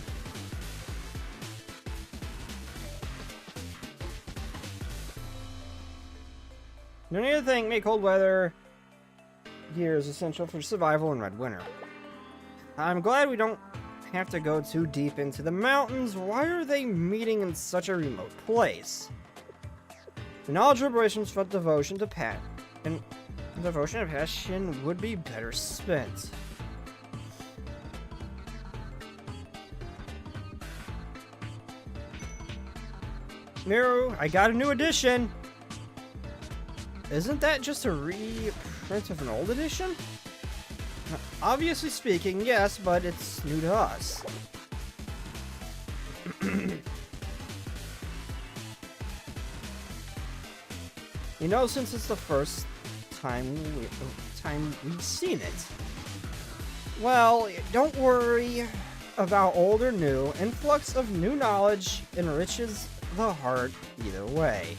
No need to thank me. Cold weather gear is essential for survival in Red Winter. I'm glad we don't have to go too deep into the mountains. Why are they meeting in such a remote place? The knowledge reparations for devotion to Pat and devotion and passion would be better spent. Miru, I got a new edition. Isn't that just a reprint of an old edition? Obviously speaking, yes, but it's new to us. You know, since it's the first time we've seen it. Well, don't worry about old or new. Influx of new knowledge enriches the heart either way.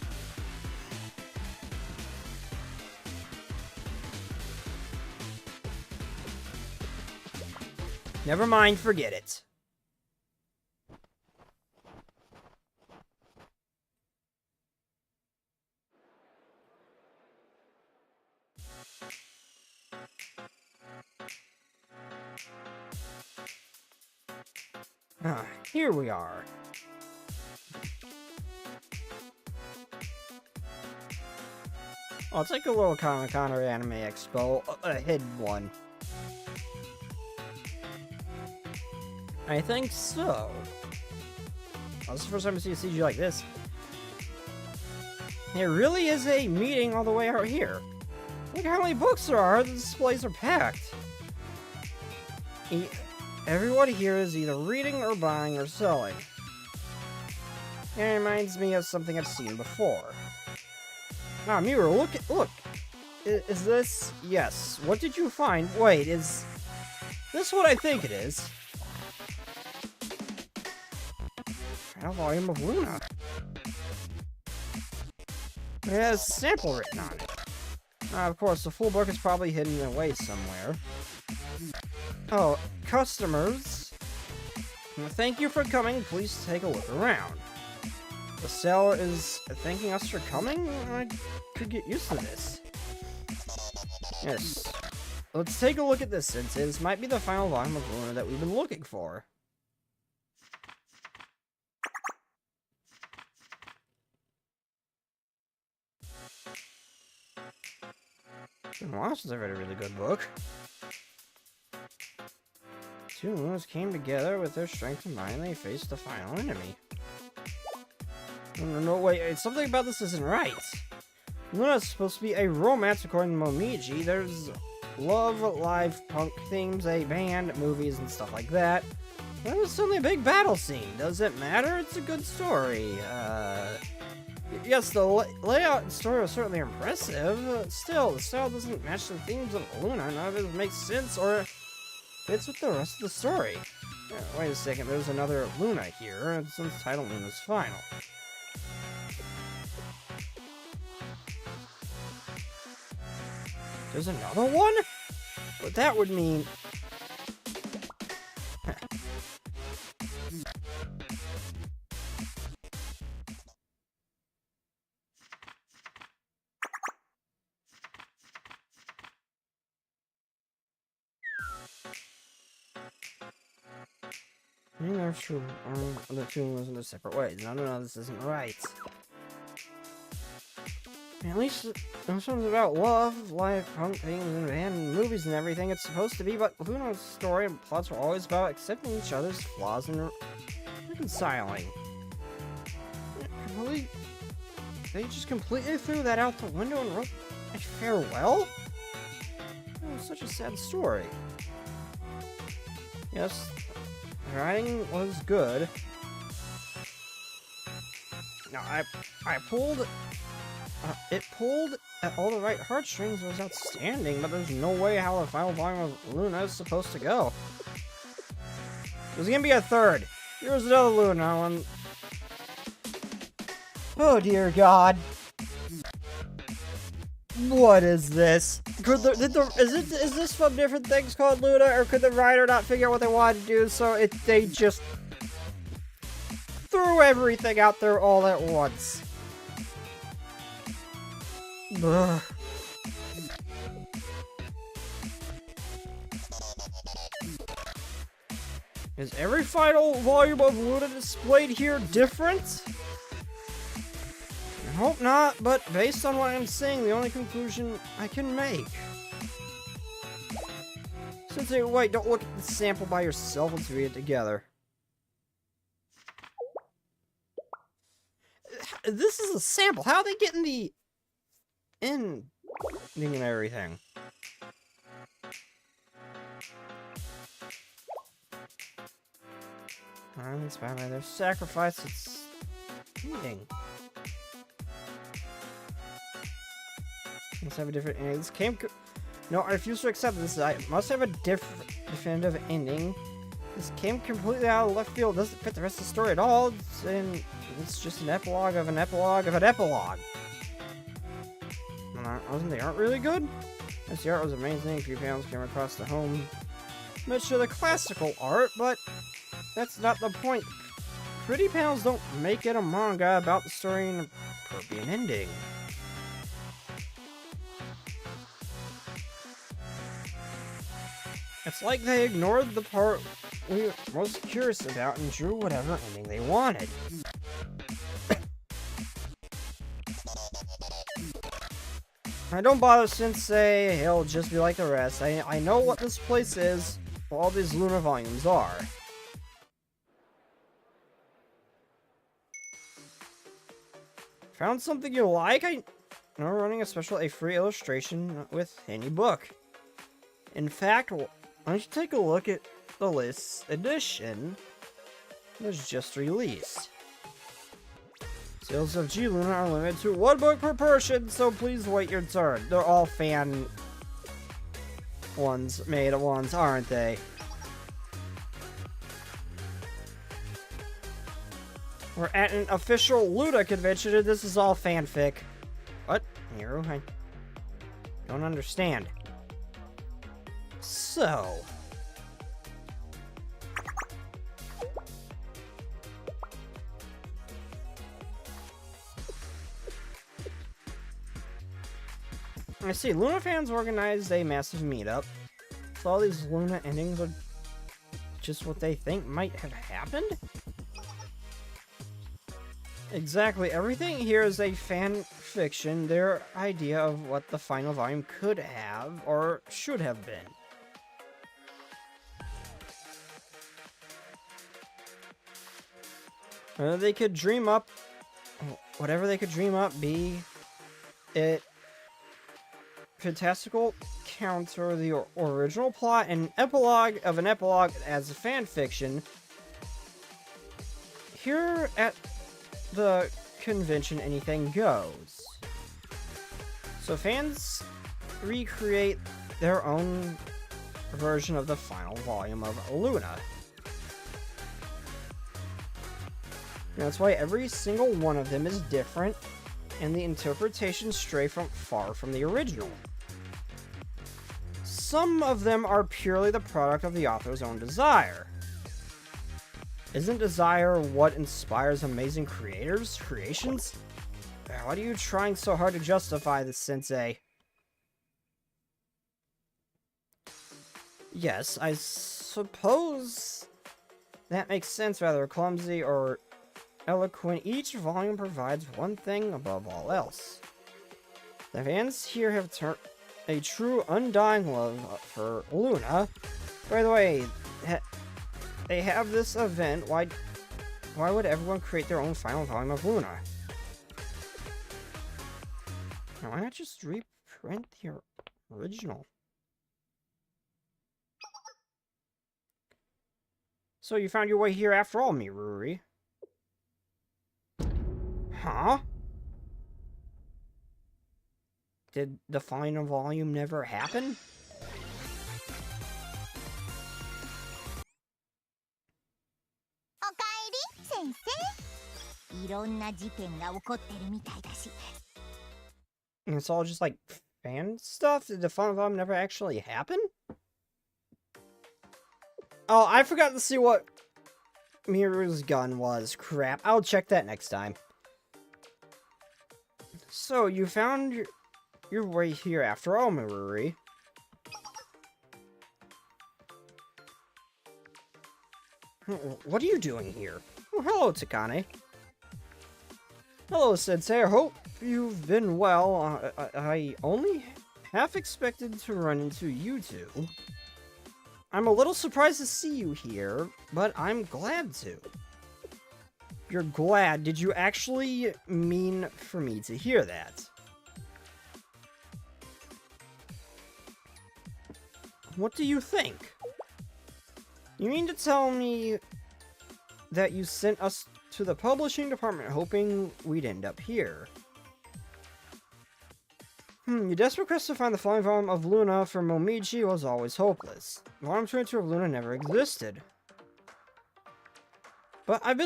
Never mind, forget it. Here we are. Oh, it's like a little Comic-Con or Anime Expo, a hidden one. I think so. Oh, this is the first time I see a CG like this. It really is a meeting all the way out here. Look how many books there are. The displays are packed. Everyone here is either reading or buying or selling. It reminds me of something I've seen before. Ah, Miru, look. Is this... Yes. What did you find? Wait, is this what I think it is? A volume of Luna. It has a sample written on it. Of course, the full book is probably hidden away somewhere. Oh, customers. Thank you for coming. Please take a look around. The seller is thanking us for coming? I could get used to this. Yes. Let's take a look at this since this might be the final volume of Luna that we've been looking for. It's been a while since I've read a really good book. Two Lunas came together with their strength combined and they faced the final enemy. No, wait, something about this isn't right. Luna's supposed to be a romance according to Momiji. There's love, live, punk themes, a band, movies, and stuff like that. But it's only a big battle scene. Does it matter? It's a good story. Yes, the layout and story are certainly impressive. Still, the style doesn't match the themes of Luna. None of it makes sense or fits with the rest of the story. Wait a second, there's another Luna here, and since title Luna's final. There's another one? But that would mean... They're true. The two was in separate ways. No, this isn't right. At least this one's about love, life, hunting, and movies and everything it's supposed to be, but Luna's story and plots were always about accepting each other's flaws and reconciling. Really? They just completely threw that out the window and wrote a farewell? It was such a sad story. Yes, the writing was good. Now, I pulled... it pulled at all the right heartstrings. It was outstanding, but there's no way how the final volume of Luna is supposed to go. There's gonna be a third. Here's another Luna one. Oh dear God. What is this? Is this from different things called Luna, or could the writer not figure out what they wanted to do, so they just threw everything out there all at once? Ugh. Is every final volume of Luna displayed here different? I hope not, but based on what I'm seeing, the only conclusion I can make. Wait, don't look at the sample by yourself, let's read it together. This is a sample, how are they getting the ending and everything? I'm inspired by their sacrifice, it's ending. Must have a different ending. This came... No, I refuse to accept this. I must have a different definitive ending. This came completely out of left field. It doesn't fit the rest of the story at all. It's just an epilogue of an epilogue of an epilogue. Wasn't the art really good? Yes, the art was amazing. A few panels came across the home. Much of the classical art, but that's not the point. Pretty panels don't make it a manga about the story and appropriate ending. It's like they ignored the part we were most curious about and drew whatever ending they wanted. I don't bother Sensei, he'll just be like the rest. I know what this place is, what all these Luna volumes are. Found something you like? I'm running a free illustration with any book. In fact, why don't you take a look at the list edition that was just released. Sales of G Luna are limited to 1 book per person, so please wait your turn. They're all fan ones, made ones, aren't they? We're at an official Luna convention and this is all fanfic. What? Hero? I don't understand. So... I see, Luna fans organized a massive meetup. So all these Luna endings are just what they think might have happened? Exactly, everything here is a fan fiction, their idea of what the final volume could have, or should have been. They could dream up whatever they could dream up, be it fantastical counter the original plot, an epilogue of an epilogue as a fan fiction. Here at the convention, anything goes. So fans recreate their own version of the final volume of Luna. That's why every single one of them is different, and the interpretations stray far from the original. Some of them are purely the product of the author's own desire. Isn't desire what inspires amazing creations? What are you trying so hard to justify this, Sensei? Yes, I suppose that makes sense. Rather clumsy or eloquent, each volume provides one thing above all else. The fans here have turned a true undying love for Luna. By the way, they have this event. Why would everyone create their own final volume of Luna? Now, why not just reprint the original? So you found your way here after all, Miruri. Huh? Did the final volume never happen? いろんな事件が起こってるみたいだし。 And it's all just like fan stuff? Did the final volume never actually happen? Oh, I forgot to see what Miru's gun was. Crap, I'll check that next time. So, you found your way here after all, Miruri. What are you doing here? Oh, hello, Takane. Hello, Sensei. I hope you've been well. I only half expected to run into you two. I'm a little surprised to see you here, but I'm glad to. You're glad? Did you actually mean for me to hear that? What do you think? You mean to tell me that you sent us to the publishing department hoping we'd end up here? Your desperate quest to find the flying volume of Luna from Momiji was always hopeless. Volume 22 of Luna never existed. But I've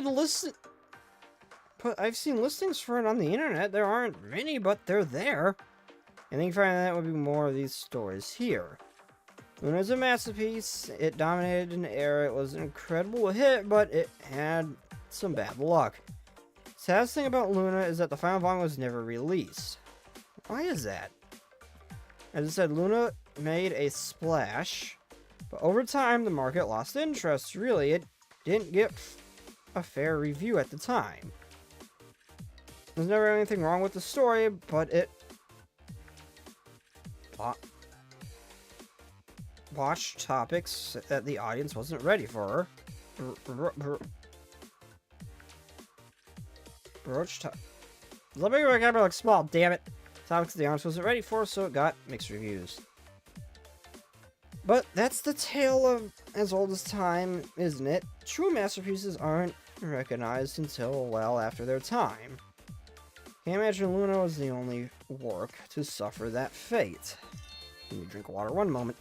seen listings for it on the internet. There aren't many, but they're there. I think finding that would be more of these stories here. Luna is a masterpiece. It dominated an era. It was an incredible hit, but it had some bad luck. The saddest thing about Luna is that the final volume was never released. Why is that? As I said, Luna made a splash, but over time the market lost interest. Really, it didn't get a fair review at the time. There's never anything wrong with the story, but it watched topics that the audience wasn't ready for. Let me make it look small, damn it. Topics the audience wasn't ready for, so it got mixed reviews. But that's the tale of as old as time, isn't it? True masterpieces aren't recognized until well after their time. Can't imagine Luna was the only work to suffer that fate. Let me drink water one moment.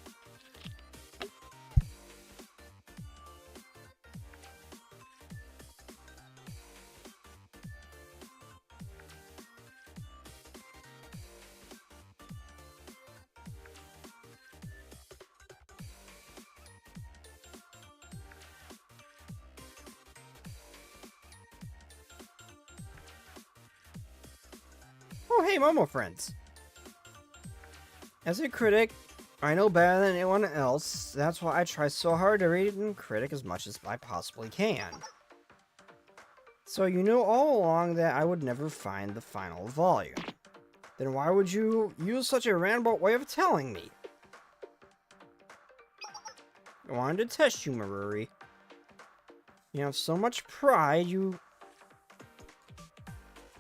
Oh, hey, Momo friends. As a critic, I know better than anyone else. That's why I try so hard to read and critic as much as I possibly can. So you knew all along that I would never find the final volume. Then why would you use such a roundabout way of telling me? I wanted to test you, Miruri. You have so much pride,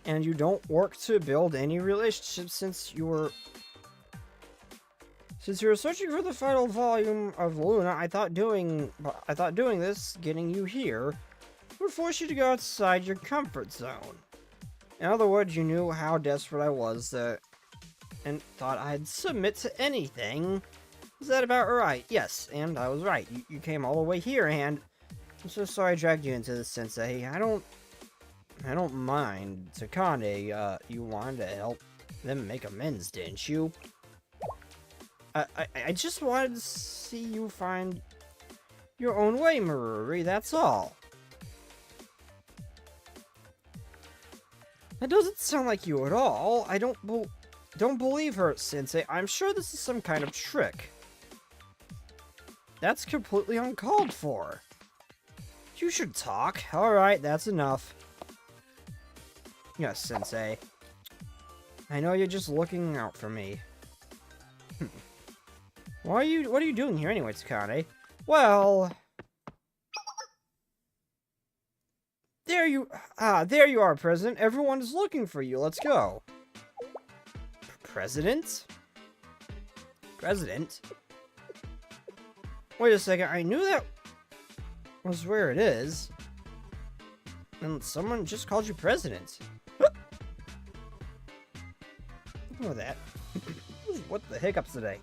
and you don't work to build any relationships since you were searching for the final volume of Luna. I thought doing this, getting you here, would force you to go outside your comfort zone. In other words, you knew how desperate I was and thought I'd submit to anything. Is that about right? Yes, and I was right. You came all the way here, and I'm so sorry I dragged you into this, Sensei. I don't I don't mind. Takane, you wanted to help them make amends, didn't you? I just wanted to see you find your own way, Maruri, that's all. That doesn't sound like you at all. I don't believe her, Sensei. I'm sure this is some kind of trick. That's completely uncalled for. You should talk. Alright, that's enough. Yes, Sensei. I know you're just looking out for me. What are you doing here anyway, Takane? Well... There you are, President. Everyone is looking for you. Let's go. President? President? Wait a second. I knew that was where it is. And someone just called you President. Ignore that. What the hiccups today?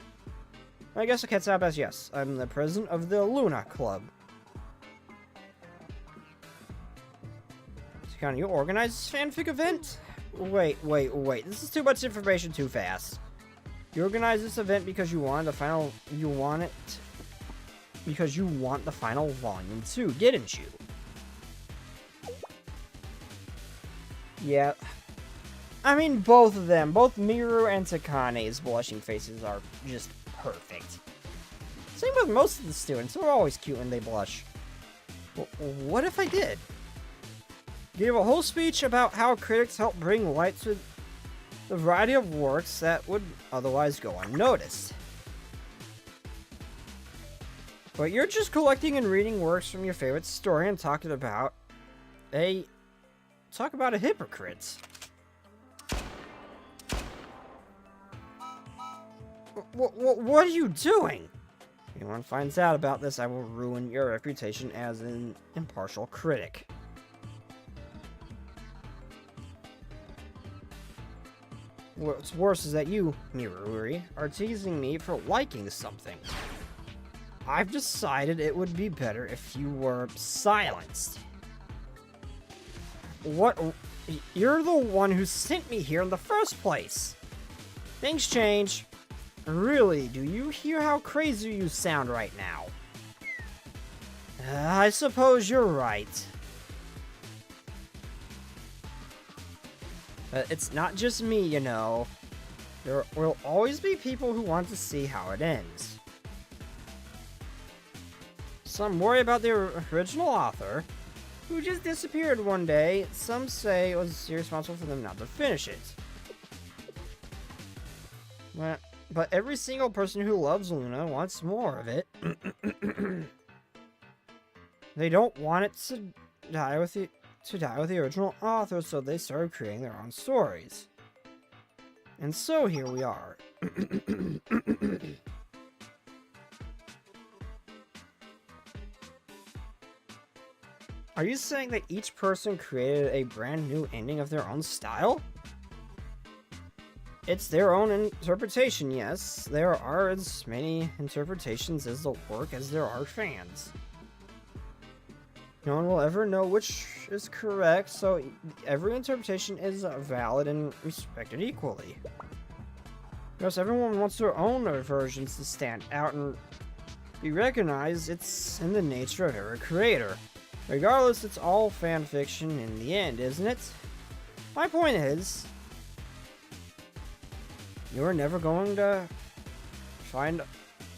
I guess I can't stop as yes. I'm the president of the Luna Club. Can you organize this fanfic event? Wait. This is too much information too fast. You organize this event because you want the final... You want it... Because you want the final volume 2, didn't you? Yeah. I mean, both of them. Both Miru and Takane's blushing faces are just perfect. Same with most of the students. They're always cute when they blush. What if I did? Gave a whole speech about how critics help bring light to the variety of works that would otherwise go unnoticed. But you're just collecting and reading works from your favorite story and talking about a hypocrite. What are you doing? If anyone finds out about this, I will ruin your reputation as an impartial critic. What's worse is that you, Miruri, are teasing me for liking something. I've decided it would be better if you were silenced. What? You're the one who sent me here in the first place. Things change. Really, do you hear how crazy you sound right now? I suppose you're right. It's not just me, you know. There will always be people who want to see how it ends. Some worry about the original author, who just disappeared one day. Some say it was irresponsible for them not to finish it. But every single person who loves Luna wants more of it. They don't want it to die with the original author, so they started creating their own stories. And so here we are. Are you saying that each person created a brand new ending of their own style? It's their own interpretation, yes. There are as many interpretations as the work as there are fans. No one will ever know which is correct, so every interpretation is valid and respected equally. Because everyone wants their own versions to stand out and be recognized. It's in the nature of every creator. Regardless, it's all fan fiction in the end, isn't it? My point is, you're never going to find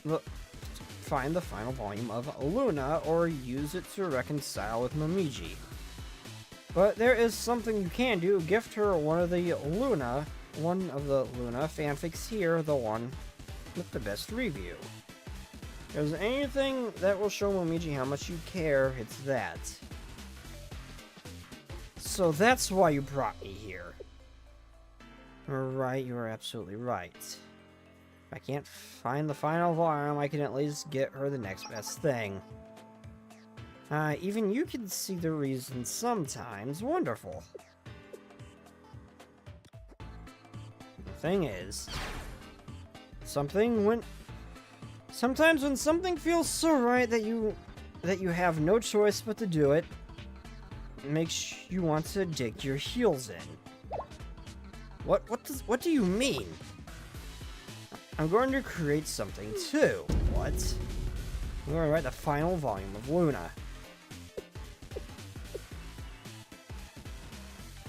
the final volume of Luna or use it to reconcile with Momiji. But there is something you can do. Gift her one of the Luna fanfics here, the one with the best review. If there's anything that will show Momiji how much you care, it's that. So that's why you brought me here. Right, you are absolutely right. If I can't find the final volume, I can at least get her the next best thing. Even you can see the reason sometimes. Wonderful. The thing is, sometimes when something feels so right that you have no choice but to do it, makes you want to dig your heels in. What do you mean? I'm going to create something too. What? I'm going to write the final volume of Luna.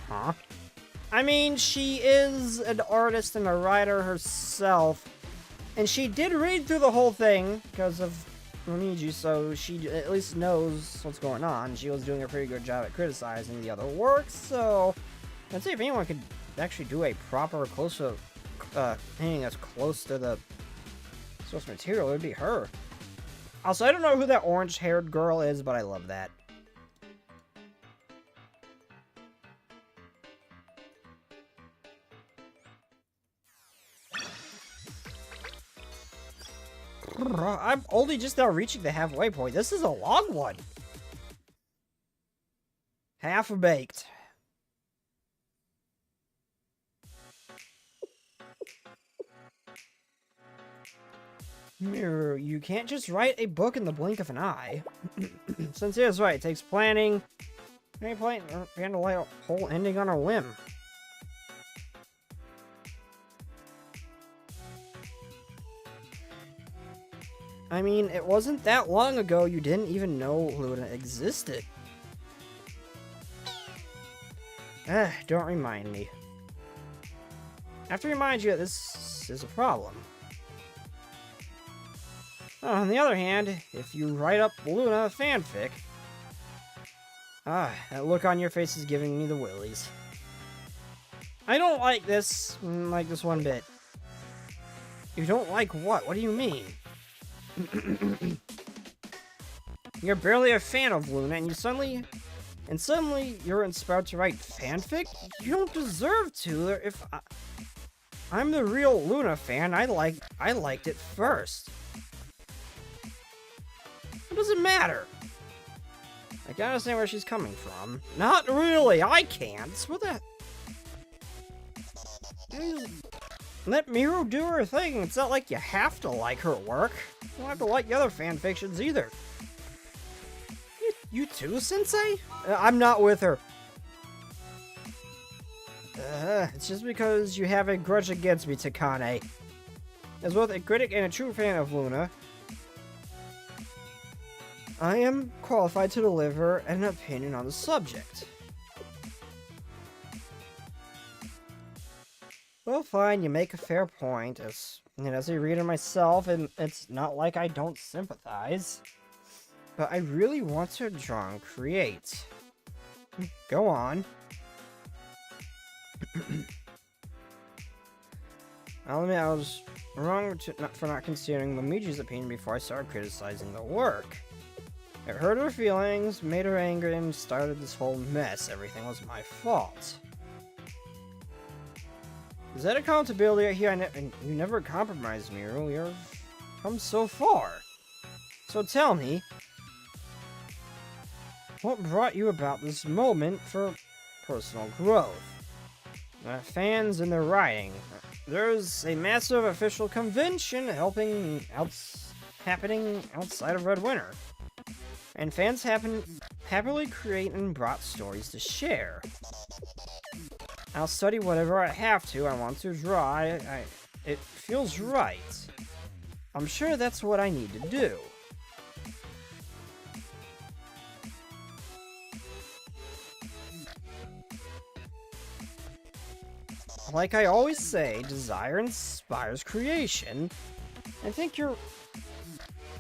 Huh? I mean, she is an artist and a writer herself, and she did read through the whole thing because of Momiji, so she at least knows what's going on. She was doing a pretty good job at criticizing the other works, so I'd say if anyone could actually do a proper, closer, painting as close to the source material, it would be her. Also, I don't know who that orange-haired girl is, but I love that. I'm only just now reaching the halfway point. This is a long one. Half-baked. Mirror, you can't just write a book in the blink of an eye. Since he is right, it takes planning. Any plan to lay a whole ending on a whim. I mean, it wasn't that long ago you didn't even know Luna existed. Don't remind me. I have to remind you that this is a problem. On the other hand, if you write up Luna fanfic... that look on your face is giving me the willies. I don't like this one bit. You don't like what? What do you mean? You're barely a fan of Luna, and suddenly you're inspired to write fanfic? You don't deserve to. If I'm the real Luna fan, I liked it first. It doesn't matter. I can understand where she's coming from. Not really. I can't. What the? Let Miru do her thing. It's not like you have to like her work. You don't have to like the other fanfictions either. You too, Sensei? I'm not with her. It's just because you have a grudge against me, Takane. As both a critic and a true fan of Luna, I am qualified to deliver an opinion on the subject. Well, fine, you make a fair point. As a reader myself, and it's not like I don't sympathize. But I really want to draw and create. Go on. I'll admit I was wrong for not considering Momiji's opinion before I started criticizing the work. It hurt her feelings, made her angry, and started this whole mess. Everything was my fault. Is that accountability here? You never compromised me, Miru. You've come so far. So tell me, what brought you about this moment for personal growth? Fans and their writing. There's a massive official convention happening outside of Red Winter. And fans happily create and brought stories to share. I'll study whatever I have to. I want to draw. It feels right. I'm sure that's what I need to do. Like I always say, desire inspires creation. I think you're...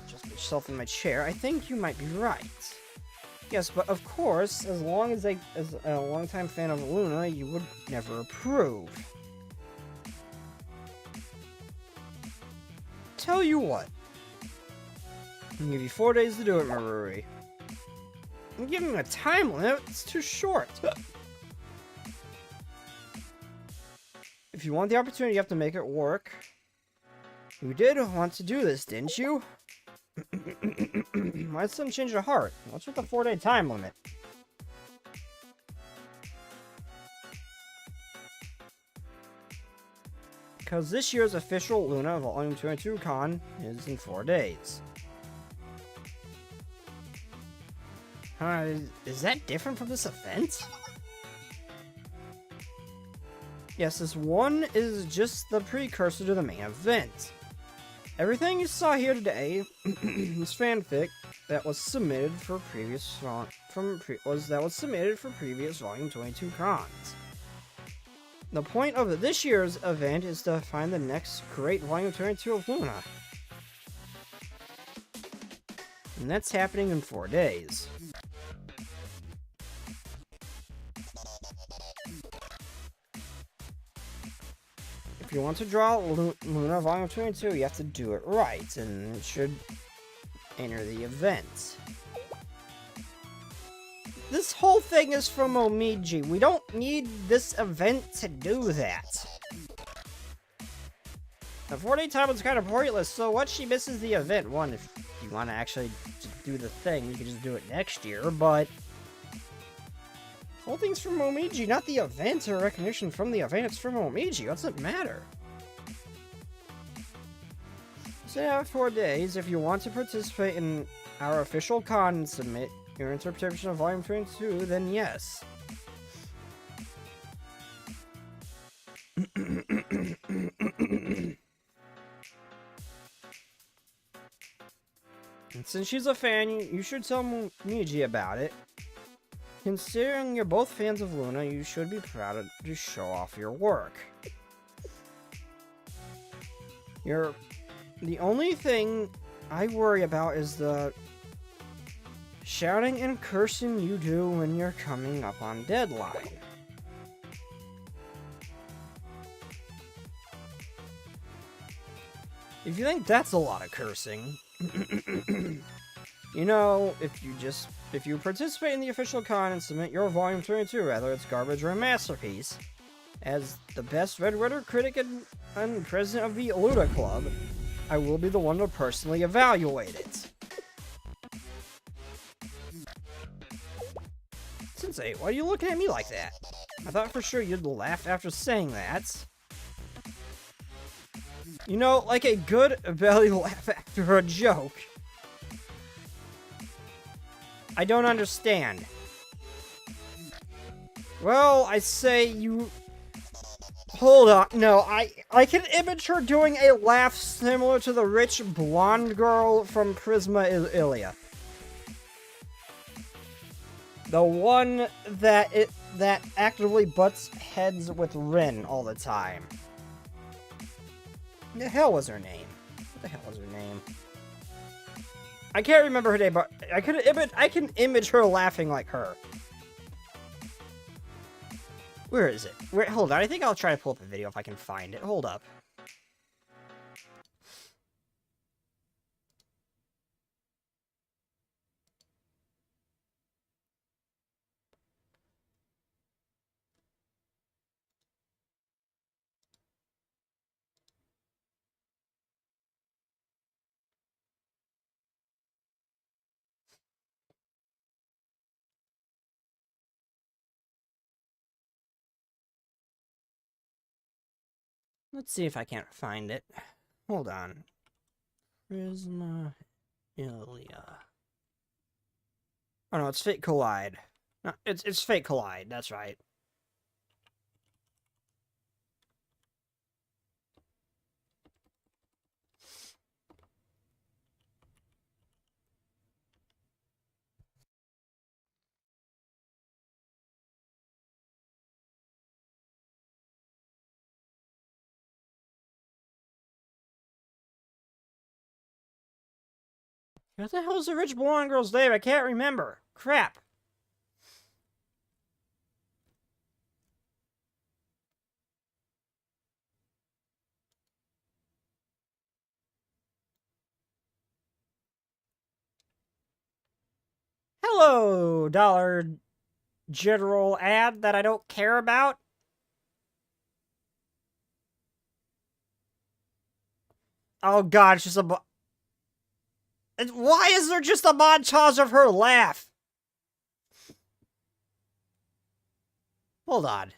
Just put yourself in my chair. I think you might be right. Yes, but of course, as a longtime fan of Luna, you would never approve. Tell you what. I'll give you 4 days to do it, Maruri. I'm giving him a time limit. It's too short. If you want the opportunity, you have to make it work. You did want to do this, didn't you? Why suddenly change your heart? What's with the 4-day time limit? Because this year's official Luna Volume 22 con is in 4 days. Is that different from this event? Yes, this one is just the precursor to the main event. Everything you saw here today is fanfic that was submitted for previous Volume 22 cons. The point of this year's event is to find the next great Volume 22 of Luna. And that's happening in 4 days. If you want to draw Luna Volume 22, you have to do it right, and it should enter the event. This whole thing is from Omiji. We don't need this event to do that. The 4-day time was kind of pointless, so what she misses the event. One, if you want to actually do the thing, you can just do it next year, but the whole thing's from Omiji, not the event or recognition from the event. It's from Omiji. What's it matter? So you have 4 days. If you want to participate in our official con and submit your interpretation of Volume 22, then yes. And since she's a fan, you should tell Miji about it. Considering you're both fans of Luna, you should be proud to show off your work. The only thing I worry about is the shouting and cursing you do when you're coming up on deadline. If you think that's a lot of cursing, you know, if you participate in the official con and submit your Volume 22, whether it's garbage or a masterpiece, as the best Red Ritter critic and president of the Luda Club, I will be the one to personally evaluate it. Sensei, why are you looking at me like that? I thought for sure you'd laugh after saying that. You know, like a good belly laugh after a joke. I don't understand. Well, I say you... Hold on. No, I can image her doing a laugh similar to the rich blonde girl from Prisma Ilia. The one that actively butts heads with Rin all the time. What the hell was her name? What the hell was her name? I can't remember her name, but I can image her laughing like her. Where is it? Hold on, I think I'll try to pull up a video if I can find it. Hold up. Let's see if I can't find it. Hold on. Prisma Ilia. Oh no, it's Fate Collide. No, it's Fate Collide, that's right. What the hell is the rich blonde girl's name? I can't remember. Crap. Hello, Dollar General ad that I don't care about. Oh god, it's just a... Why is there just a montage of her laugh? Hold on.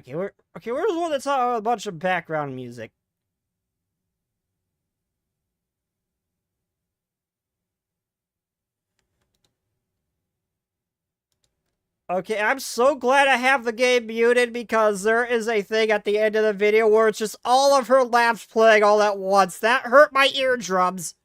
Where's one that's a bunch of background music? Okay, I'm so glad I have the game muted because there is a thing at the end of the video where it's just all of her laughs playing all at once. That hurt my eardrums.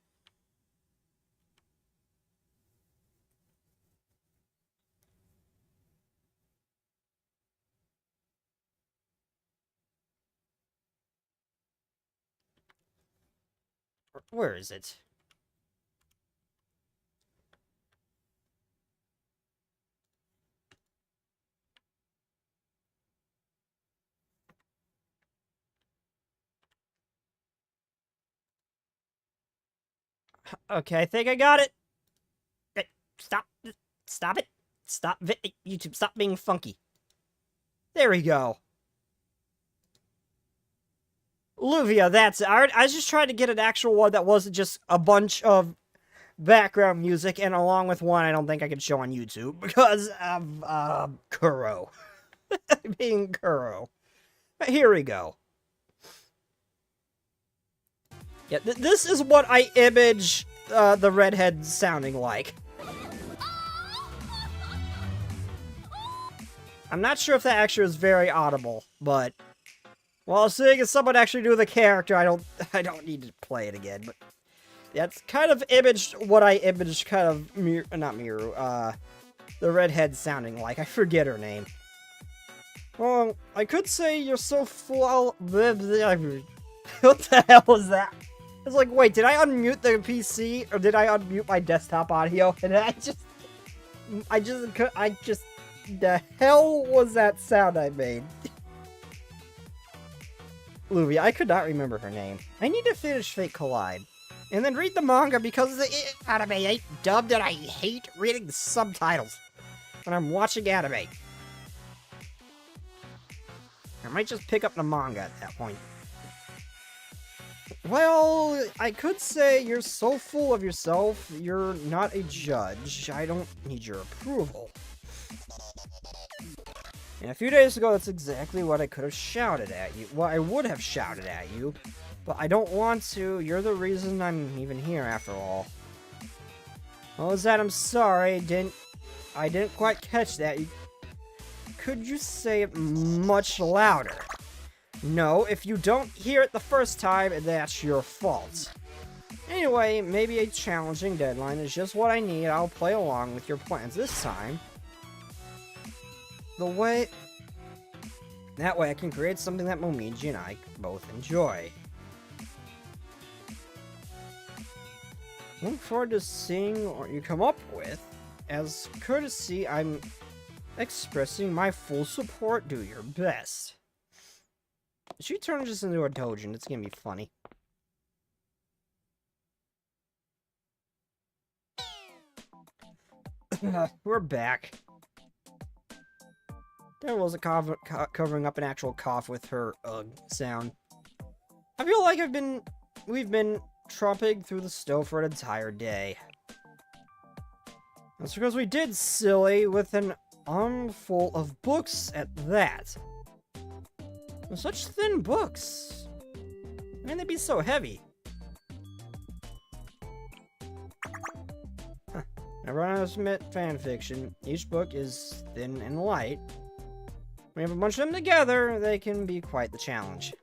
Where is it? Okay, I think I got it. Hey, stop. Stop it. Stop. YouTube, stop being funky. There we go. Luvia, that's it. I was just trying to get an actual one that wasn't just a bunch of background music, and along with one I don't think I could show on YouTube because of, Kuro. Being Kuro. But here we go. Yeah, this is what I image the redhead sounding like. I'm not sure if that actually is very audible, but while seeing as someone actually do the character, I don't need to play it again. But yeah, it's kind of imaged what I imaged kind of not Miru, the redhead sounding like. I forget her name. Well, I could say you're so full. What the hell was that? It's like, wait, did I unmute the PC or did I unmute my desktop audio? And I just, the hell was that sound I made? Luvia, I could not remember her name. I need to finish Fate Collide. And then read the manga because the anime ain't dubbed and I hate reading the subtitles when I'm watching anime. I might just pick up the manga at that point. Well, I could say you're so full of yourself, you're not a judge. I don't need your approval. And a few days ago, that's exactly what I could have shouted at you. Well, I would have shouted at you, but I don't want to. You're the reason I'm even here, after all. What was that? I'm sorry. I didn't quite catch that. Could you say it much louder? No, if you don't hear it the first time, that's your fault. Anyway, maybe a challenging deadline is just what I need. I'll play along with your plans this time. That way I can create something that Momiji and I both enjoy. Look forward to seeing what you come up with. As courtesy, I'm expressing my full support. Do your best. If she turns this into a Doujin, it's gonna be funny. We're back. There was a covering up an actual cough with her sound. I feel like we've been tromping through the stove for an entire day. That's because we did, silly, with an armful of books at that. Such thin books. Why can they be so heavy? Huh. Never underestimate fanfiction. Each book is thin and light. When you have a bunch of them together, they can be quite the challenge.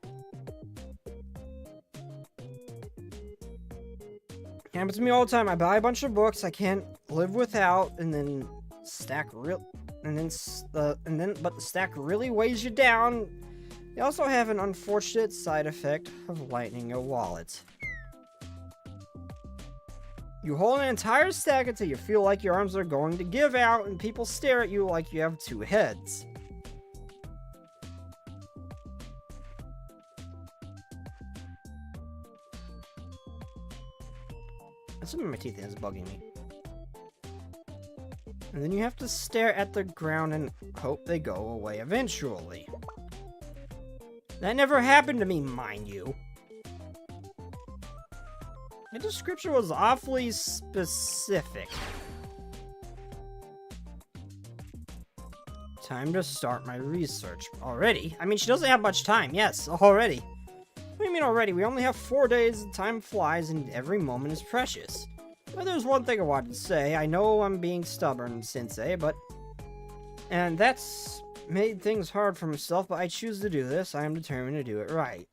It happens to me all the time. I buy a bunch of books I can't live without, and then but the stack really weighs you down. They also have an unfortunate side effect of lightening your wallet. You hold an entire stack until you feel like your arms are going to give out, and people stare at you like you have two heads. Something in my teeth is bugging me. And then you have to stare at the ground and hope they go away eventually. That never happened to me, mind you. The description was awfully specific. Time to start my research. Already? I mean, she doesn't have much time. Yes, already. What do you mean already? We only have 4 days, and time flies, and every moment is precious. But there's one thing I wanted to say. I know I'm being stubborn, Sensei, but... And that's made things hard for myself, but I choose to do this. I am determined to do it right.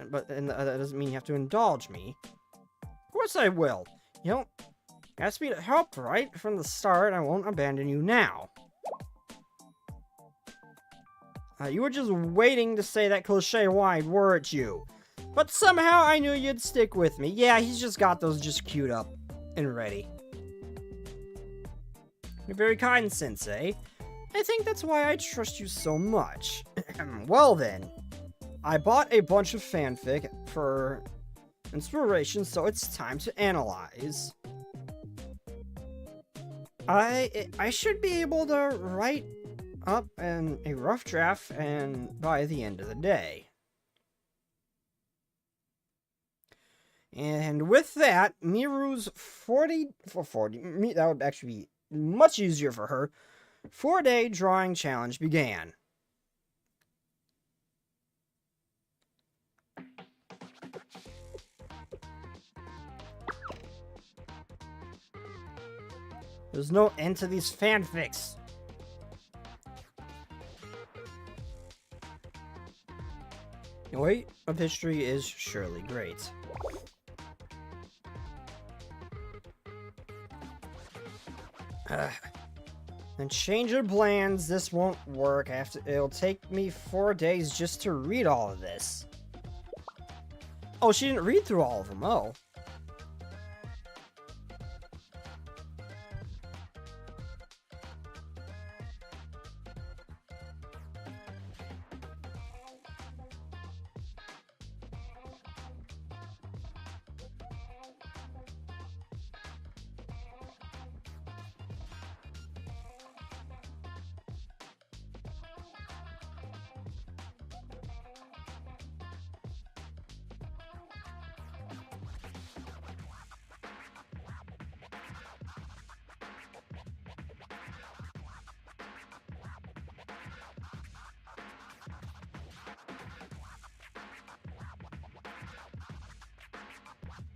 But that doesn't mean you have to indulge me. Of course I will. You know, asked me to help right from the start. I won't abandon you now. You were just waiting to say that cliche line, weren't you? But somehow I knew you'd stick with me. Yeah, he's just got those just queued up and ready. You're very kind, Sensei. I think that's why I trust you so much. Well then, I bought a bunch of fanfic for inspiration, so it's time to analyze. I should be able to write up a rough draft and by the end of the day. And with that, Miru's 40, that would actually be much easier for her, 4-day drawing challenge began. There's no end to these fanfics. The weight of history is surely great. And change your plans. This won't work. It'll take me 4 days just to read all of this. Oh, she didn't read through all of them. Oh.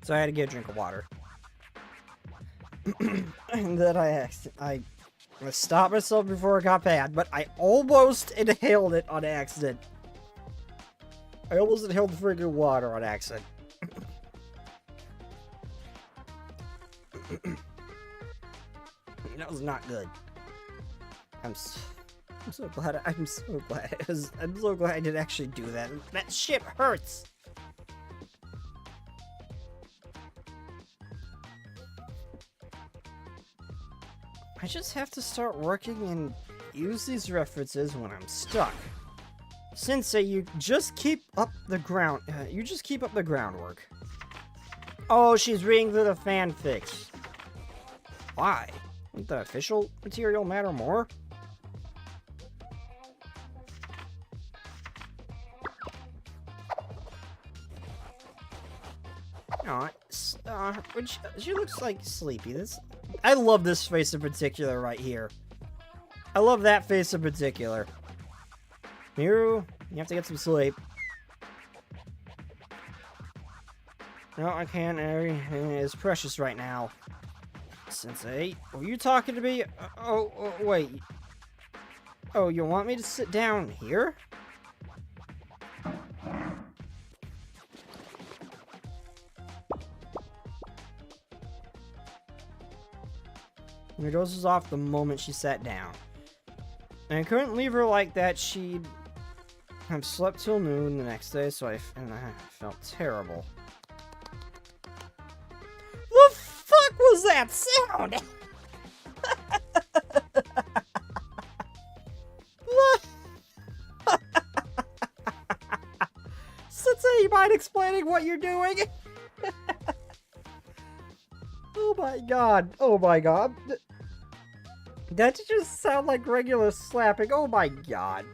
So I had to get a drink of water. And then I stopped myself before it got bad, but I almost inhaled it on accident. I almost inhaled freaking water on accident. That was not good. I'm so glad. I'm so glad. I'm so glad I didn't actually do that. That shit hurts. I just have to start working and use these references when I'm stuck. Sensei, you just keep up the groundwork. Oh, she's reading through the fanfics. Why? Wouldn't the official material matter more? No, she looks like sleepy. I love this face in particular right here. I love that face in particular. Miru, you have to get some sleep. No, I can't. Everything is precious right now. Sensei, were you talking to me? Oh, wait. Oh, you want me to sit down here? Her dose was off the moment she sat down. And I couldn't leave her like that. She'd have slept till noon the next day, so I felt terrible. The fuck was that sound? Sensei, you mind explaining what you're doing? Oh my god. Oh my god. That just sound like regular slapping. Oh my god.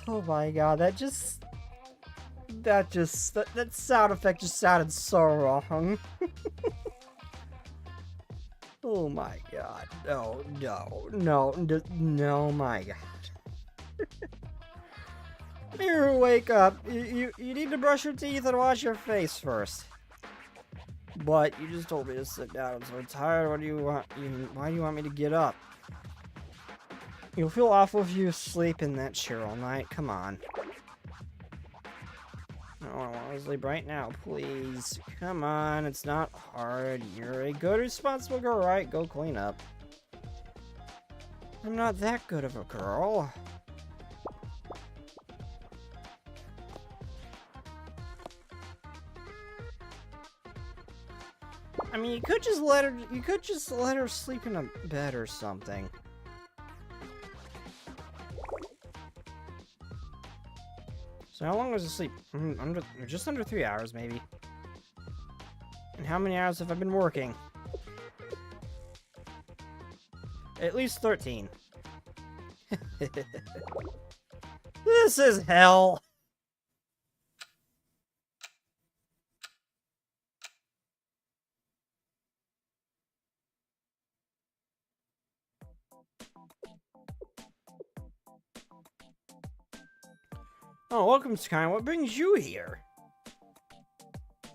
Oh my god, that just... that sound effect just sounded so wrong. Oh my god. No, my god. You wake up. You need to brush your teeth and wash your face first. But you just told me to sit down. I'm so tired. What do you want? Why do you want me to get up? You'll feel awful if you sleep in that chair all night. Come on. No, I want to sleep right now, please. Come on, it's not hard. You're a good, responsible girl, right? Go clean up. I'm not that good of a girl. I mean, you could just let her sleep in a bed or something. So how long was the sleep? Just under 3 hours, maybe. And how many hours have I been working? At least 13. This is hell. Oh, welcome, Sky. What brings you here? I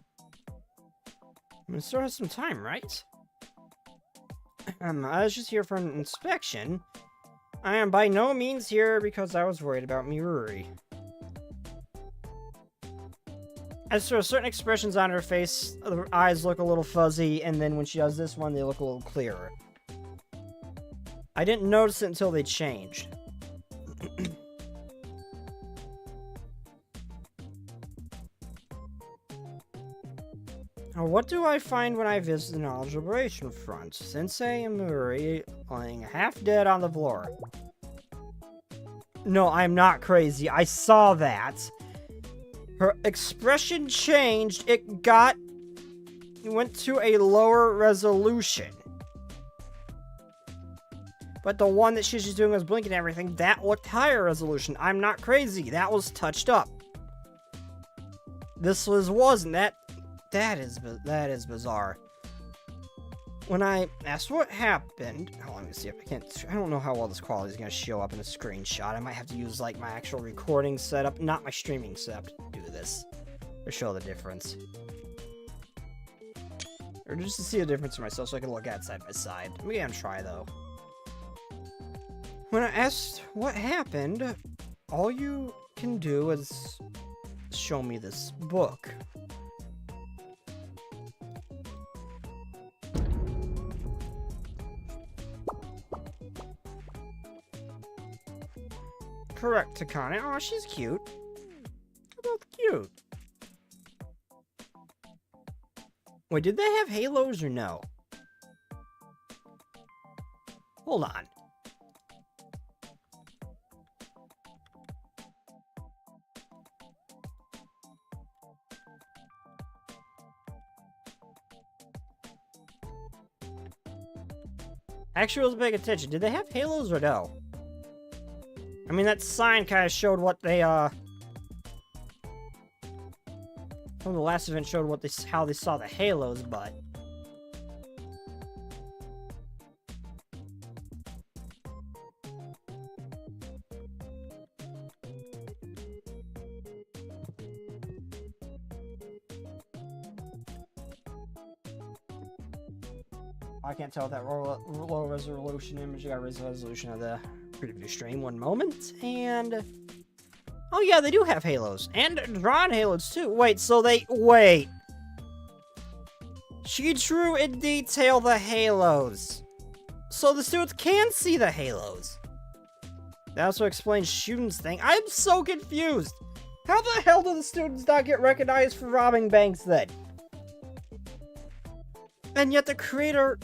mean, still has some time, right? I was just here for an inspection. I am by no means here because I was worried about Miruri. As for certain expressions on her face, her eyes look a little fuzzy, and then when she does this one, they look a little clearer. I didn't notice it until they changed. Now, what do I find when I visit the Knowledge Liberation Front? Sensei and Miruri lying half dead on the floor. No, I'm not crazy. I saw that. Her expression changed. It went to a lower resolution. But the one that she's just doing was blinking and everything, that looked higher resolution. I'm not crazy. That was touched up. This wasn't. That is bizarre. When I asked what happened, oh, let me see if I don't know how well this quality is going to show up in a screenshot. I might have to use like my actual recording setup, not my streaming setup, to do this, to show the difference. Or just to see the difference for myself so I can look at it side by side. I'm gonna try though. When I asked what happened, all you can do is show me this book. Correct, Takane. Oh, she's cute. They're both cute. Wait, did they have halos or no? Hold on. Actually, I was paying attention. Did they have halos or no? I mean, that sign kind of showed what they, from the last event showed what how they saw the halos, but... I can't tell if that low resolution image got resolution of the previous stream. One moment, and oh yeah, they do have halos and drawn halos too. Wait, so wait. She drew in detail the halos, so the students can see the halos. That also explains Shun's thing. I'm so confused. How the hell do the students not get recognized for robbing banks then? And yet the creator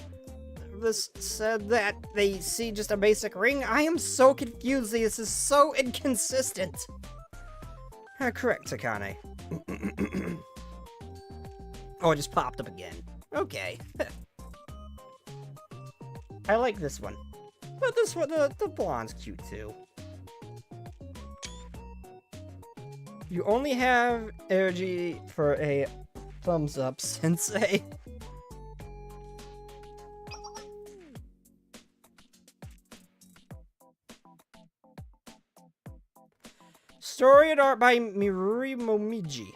this said that they see just a basic ring. I am so confused. This is so inconsistent. Correct, Takane. Oh, it just popped up again. Okay. I like this one. But this one, the blonde's cute too. You only have energy for a thumbs up, sensei. Story and art by Miruri Momiji.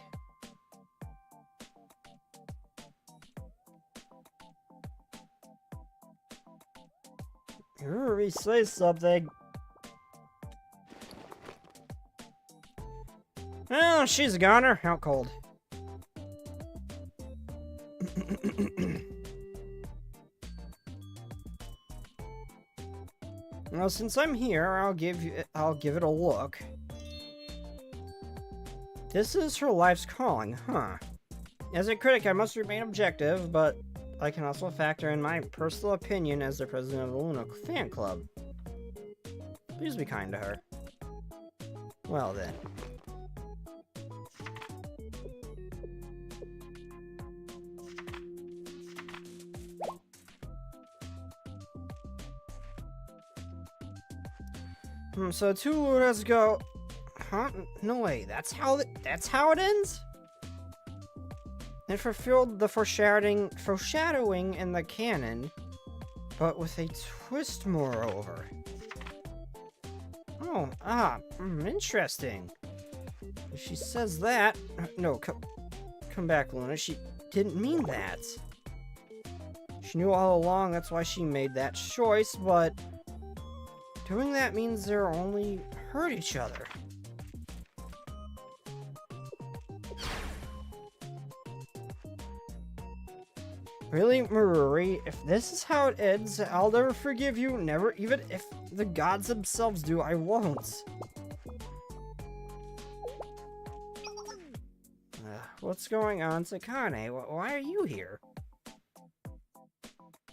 Miruri, say something. Oh, she's a goner. Out cold. Well, since I'm here, I'll give it a look. This is her life's calling, huh? As a critic, I must remain objective, but I can also factor in my personal opinion as the president of the Luna fan club. Please be kind to her. Well then. So 2 Lunas go... Huh? No way, that's how it ends? It fulfilled the foreshadowing in the canon, but with a twist moreover. Oh, interesting. If she says that... No, come back, Luna. She didn't mean that. She knew all along, that's why she made that choice, but... doing that means they'll only hurt each other. Really, Miruri, if this is how it ends, I'll never forgive you, never, even if the gods themselves do, I won't. What's going on, Sakane? Why are you here?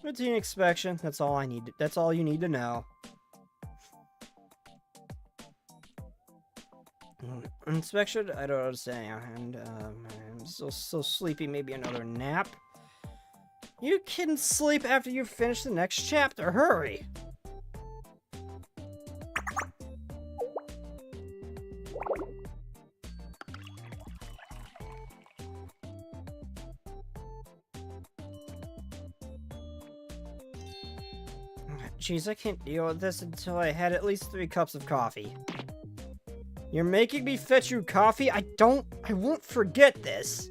Routine inspection, that's all I need, that's all you need to know. Inspection? I don't understand, I'm so sleepy, maybe another nap? You can sleep after you finish the next chapter. Hurry! Jeez, I can't deal with this until I had at least 3 cups of coffee. You're making me fetch you coffee? I won't forget this.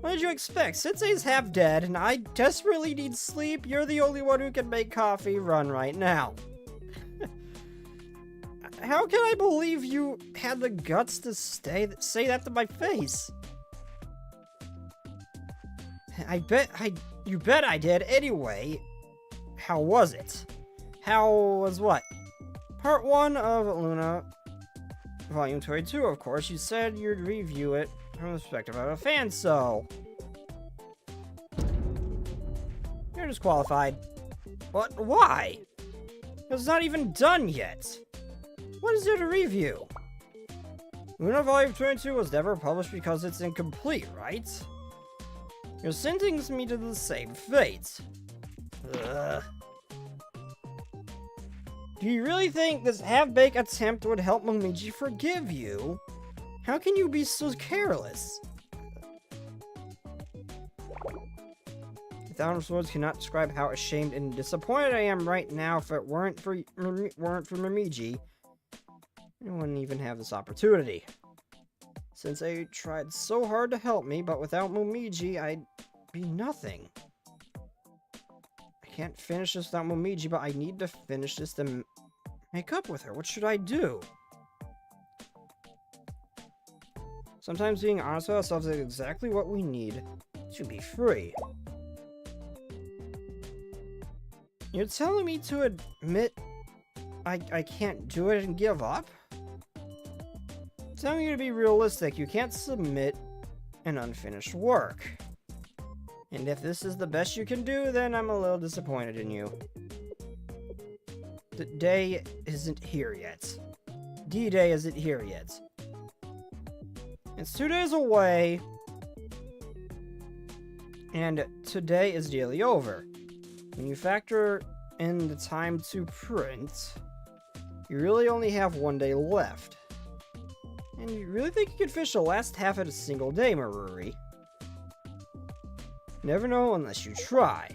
What did you expect? Sensei's half dead, and I desperately need sleep. You're the only one who can make coffee run right now. How can I believe you had the guts to say that to my face? You bet I did. Anyway, how was it? How was what? Part 1 of Luna, Volume 22, of course. You said you'd review it from the perspective of a fan, so... You're disqualified. What? Why? It's not even done yet. What is there to review? Luna Volume 22 was never published because it's incomplete, right? You're sentencing me to the same fate. Ugh. Do you really think this half-baked attempt would help Momiji forgive you? How can you be so careless? 1,000 words cannot describe how ashamed and disappointed I am right now. If it weren't for Momiji, I wouldn't even have this opportunity. Sensei tried so hard to help me, but without Momiji, I'd be nothing. I can't finish this without Momiji, but I need to finish this to make up with her. What should I do? Sometimes being honest with ourselves is exactly what we need to be free. You're telling me to admit I can't do it and give up? Telling you to be realistic, you can't submit an unfinished work. And if this is the best you can do, then I'm a little disappointed in you. The day isn't here yet. D-Day isn't here yet. It's 2 days away, and today is nearly over. When you factor in the time to print, you really only have 1 day left. And you really think you could fish the last half in a single day, Maruri? Never know unless you try.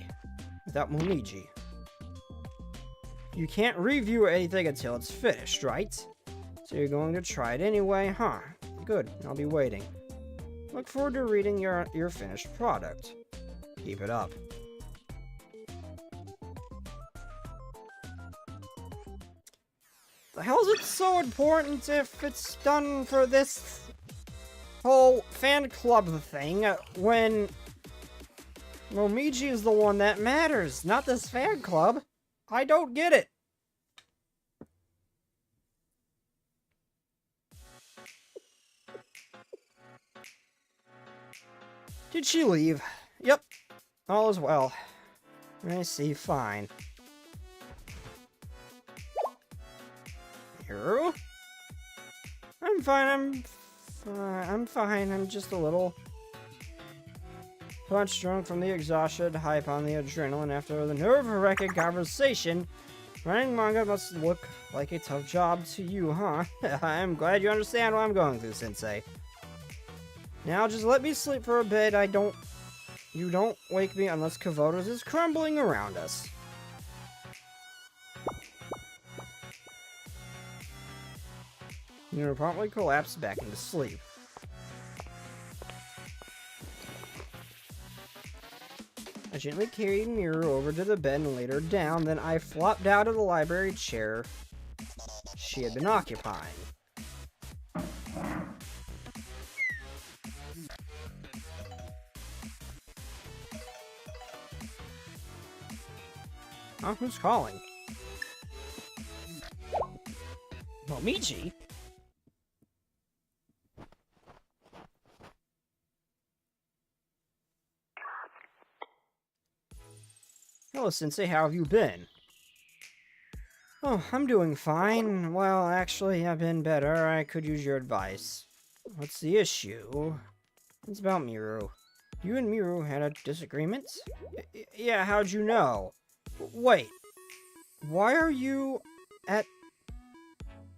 Without Momiji. You can't review anything until it's finished, right? So you're going to try it anyway, huh? Good, I'll be waiting. Look forward to reading your finished product. Keep it up. The hell is it so important if it's done for this whole fan club thing when Momiji is the one that matters, not this fan club? I don't get it. Did she leave? Yep. All is well. I see, fine. Hero? I'm fine, I'm fine. I'm just a little punch drunk from the exhaustion, hype on the adrenaline after the nerve-wracking conversation. Writing manga must look like a tough job to you, huh? I'm glad you understand what I'm going through, Sensei. Now just let me sleep for a bit. You don't wake me unless Kavota's is crumbling around us. Miru promptly collapsed back into sleep. I gently carried Miru over to the bed and laid her down, then I flopped out of the library chair she had been occupying. Huh? Who's calling? Momiji? Hello, Sensei. How have you been? Oh, I'm doing fine. Well, actually, I've been better. I could use your advice. What's the issue? It's about Miru. You and Miru had a disagreement? Yeah, how'd you know? Wait. Why are you at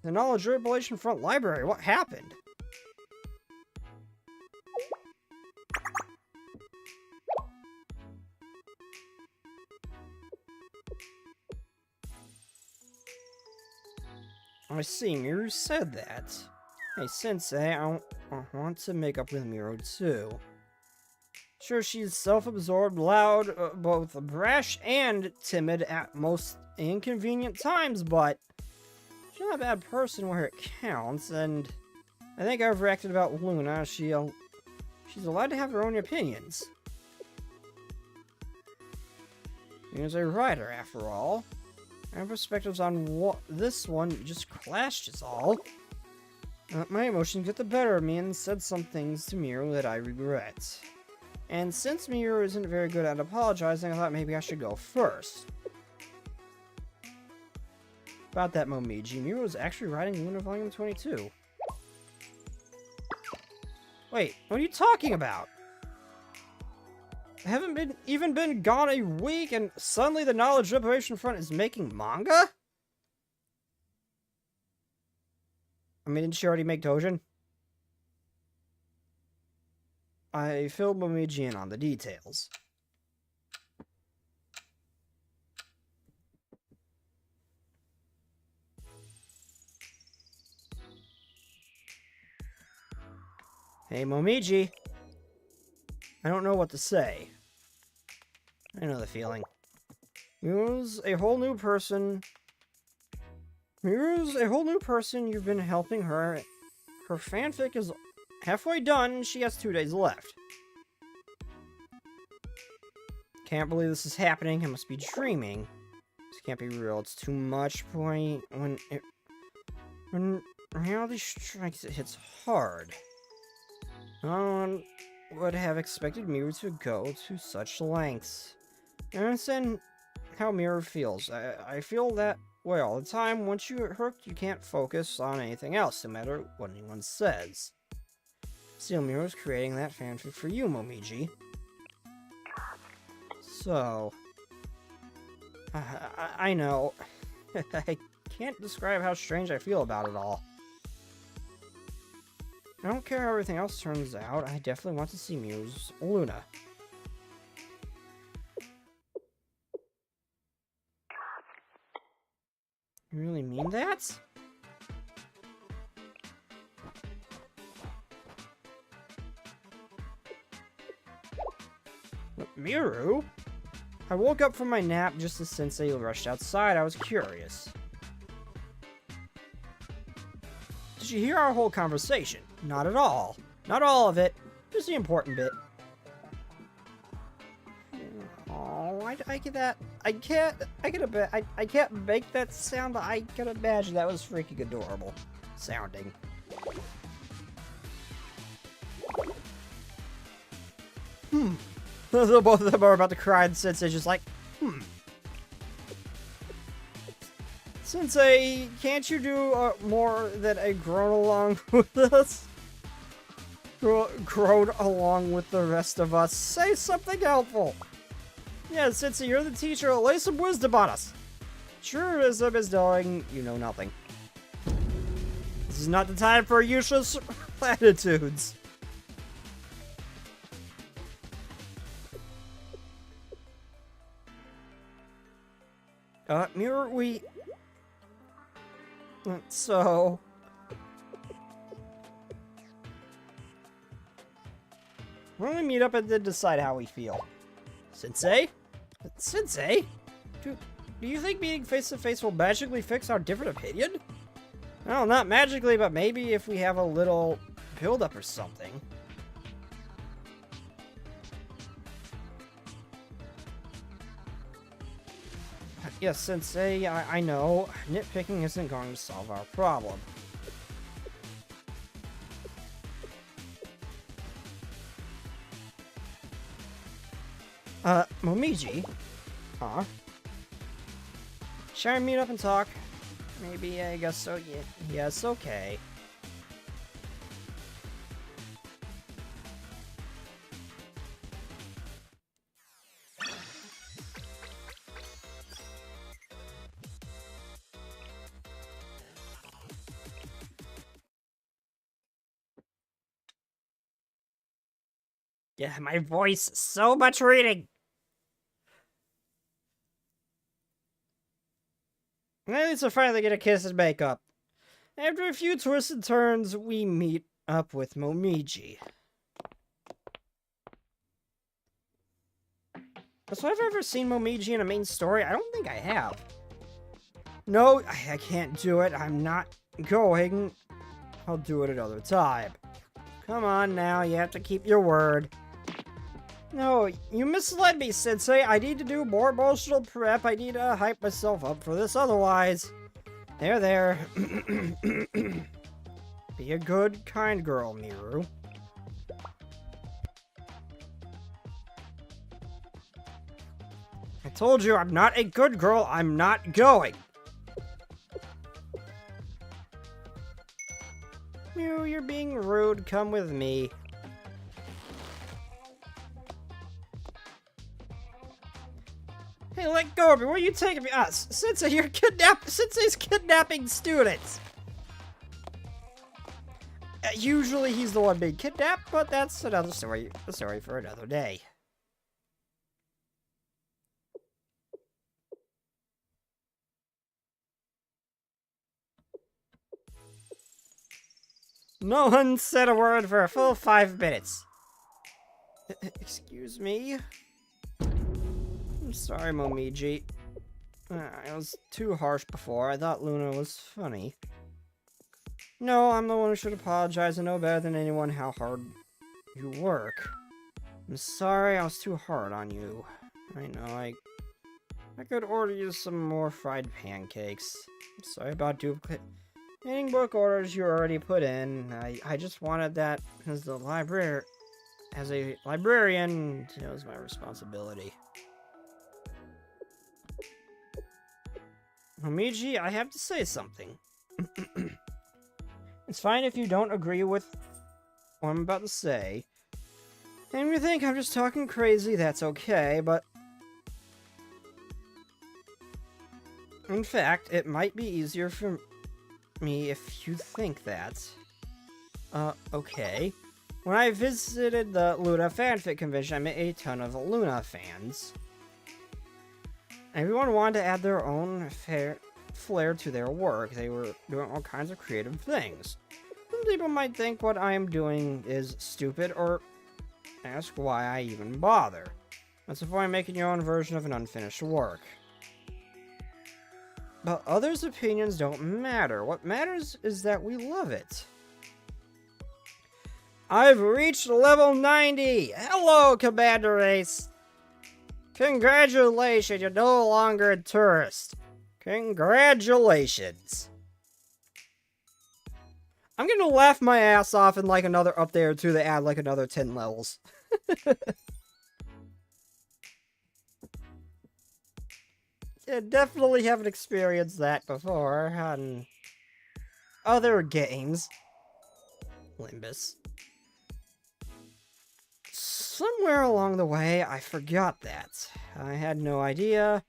the Knowledge Revelation Front Library? What happened? I see, Miru said that. Hey, Sensei, I want to make up with Miru, too. Sure, she's self-absorbed, loud, both brash and timid at most inconvenient times, but she's not a bad person where it counts, and I think I've reacted about Luna. She's allowed to have her own opinions. She's a writer, after all. Our perspectives on this one just clashed is all. My emotions get the better of me and said some things to Miru that I regret. And since Miru isn't very good at apologizing, I thought maybe I should go first. About that, Momiji, Miru was actually writing Luna Volume 22. Wait, what are you talking about? I haven't even been gone a week, and suddenly the Knowledge Reparation Front is making manga? I mean, didn't she already make Doujin? I filled Momiji in on the details. Hey, Momiji. I don't know what to say. I know the feeling. Miru's a whole new person. You've been helping her. Her fanfic is halfway done. She has 2 days left. Can't believe this is happening. I must be dreaming. This can't be real. It's too much. Boy, when reality strikes, it hits hard. No one would have expected Miru to go to such lengths. I understand how Miru feels. I feel that way all the time. Once you're hooked, you can't focus on anything else, no matter what anyone says. Still, Miru's creating that fanfic for you, Momiji. So... I know. I can't describe how strange I feel about it all. I don't care how everything else turns out. I definitely want to see Muse Luna. You really mean that? Miru? I woke up from my nap just as Sensei rushed outside. I was curious. Did you hear our whole conversation? Not at all. Not all of it. Just the important bit. Oh, I get that. I can't make that sound, but I can imagine that was freaking adorable sounding. Both of them are about to cry, and Sensei's just like, Sensei, can't you do more than a groan along with us? Groan along with the rest of us. Say something helpful. Yeah, Sensei, you're the teacher. Lay some wisdom on us. True wisdom is knowing you know nothing. This is not the time for useless platitudes. Mirror, so... We're gonna meet up and then decide how we feel. Sensei? Sensei? Do you think meeting face-to-face will magically fix our different opinion? Well, not magically, but maybe if we have a little build-up or something. Yes, Sensei, I know. Nitpicking isn't going to solve our problem. Momiji? Huh? Shall we meet up and talk? Maybe, I guess so, yeah. Yes, okay. Yeah, my voice, so much reading! At least I finally get a kiss and make up. After a few twists and turns, we meet up with Momiji. So I've ever seen Momiji in a main story? I don't think I have. No, I can't do it. I'm not going. I'll do it another time. Come on now, you have to keep your word. No, you misled me, Sensei. I need to do more emotional prep. I need to hype myself up for this otherwise. There. Be a good, kind girl, Miru. I told you I'm not a good girl. I'm not going. Miru, you're being rude. Come with me. Hey, let go of me. Where are you taking me? Sensei, you're Sensei's kidnapping students. Usually he's the one being kidnapped, but that's another story. A story for another day. No one said a word for a full 5 minutes. Excuse me? I'm sorry, Momiji. I was too harsh before. I thought Luna was funny. No, I'm the one who should apologize. I know better than anyone how hard you work. I'm sorry I was too hard on you. I know, I could order you some more fried pancakes. I'm sorry about duplicating book orders you already put in. I just wanted that as a librarian, it was my responsibility. Momiji, I have to say something. It's fine if you don't agree with what I'm about to say. And if you think I'm just talking crazy, that's okay, but... In fact, it might be easier for me if you think that. Okay. When I visited the Luna fanfic convention, I met a ton of Luna fans. Everyone wanted to add their own flair to their work. They were doing all kinds of creative things. Some people might think what I am doing is stupid or ask why I even bother. What's the point of making your own version of an unfinished work? But others' opinions don't matter. What matters is that we love it. I've reached level 90! Hello, Commander Ace! Congratulations, you're no longer a tourist. Congratulations. I'm gonna laugh my ass off in like another update or two to add like another 10 levels. Yeah, definitely haven't experienced that before on other games. Limbus. Somewhere along the way, I forgot that. I had no idea.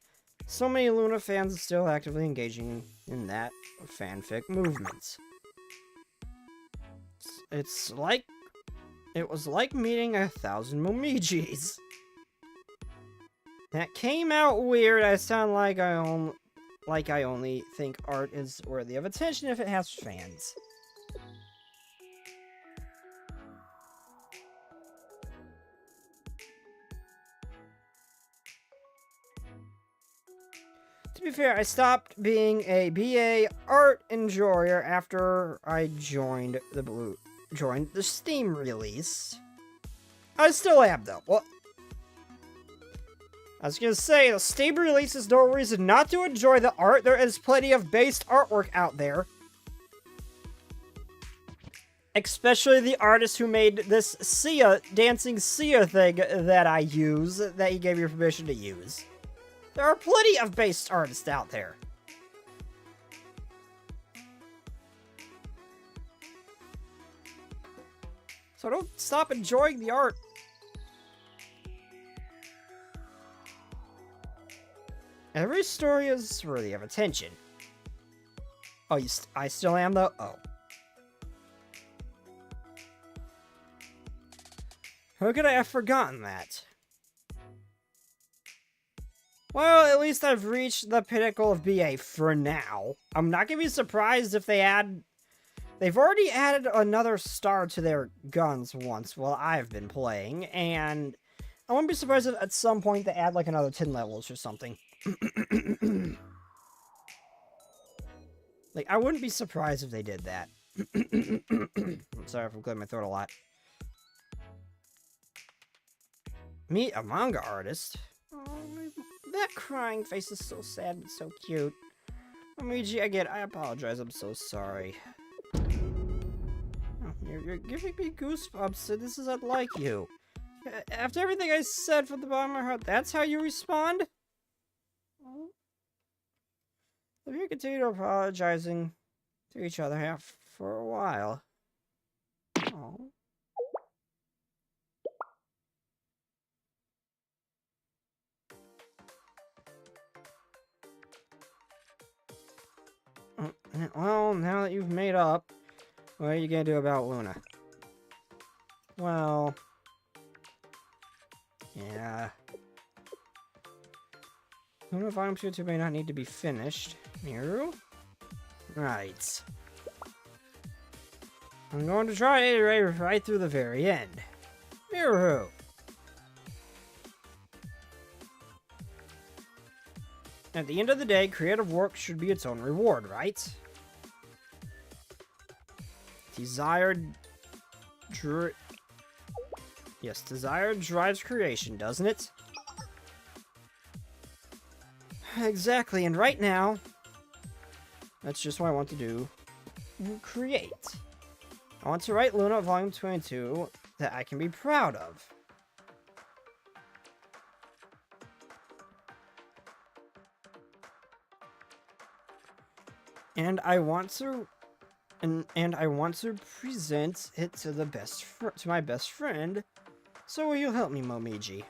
So many Luna fans are still actively engaging in that fanfic movement. It's like... It was like meeting 1,000 Momijis. That came out weird. I sound like I only think art is worthy of attention if it has fans. To be fair, I stopped being a BA art enjoyer after I joined the Steam release. I still am though. Well, I was gonna say, the Steam release is no reason not to enjoy the art. There is plenty of based artwork out there. Especially the artist who made this dancing Sia thing that I use, that he gave me permission to use. There are plenty of based artists out there. So don't stop enjoying the art. Every story is worthy of attention. Oh, I still am though? Oh. How could I have forgotten that? Well, at least I've reached the pinnacle of BA for now. I'm not gonna be surprised if they add... They've already added another star to their guns once while I've been playing, and I wouldn't be surprised if at some point they add like another 10 levels or something. Like, I wouldn't be surprised if they did that. I'm sorry if I'm clearing my throat a lot. Meet a manga artist? Oh, that crying face is so sad but so cute. Momiji, I apologize, I'm so sorry. Oh, you're giving me goosebumps, so this is unlike you. After everything I said from the bottom of my heart, that's how you respond? If you continue apologizing to each other for a while. Oh. Well, now that you've made up, what are you gonna do about Luna? Well... yeah... Luna Volume 2 may not need to be finished. Miru? Right. I'm going to try to iterate right through the very end. Miru! At the end of the day, creative work should be its own reward, right? Desired drives creation, doesn't it? Exactly, and right now, that's just what I want to do. Create. I want to write Luna Volume 22 that I can be proud of. And I want to present it to my best friend. So will you help me, Momiji?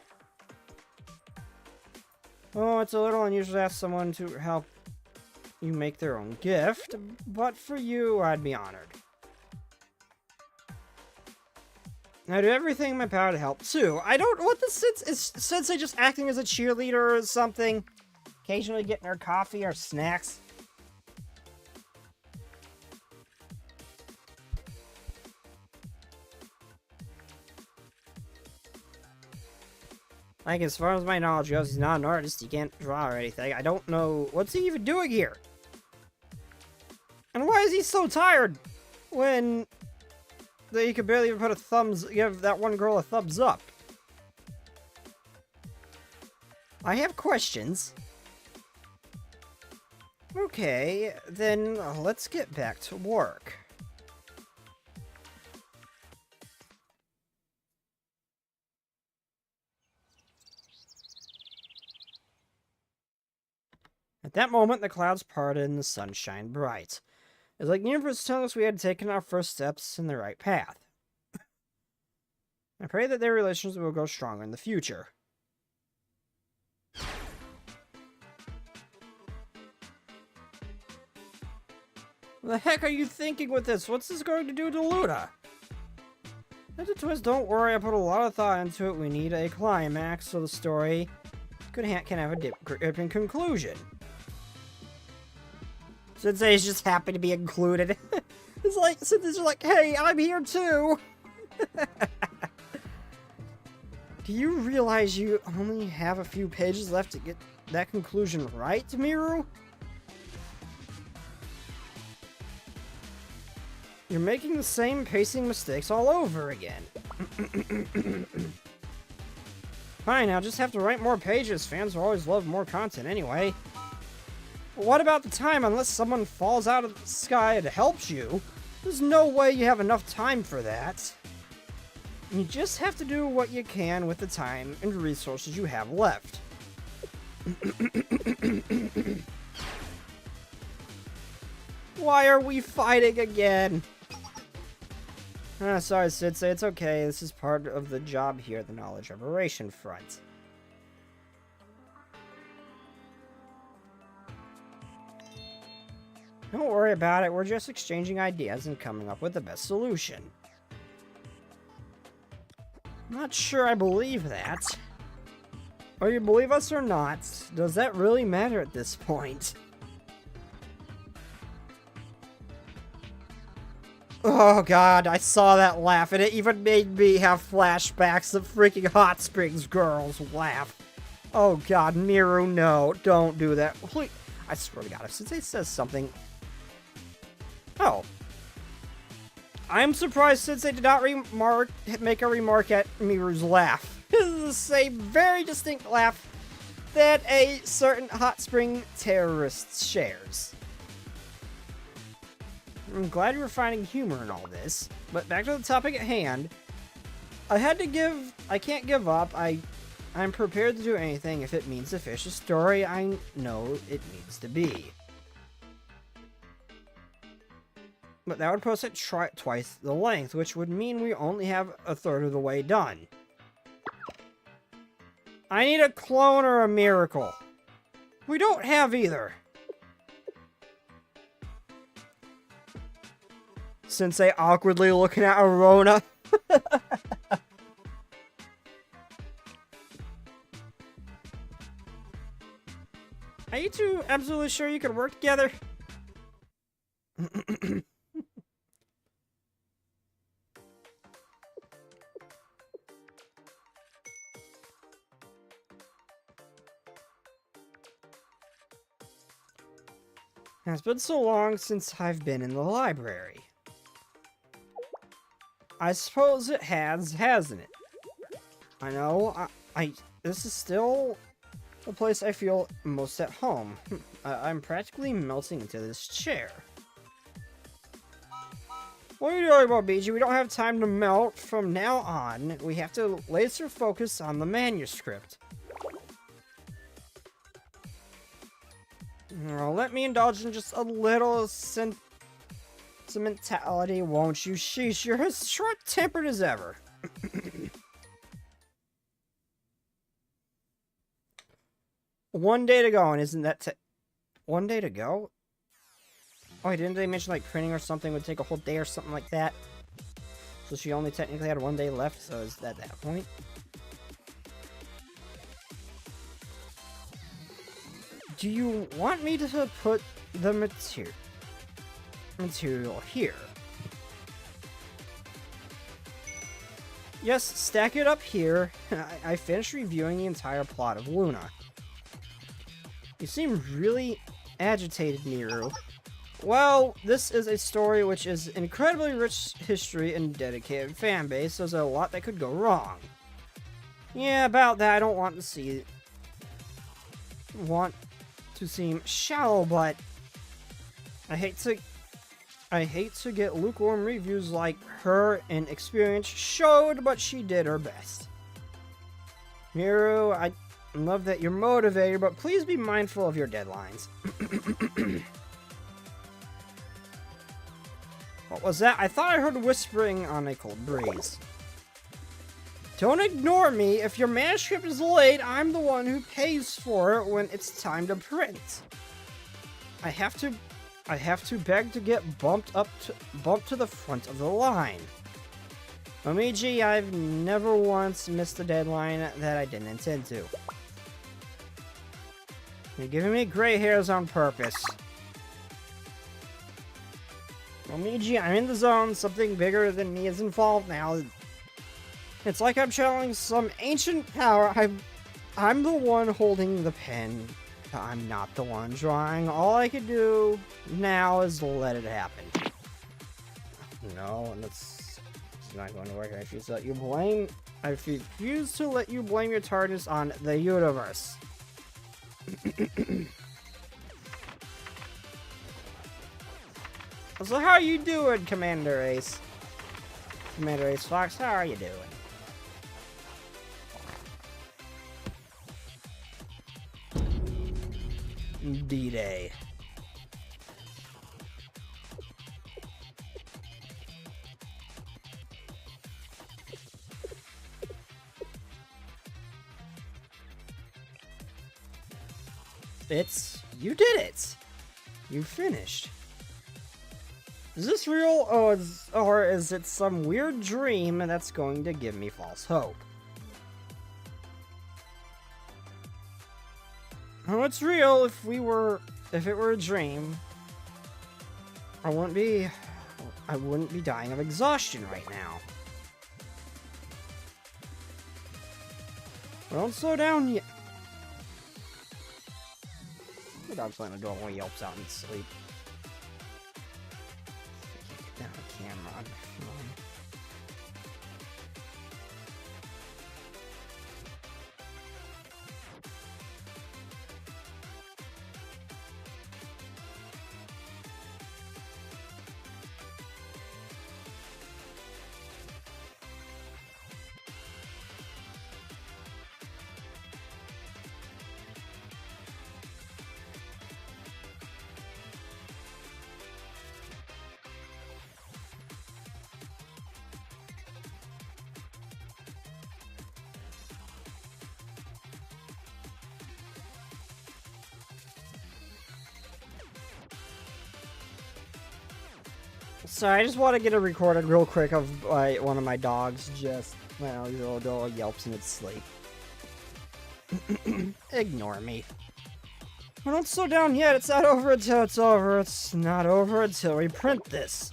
Oh, it's a little unusual to ask someone to help you make their own gift, but for you, I'd be honored. I do everything in my power to help, too. I don't... What the sense... Is Sensei just acting as a cheerleader or something? Occasionally getting her coffee or snacks? Like, as far as my knowledge goes, he's not an artist. He can't draw or anything. I don't know... What's he even doing here? And why is he so tired? When... he could barely even put a thumbs... Give that one girl a thumbs up. I have questions. Okay, then let's get back to work. At that moment, the clouds parted and the sun shined bright. It was like the universe telling us we had taken our first steps in the right path. I pray that their relations will grow stronger in the future. What the heck are you thinking with this? What's this going to do to Luna? There's a twist, don't worry, I put a lot of thought into it. We need a climax so the story can have a gripping conclusion. Sensei's just happy to be included. It's like, Sensei's like, hey, I'm here too! Do you realize you only have a few pages left to get that conclusion right, Miru? You're making the same pacing mistakes all over again. Fine, I'll just have to write more pages. Fans will always love more content anyway. But what about the time? Unless someone falls out of the sky and helps you, there's no way you have enough time for that. You just have to do what you can with the time and resources you have left. Why are we fighting again? Sorry, Sensei, it's okay. This is part of the job here at the Knowledge Reparation Front. Don't worry about it. We're just exchanging ideas and coming up with the best solution. I'm not sure I believe that. Whether you believe us or not, does that really matter at this point? Oh god, I saw that laugh, and it even made me have flashbacks of freaking Hot Springs girls laugh. Oh god, Miru, no, don't do that. Please. I swear to god, if Sensei says something... Oh. I'm surprised Sensei did not make a remark at Miru's laugh. This is the same very distinct laugh that a certain Hot Spring terrorist shares. I'm glad you were finding humor in all this, but back to the topic at hand. I can't give up. I'm prepared to do anything if it means to finish the story I know it needs to be. But that would put us at twice the length, which would mean we only have a third of the way done. I need a clone or a miracle. We don't have either. Sensei awkwardly looking at Arona. Are you two absolutely sure you can work together? It's been so long since I've been in the library. I suppose it has, hasn't it? I know, this is still the place I feel most at home. I'm practically melting into this chair. What are you talking about, BG? We don't have time to melt. From now on, we have to laser focus on the manuscript. Well, let me indulge in just a little sentimentality, won't you? Sheesh, you're as short-tempered as ever. One day to go, and isn't that 1 day to go? Oh, didn't they mention, like, printing or something would take a whole day or something like that? So she only technically had 1 day left, so is that that point? Do you want me to put the material here? Yes, stack it up here. I finished reviewing the entire plot of Luna. You seem really agitated, Miru. Well, this is a story which is incredibly rich history and dedicated fan base, so there's a lot that could go wrong. Yeah, about that, I don't want to seem shallow, but I hate to get lukewarm reviews like her inexperience showed, but she did her best. Miru, I love that you're motivated, but please be mindful of your deadlines. What was that? I thought I heard whispering on a cold breeze. Don't ignore me. If your manuscript is late, I'm the one who pays for it when it's time to print. I have to beg to get bumped to the front of the line. Momiji, I've never once missed a deadline that I didn't intend to. You're giving me gray hairs on purpose. Momiji, I'm in the zone. Something bigger than me is involved now. It's like I'm channeling some ancient power. I'm the one holding the pen. I'm not the one drawing. All I can do now is let it happen. No, it's not going to work. I refuse to let you blame your tardiness on the universe. So how are you doing, Commander Ace? Commander Ace Fox, how are you doing? D-Day. You did it! You finished. Is this real, or is it some weird dream that's going to give me false hope? Oh, it's real. If it were a dream, I wouldn't be dying of exhaustion right now. Don't slow down yet. The dog's playing the door while he yelps out in his sleep. I can't get down the camera on my phone. Sorry, I just want to get it recorded real quick of one of my dogs just, well, his little dog yelps in its sleep. Ignore me. Well, don't slow down yet. It's not over until it's over. It's not over until we print this.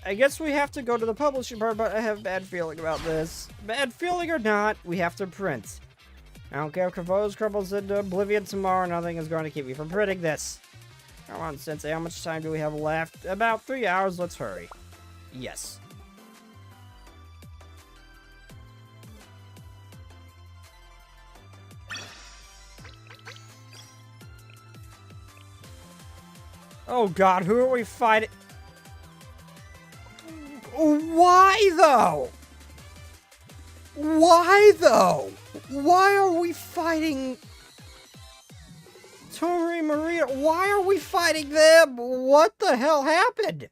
I guess we have to go to the publishing part, but I have a bad feeling about this. Bad feeling or not, we have to print. I don't care if Kavos crumbles into oblivion tomorrow. Nothing is going to keep me from printing this. Come on, Sensei, how much time do we have left? About 3 hours, let's hurry. Yes. Oh god, who are we fighting? Why though? Why though? Why are we fighting Tori Maria? Why are we fighting them? What the hell happened?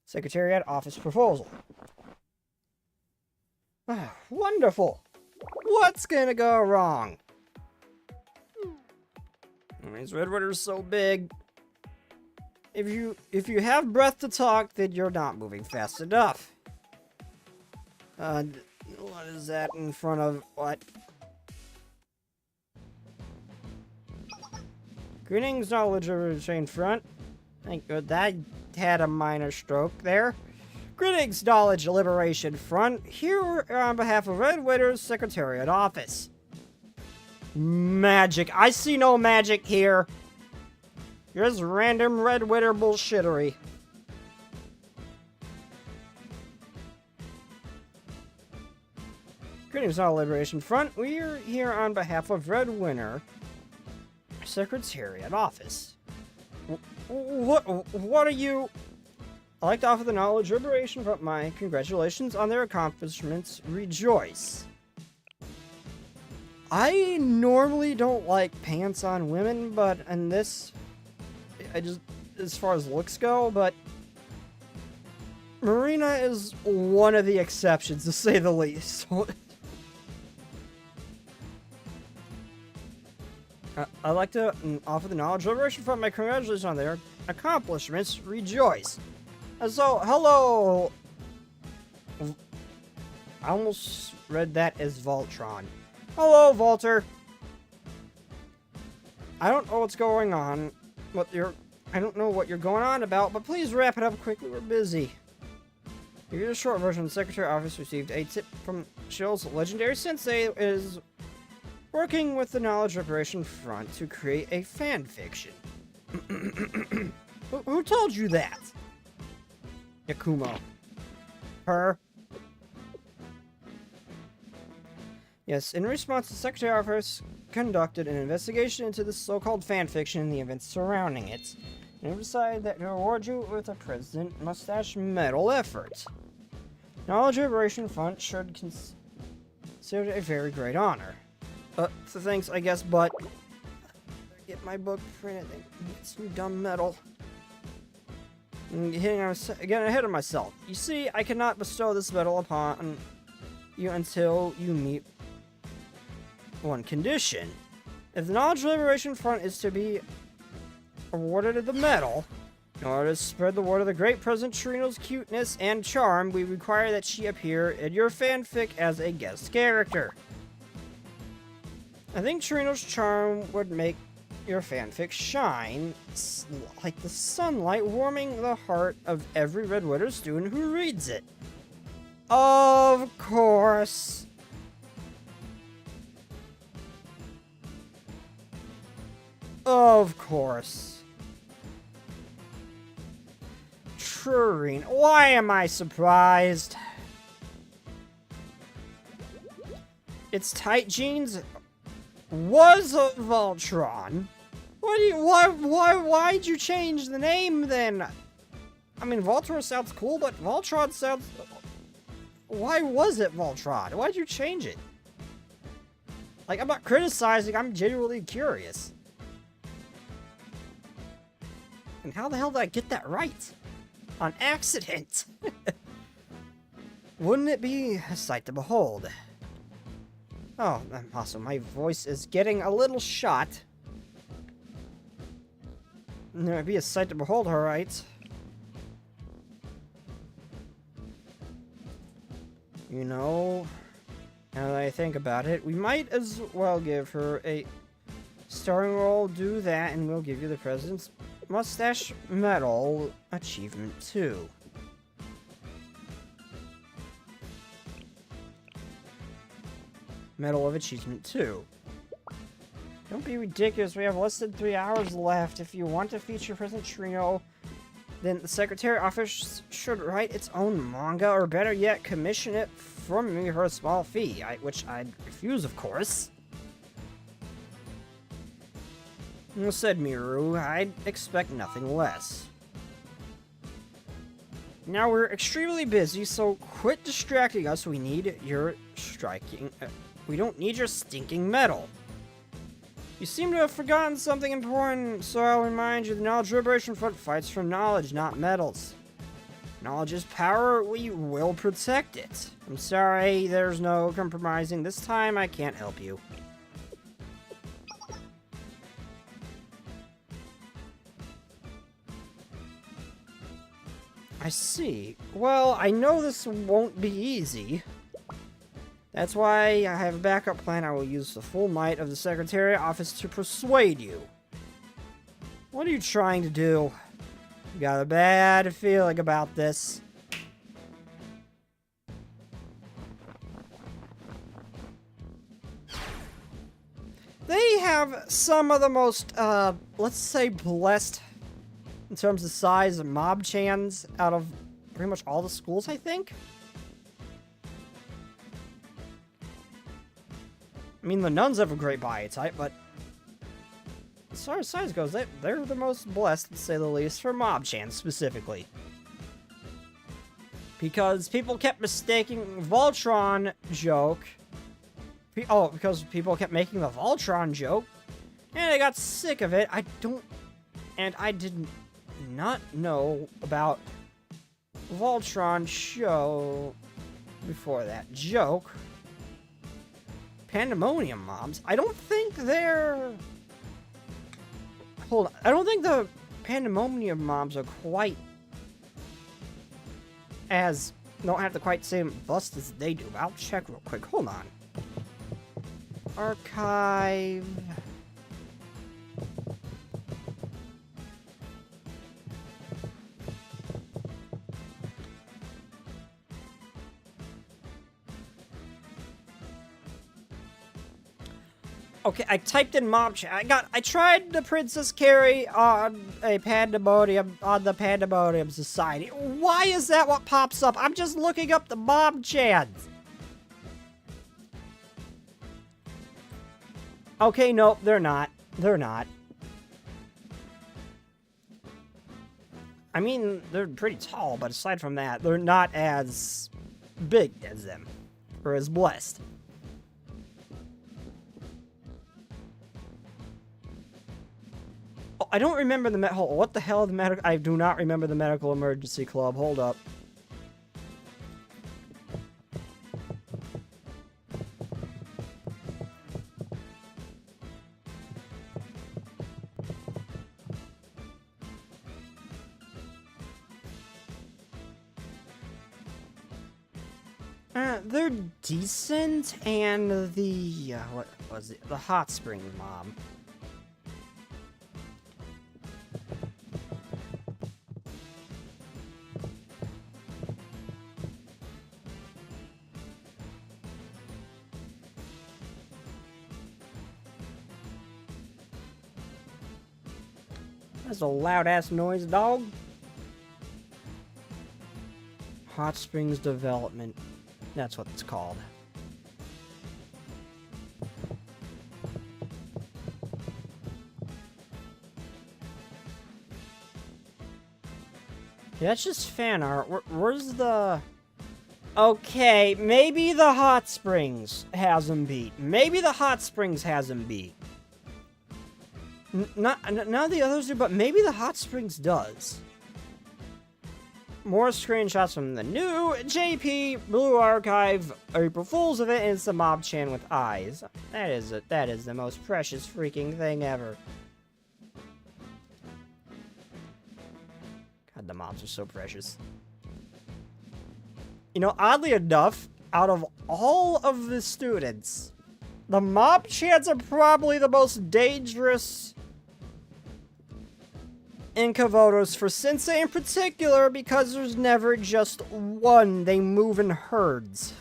Secretariat office proposal. Ah, wonderful. What's gonna go wrong? These Red Ridders so big. if you have breath to talk, then you're not moving fast enough. What is that in front of what? Greetings, knowledge of the chain front. Thank God that had a minor stroke there. Greetings, Knowledge Liberation Front, here on behalf of Red Widow's Secretariat Office. Magic. I see no magic here. Just random Red Widow bullshittery. Greetings, Knowledge Liberation Front. We're here on behalf of Red Winter Secretariat Office. What are you... I'd like to offer the Knowledge Liberation Front my congratulations on their accomplishments. Rejoice. I normally don't like pants on women, but in this, I just, as far as looks go, but Marina is one of the exceptions, to say the least. I'd like to offer the Knowledge Liberation Front my congratulations on their accomplishments. Rejoice. So, hello. I almost read that as Voltron. Hello, Volter. I don't know what's going on. I don't know what you're going on about, but please wrap it up quickly. We're busy. Here's a short version. The Secretary Office received a tip from Shill's legendary sensei is working with the Knowledge Liberation Front to create a fan fiction. Who told you that? Yakumo. Her. Yes, in response, the Secretary Office conducted an investigation into the so-called fanfiction and the events surrounding it, and decided that to award you with a President Mustache Medal effort. Knowledge Liberation Front should consider it a very great honor. So thanks, I guess, but... Get my book printed and get some dumb medal. Getting ahead of myself. You see, I cannot bestow this medal upon you until you meet one condition. If the Knowledge Liberation Front is to be awarded the medal, in order to spread the word of the great President Trino's cuteness and charm, we require that she appear in your fanfic as a guest character. I think Trino's charm would make your fanfic shine like the sunlight warming the heart of every Red Widow student who reads it. Of course. Of course. Trurine, why am I surprised? Its tight jeans was a Voltron. Why'd you change the name then? I mean, Voltron sounds cool, but Voltron sounds... Why was it Voltron? Why'd you change it? Like, I'm not criticizing, I'm genuinely curious. And how the hell did I get that right? On accident. Wouldn't it be a sight to behold? Oh, also, my voice is getting a little shot. It'd be a sight to behold, alright. You know, now that I think about it, we might as well give her a starring role, do that, and we'll give you the President's Mustache Medal Achievement 2. Medal of Achievement 2. Don't be ridiculous, we have less than 3 hours left. If you want to feature President Trino, then the Secretary Office should write its own manga, or better yet, commission it from me for a small fee, which I'd refuse, of course. Said Miru, I'd expect nothing less. Now we're extremely busy, so quit distracting us. We need your we don't need your stinking medal. You seem to have forgotten something important, so I'll remind you the Knowledge Liberation Front fights for knowledge, not medals. Knowledge is power, we will protect it. I'm sorry, there's no compromising. This time I can't help you. I see. Well, I know this won't be easy. That's why I have a backup plan. I will use the full might of the Secretariat office to persuade you. What are you trying to do? You got a bad feeling about this. They have some of the most, let's say, blessed, in terms of size, mob chans out of pretty much all the schools, I think. I mean, the nuns have a great body type, but as far as size goes, they're the most blessed, to say the least, for mob chans specifically. Because people kept mistaking Voltron joke. Oh, because people kept making the Voltron joke, and I got sick of it. I did not know about Voltron show before that joke. Pandemonium mobs. I don't think they're... Hold on. I don't think the Pandemonium mobs are quite as... don't have the quite same bust as they do. I'll check real quick. Hold on. Archive... Okay, I typed in mob chat. I tried the Princess Carrie on a Pandemonium, on the Pandemonium Society. Why is that what pops up? I'm just looking up the mob chats. Okay, nope, they're not. They're not. I mean, they're pretty tall, but aside from that, they're not as big as them. Or as blessed. Oh, I don't remember the what the hell the medical... I do not remember the medical emergency club. Hold up. They're decent, and the, what was it? The Hot Springs mob. That's a loud-ass noise, dog. Hot Springs Development. That's what it's called. Yeah, that's just fan art. Where's the... Okay, maybe the Hot Springs has him beat. Maybe the Hot Springs has him beat. None of the others do, but maybe the Hot Springs does. More screenshots from the new JP Blue Archive. April Fool's of it, and it's a mob chan with eyes. That is the most precious freaking thing ever. God, the mobs are so precious. You know, oddly enough, out of all of the students, the mob chans are probably the most dangerous Incavotos for Sensei in particular, because there's never just one. They move in herds.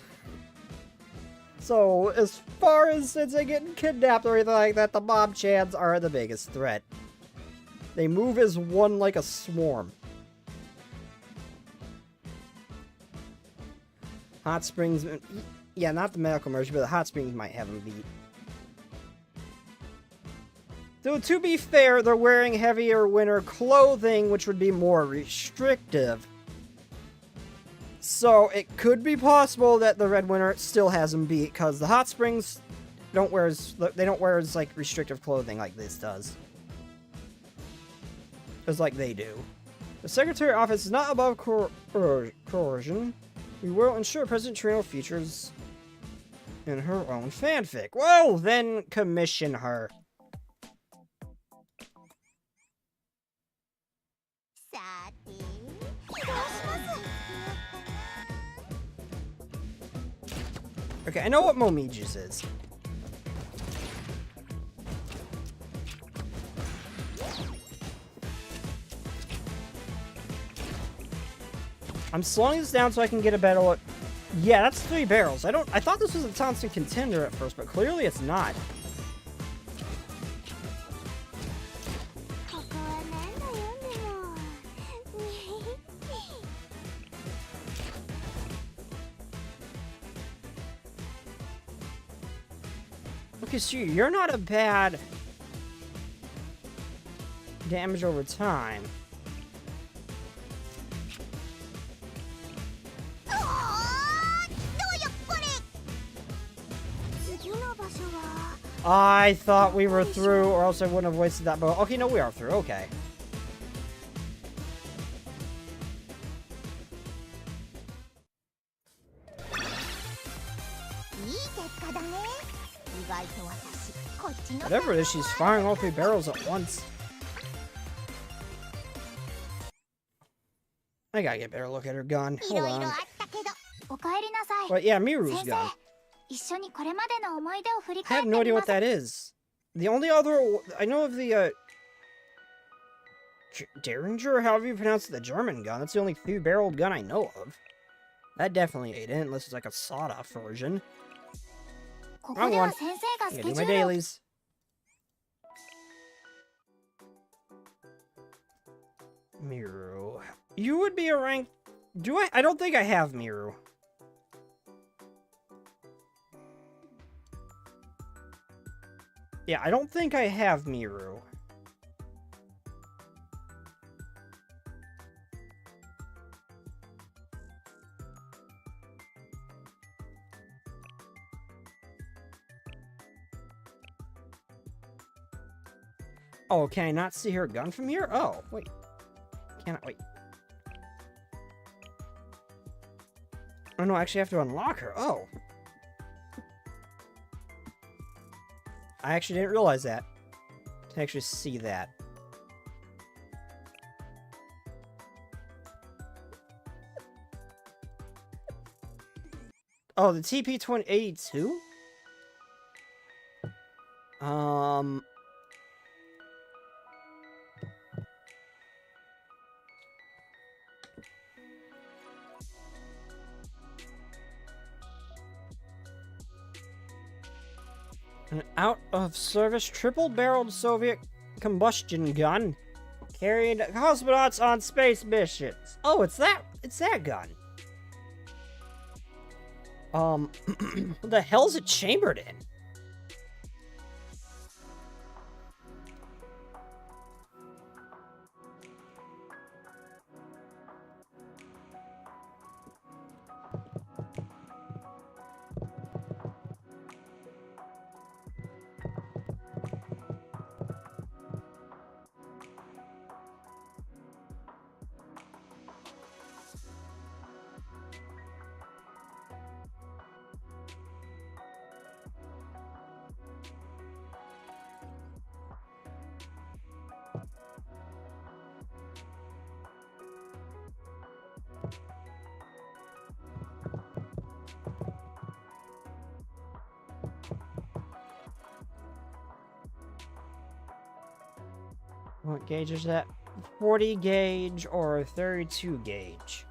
So, as far as Sensei getting kidnapped or anything like that, the mob chans are the biggest threat. They move as one like a swarm. Hot Springs... Yeah, not the medical emergency, but the Hot Springs might have them beat. Though, to be fair, they're wearing heavier winter clothing, which would be more restrictive. So, it could be possible that the Red Winter still has them beat, because the Hot Springs don't wear as, like, restrictive clothing like this does. Just like they do. The Secretary Office is not above coercion. We will ensure President Trino features in her own fanfic. Well, then commission her. Okay, I know what Momijus is. I'm slowing this down so I can get a better look. Yeah, that's 3 barrels. I thought this was a constant contender at first, but clearly it's not. Okay, so you're not a bad damage over time. I thought we were through, or else I wouldn't have wasted that bow. Okay, no, we are through. Okay. Whatever it is, she's firing all 3 barrels at once. I gotta get a better look at her gun. Hold on. But yeah, Miru's gun. I have no idea what that is. The only other... I know of the, Derringer, however you pronounce it, the German gun. That's the only 3-barreled gun I know of. That definitely ain't it, unless it's like a sawed-off version. Wrong one. I gotta do my dailies. Miru. You would be a rank... Do I? I don't think I have Miru. Yeah, I don't think I have Miru. Oh, can I not see her gun from here? Oh, wait. Can I? Wait. Oh, no, I actually have to unlock her. Oh. I actually didn't realize that. To actually see that. Oh, the TP-2082? An out-of-service triple-barreled Soviet combustion gun carried cosmonauts on space missions. Oh, it's that gun. What the hell's it chambered in? What gauge is that? 40 gauge or 32 gauge?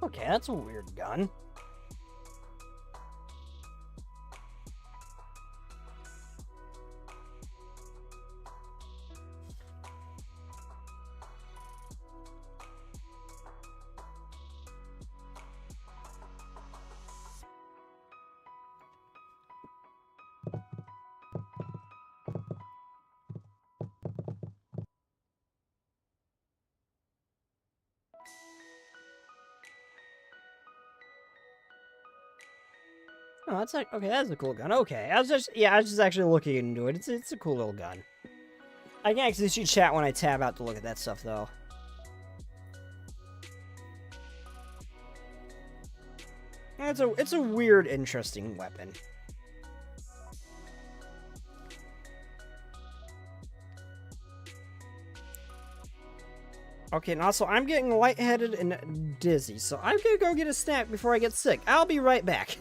Okay, that's a weird gun. Oh, that's like, okay, that's a cool gun. Okay, I was just actually looking into it. It's a cool little gun. I can actually see chat when I tab out to look at that stuff, though. It's a weird, interesting weapon. Okay, and also, I'm getting lightheaded and dizzy, so I'm gonna go get a snack before I get sick. I'll be right back.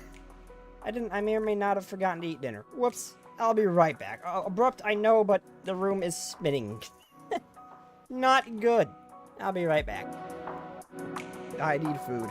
I may or may not have forgotten to eat dinner. Whoops. I'll be right back. Abrupt, I know, but the room is spinning. Not good. I'll be right back. I need food.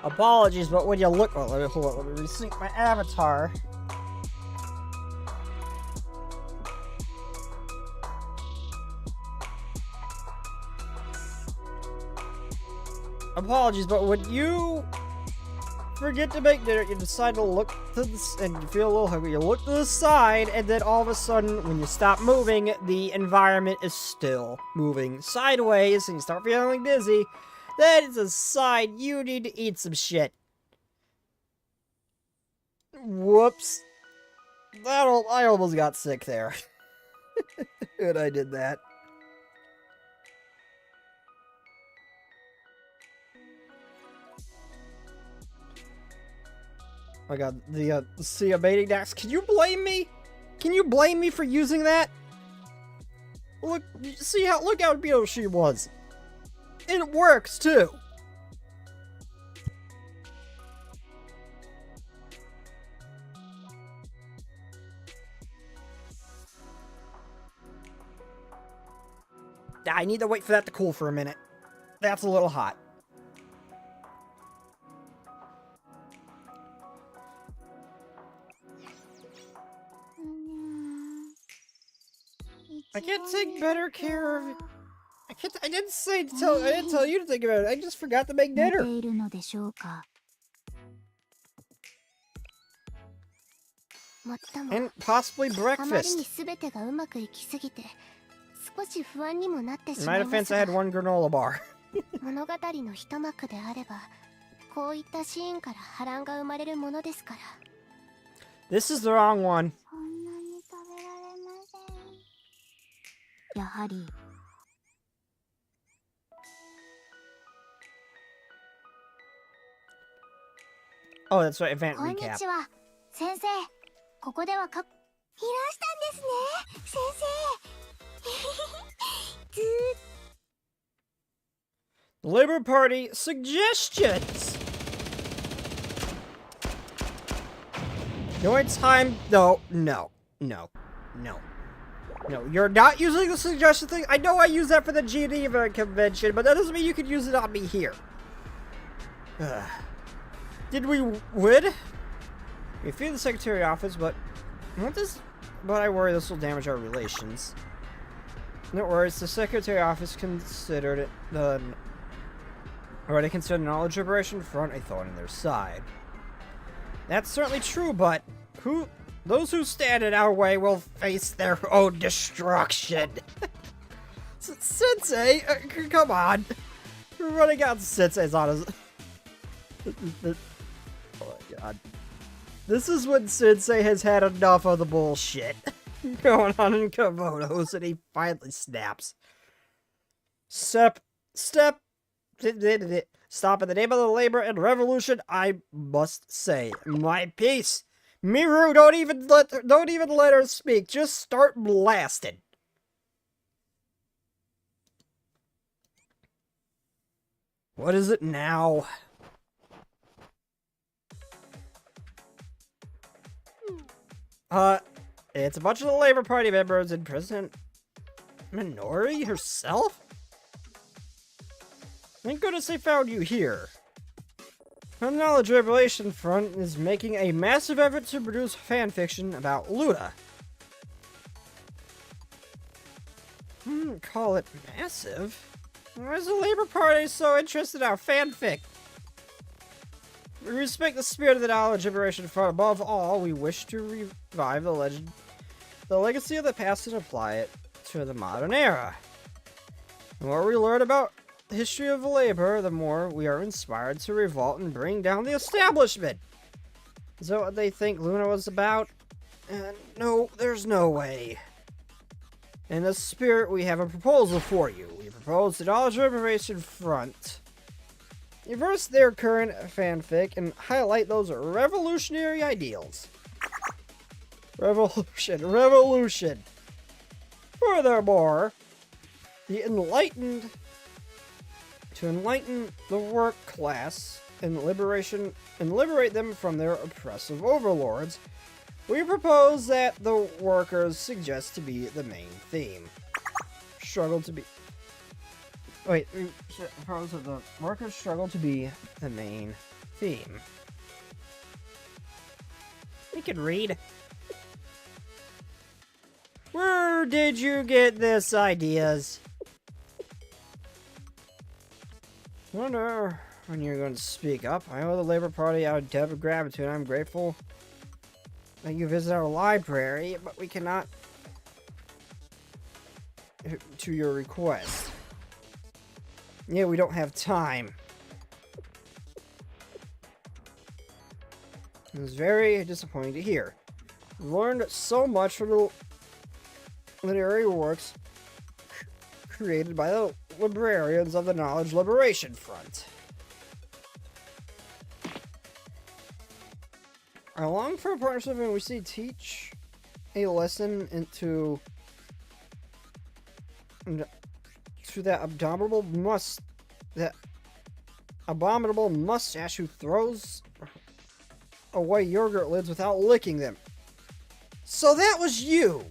Apologies, but when you look... Oh, hold on, let me resync my avatar. Apologies, but when you forget to make dinner, you decide to look to the... and you feel a little hungry, you look to the side, and then all of a sudden, when you stop moving, the environment is still moving sideways, and you start feeling dizzy. That is a sign you need to eat some shit. Whoops. I almost got sick there. when I did that. Oh my god, the Sia baiting axe. Can you blame me? Can you blame me for using that? Look, look how beautiful she was. And it works too. I need to wait for that to cool for a minute. That's a little hot. I can't take better care of it. I didn't tell you to think about it. I just forgot to make dinner. And possibly breakfast. In my defense, I had one granola bar. This is the wrong one. Oh, that's right, event recap. The Labor Party suggestions. The only time, no, you're not using the suggestion thing. I know I use that for the Geneva convention, but that doesn't mean you can use it on me here. Did we win? We feed the secretary office, but I worry this will damage our relations. No worries, the secretary office considered it already considered knowledge liberation front a thorn in their side. That's certainly true, but those who stand in our way will face their own destruction. Sensei, come on. We're running out of senseis on us. Oh my god. This is when Sensei has had enough of the bullshit going on in Komodos, and he finally snaps. Stop in the name of the labor and revolution. I must say my piece. Miru, don't even let her speak. Just start blasting. What is it now? It's a bunch of the Labor Party members and President Minori herself? Thank goodness they found you here. The Knowledge Revelation Front is making a massive effort to produce fanfiction about Luna. Call it massive? Why is the Labor Party so interested in our fanfic? We respect the spirit of the Knowledge Liberation Front. Above all, we wish to revive the legacy of the past and apply it to the modern era. The more we learn about the history of labor, the more we are inspired to revolt and bring down the establishment. Is that what they think Luna was about? No, there's no way. In the spirit, we have a proposal for you. We propose the Knowledge Liberation Front reverse their current fanfic and highlight those revolutionary ideals. Revolution. Furthermore, to enlighten the work class and liberate them from their oppressive overlords, we propose that the workers suggest to be the main theme. Propose that the workers struggle to be the main theme. We could read. Where did you get this ideas? Wonder when you're going to speak up. I owe the Labor Party out of debt of gratitude. I'm grateful that you visit our library, but we cannot to your request. Yeah, we don't have time. It was very disappointing to hear. We learned so much from the literary works created by the librarians of the Knowledge Liberation Front. I long for a partnership in which we teach a lesson into that abominable mustache who throws away yogurt lids without licking them. So that was you!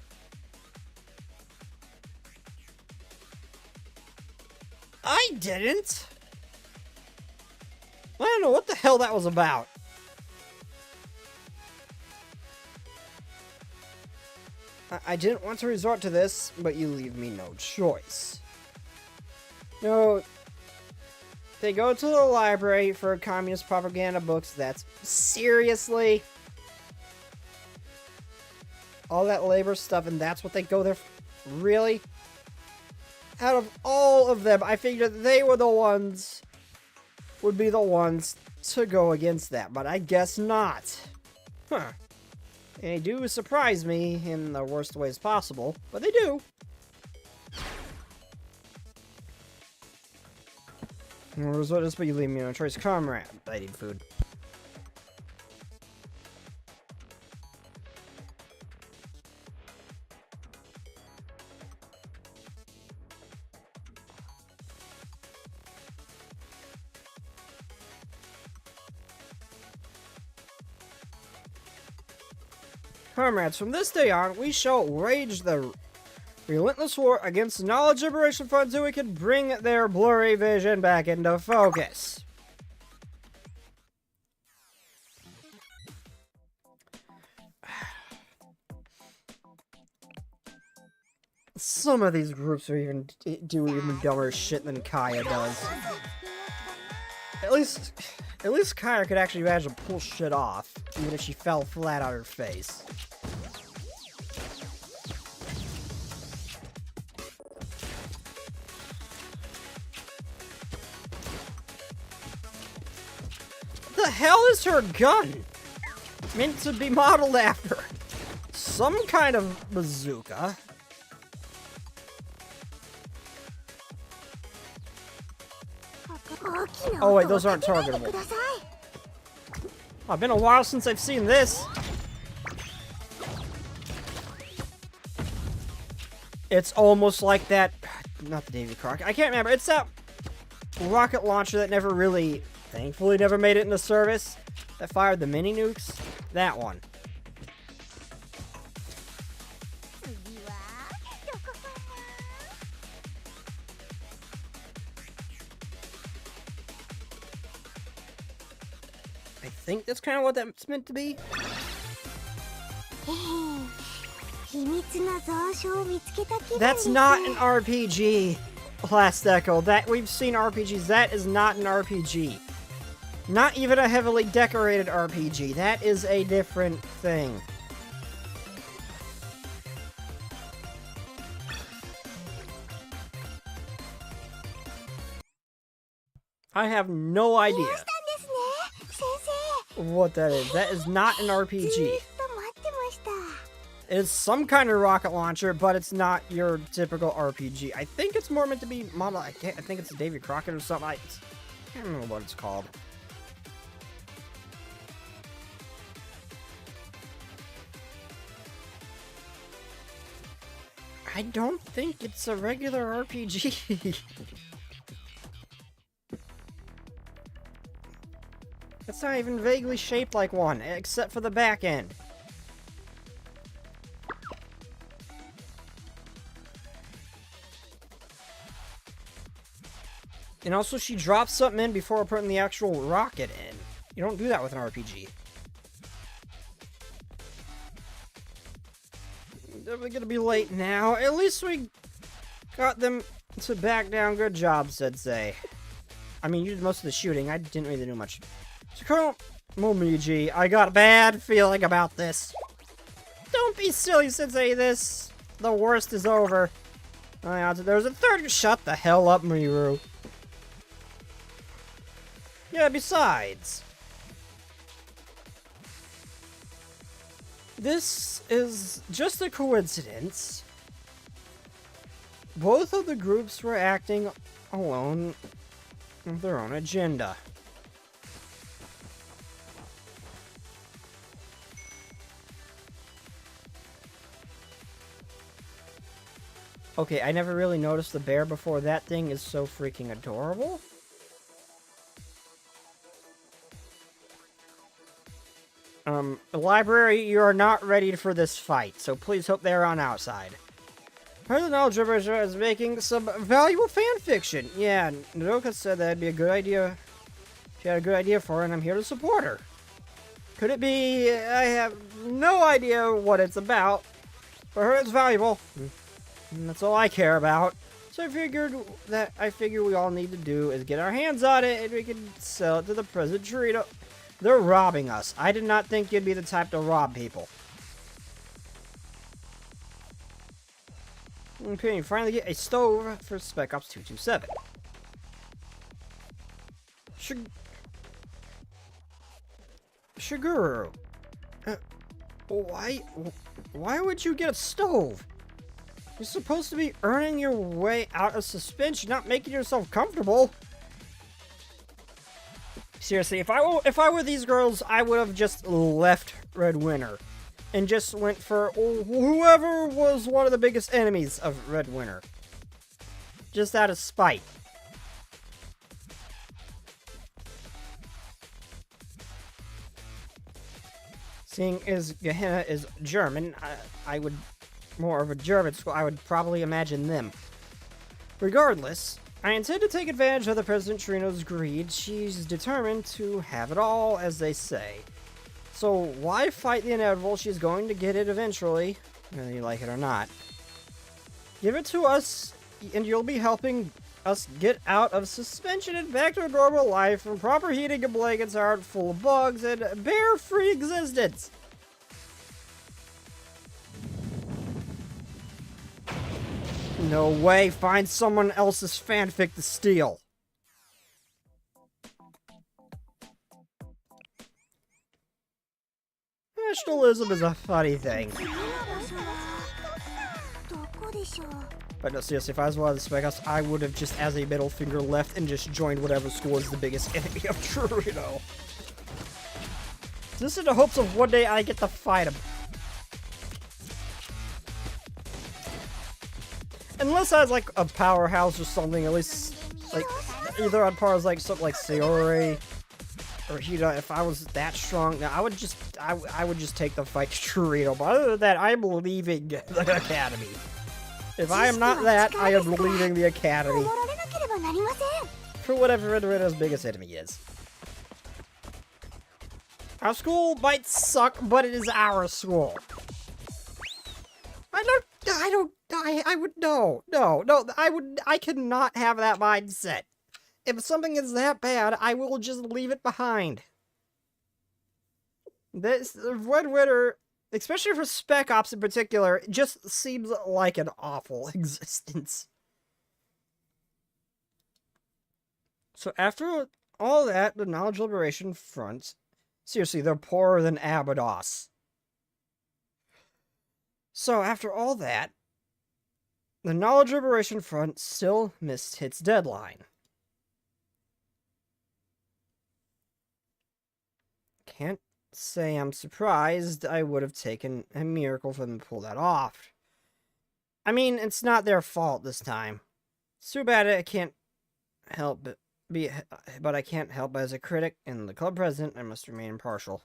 I didn't! I don't know what the hell that was about. I didn't want to resort to this, but you leave me no choice. No, they go to the library for communist propaganda books. That's seriously all that labor stuff, and that's what they go there for? Really? Out of all of them, I figured they were the ones would be the ones to go against that, but I guess not. Huh. They do surprise me in the worst ways possible, but they do. Resort this, but you leave me no choice. Comrade, I need food. Comrades, from this day on, we shall wage the relentless war against the Knowledge Liberation Front so we can bring their blurry vision back into focus. Some of these groups are even dumber shit than Kaya does. At least Kaya could actually manage to pull shit off, even if she fell flat on her face. What the hell is her gun meant to be modeled after? Some kind of bazooka. Oh wait, those aren't targetable. Oh, it's been a while since I've seen this. It's almost like that, not the Davy Crockett, I can't remember, it's that rocket launcher that never really, thankfully never made it into service, that fired the mini nukes. That one. I think that's kind of what that's meant to be. That's not an RPG, Last Echo. That we've seen RPGs. That is not an RPG. Not even a heavily decorated RPG. That is a different thing. I have no idea what that is. That is not an RPG. It is some kind of rocket launcher, but it's not your typical RPG. I think it's more meant to be modeled. I think it's a Davy Crockett or something. I can't remember what it's called. I don't think it's a regular RPG. It's not even vaguely shaped like one, except for the back end. And also, she drops something in before putting the actual rocket in. You don't do that with an RPG. We're gonna be late now. At least we got them to back down. Good job, Sensei. I mean, you did most of the shooting. I didn't really do much. So, Colonel Momiji, I got a bad feeling about this. Don't be silly, Sensei. The worst is over. There's a third. Shut the hell up, Miru. Yeah, besides, this is just a coincidence. Both of the groups were acting alone with their own agenda. Okay, I never really noticed the bear before. That thing is so freaking adorable. The library, you are not ready for this fight, so please hope they're on outside. President Algebra is making some valuable fan fiction. Yeah, Nodoka said that'd be a good idea. She had a good idea for it, and I'm here to support her. Could it be? I have no idea what it's about. For her, it's valuable. And that's all I care about. So I figured we all need to do is get our hands on it, and we can sell it to the President Chirito. They're robbing us. I did not think you'd be the type to rob people. Okay, you finally get a stove for Spec Ops 227. Shiguru. Why would you get a stove? You're supposed to be earning your way out of suspension, not making yourself comfortable. Seriously, if I were these girls, I would have just left Red Winter and just went for whoever was one of the biggest enemies of Red Winter. Just out of spite. Seeing as Gehenna is German, I would more of a German school. I would probably imagine them. Regardless, I intend to take advantage of the President Chirino's greed. She's determined to have it all, as they say. So why fight the inevitable? She's going to get it eventually, whether you like it or not. Give it to us, and you'll be helping us get out of suspension and back to a normal life, from proper heating and blankets aren't full of bugs, and bear-free existence. No way, find someone else's fanfic to steal. Nationalism is a funny thing. But no, seriously, if I was one of the Spec Ops, I would have just, as a middle finger, left and just joined whatever school is the biggest enemy of Chirino. Just in the hopes of one day I get to fight him. Unless I was like a powerhouse or something, at least like either on par as like something like Sayori or Hida. If I was that strong, I would just take the fight to Chirino. But other than that, I'm leaving the academy. If I am not that, I am leaving the academy for whatever Red Winter's biggest enemy is. Our school might suck, but it is our school. I cannot have that mindset. If something is that bad, I will just leave it behind. This Red Winter, especially for Spec Ops in particular, just seems like an awful existence. So after all that, the Knowledge Liberation Front, seriously, they're poorer than Abydos. So after all that, the Knowledge Liberation Front still missed its deadline. Can't say I'm surprised. I would have taken a miracle for them to pull that off. I mean, it's not their fault this time. It's too bad I can't help but I can't help as a critic and the club president. I must remain impartial.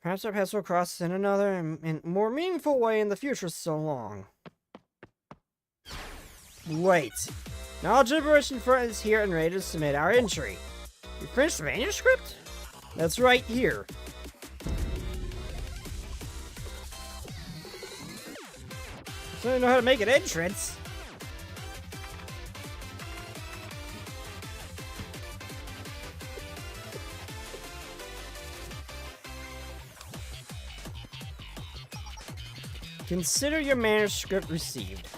Perhaps our paths will cross in another and more meaningful way in the future. So long. Wait. Knowledge Liberation Front is here and ready to submit our entry. You finished the manuscript? That's right here. So I don't know how to make an entrance. Consider your manuscript received.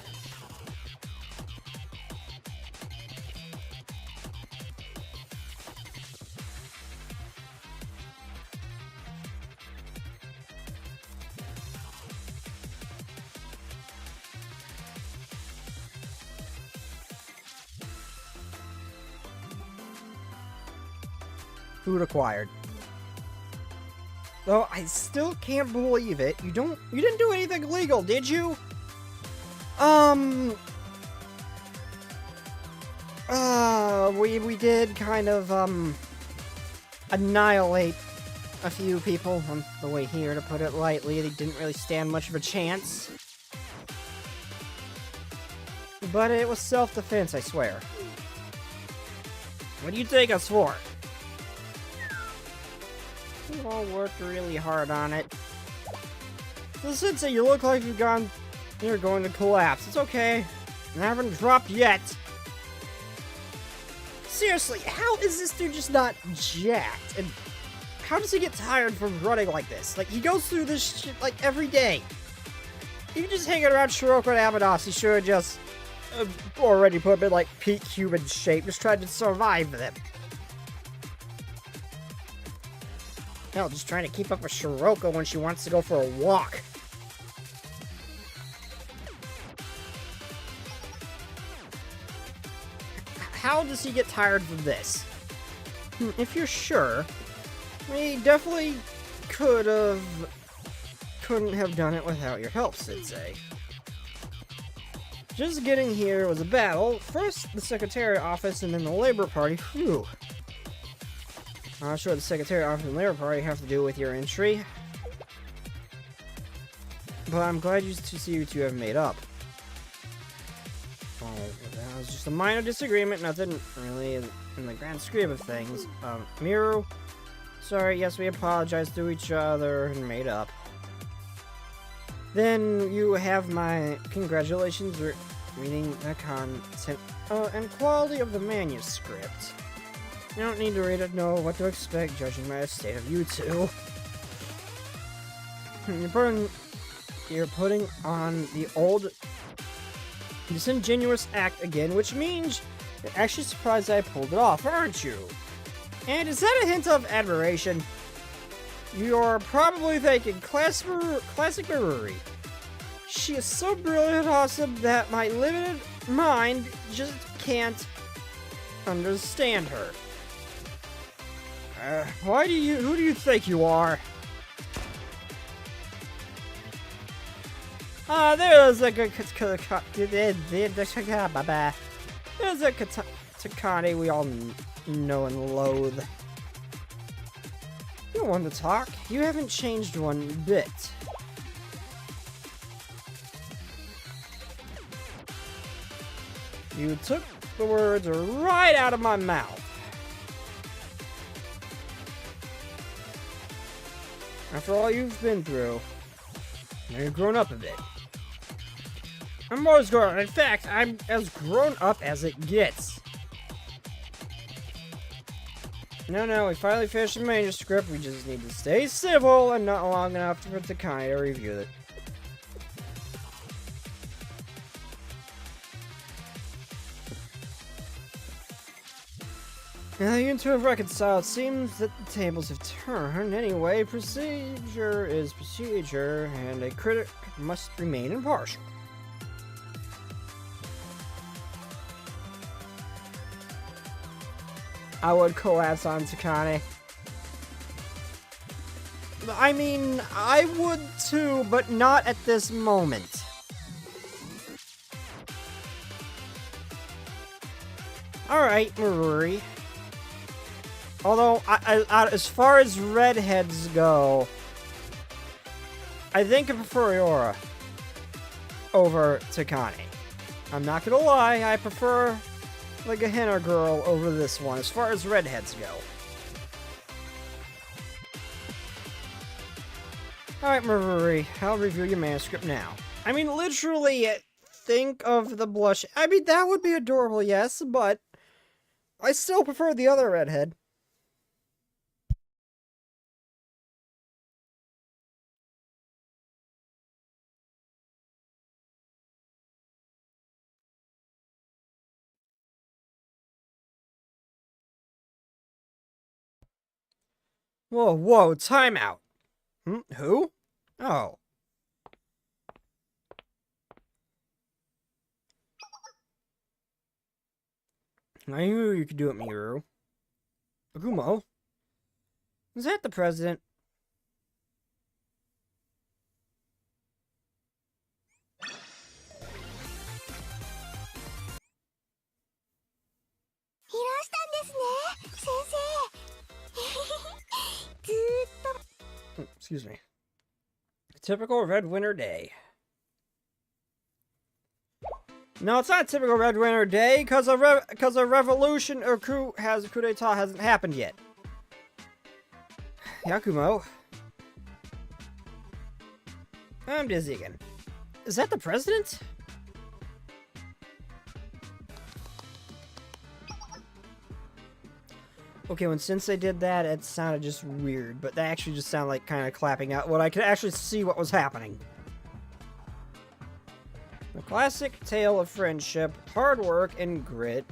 Food acquired. Though I still can't believe it. You didn't do anything illegal, did you? We did kind of, annihilate a few people on the way here, to put it lightly. They didn't really stand much of a chance. But it was self-defense, I swear. What do you take us for? We all worked really hard on it. So, Sensei, you look like you're going to collapse. It's okay. I haven't dropped yet. Seriously, how is this dude just not jacked? And how does he get tired from running like this? Like, he goes through this shit, like, every day. Even just hanging around Shiroko and Amadas, he should have just already put him in, like, peak human shape, just trying to survive them. Hell, just trying to keep up with Shiroko when she wants to go for a walk. How does he get tired from this? If you're sure, we definitely couldn't have done it without your help, Sensei. Just getting here was a battle. First the Secretariat office and then the Labor Party. Phew. I'm not sure what the Secretariat office and Labor Party have to do with your entry. But I'm glad to see you two have made up. Oh, that was just a minor disagreement, nothing really in the grand scheme of things. Miru, sorry, yes, we apologized to each other and made up. Then you have my congratulations for reading the content and quality of the manuscript. You don't need to read it, know what to expect, judging by the state of you two. You're putting on the old disingenuous act again, which means you're actually surprised I pulled it off, aren't you? And is that a hint of admiration? You're probably thinking classic Maruri. She is so brilliant and awesome that my limited mind just can't understand her. Who do you think you are? There's a good Takane we all know and loathe. You don't want to talk. You haven't changed one bit. You took the words right out of my mouth. After all you've been through, now you've grown up a bit. I'm always grown up. In fact, I'm as grown up as it gets. No, we finally finished the manuscript. We just need to stay civil and not long enough for Takane to review it. Now you two have reconciled. It seems that the tables have turned. Anyway, procedure is procedure, and a critic must remain impartial. I would collapse on Takane. I mean, I would too, but not at this moment. Alright, Maruri. Although, as far as redheads go, I think I prefer Iora over Takane. I'm not gonna lie, I prefer the Gehenna girl over this one, as far as redheads go. Alright, Marie, I'll review your manuscript now. I mean, literally, think of the blush. I mean, that would be adorable, yes, but I still prefer the other redhead. Whoa, time out. Who? Oh. I knew you could do it, Miru. Akumo? Is that the president? Excuse me. Typical red winter day. No, it's not a typical red winter day, because a revolution or coup d'etat hasn't happened yet. Yakumo. I'm dizzy again. Is that the president? Okay, when Sensei did that, it sounded just weird, but that actually just sounded like kind of clapping out what I could actually see what was happening. The classic tale of friendship, hard work, and grit.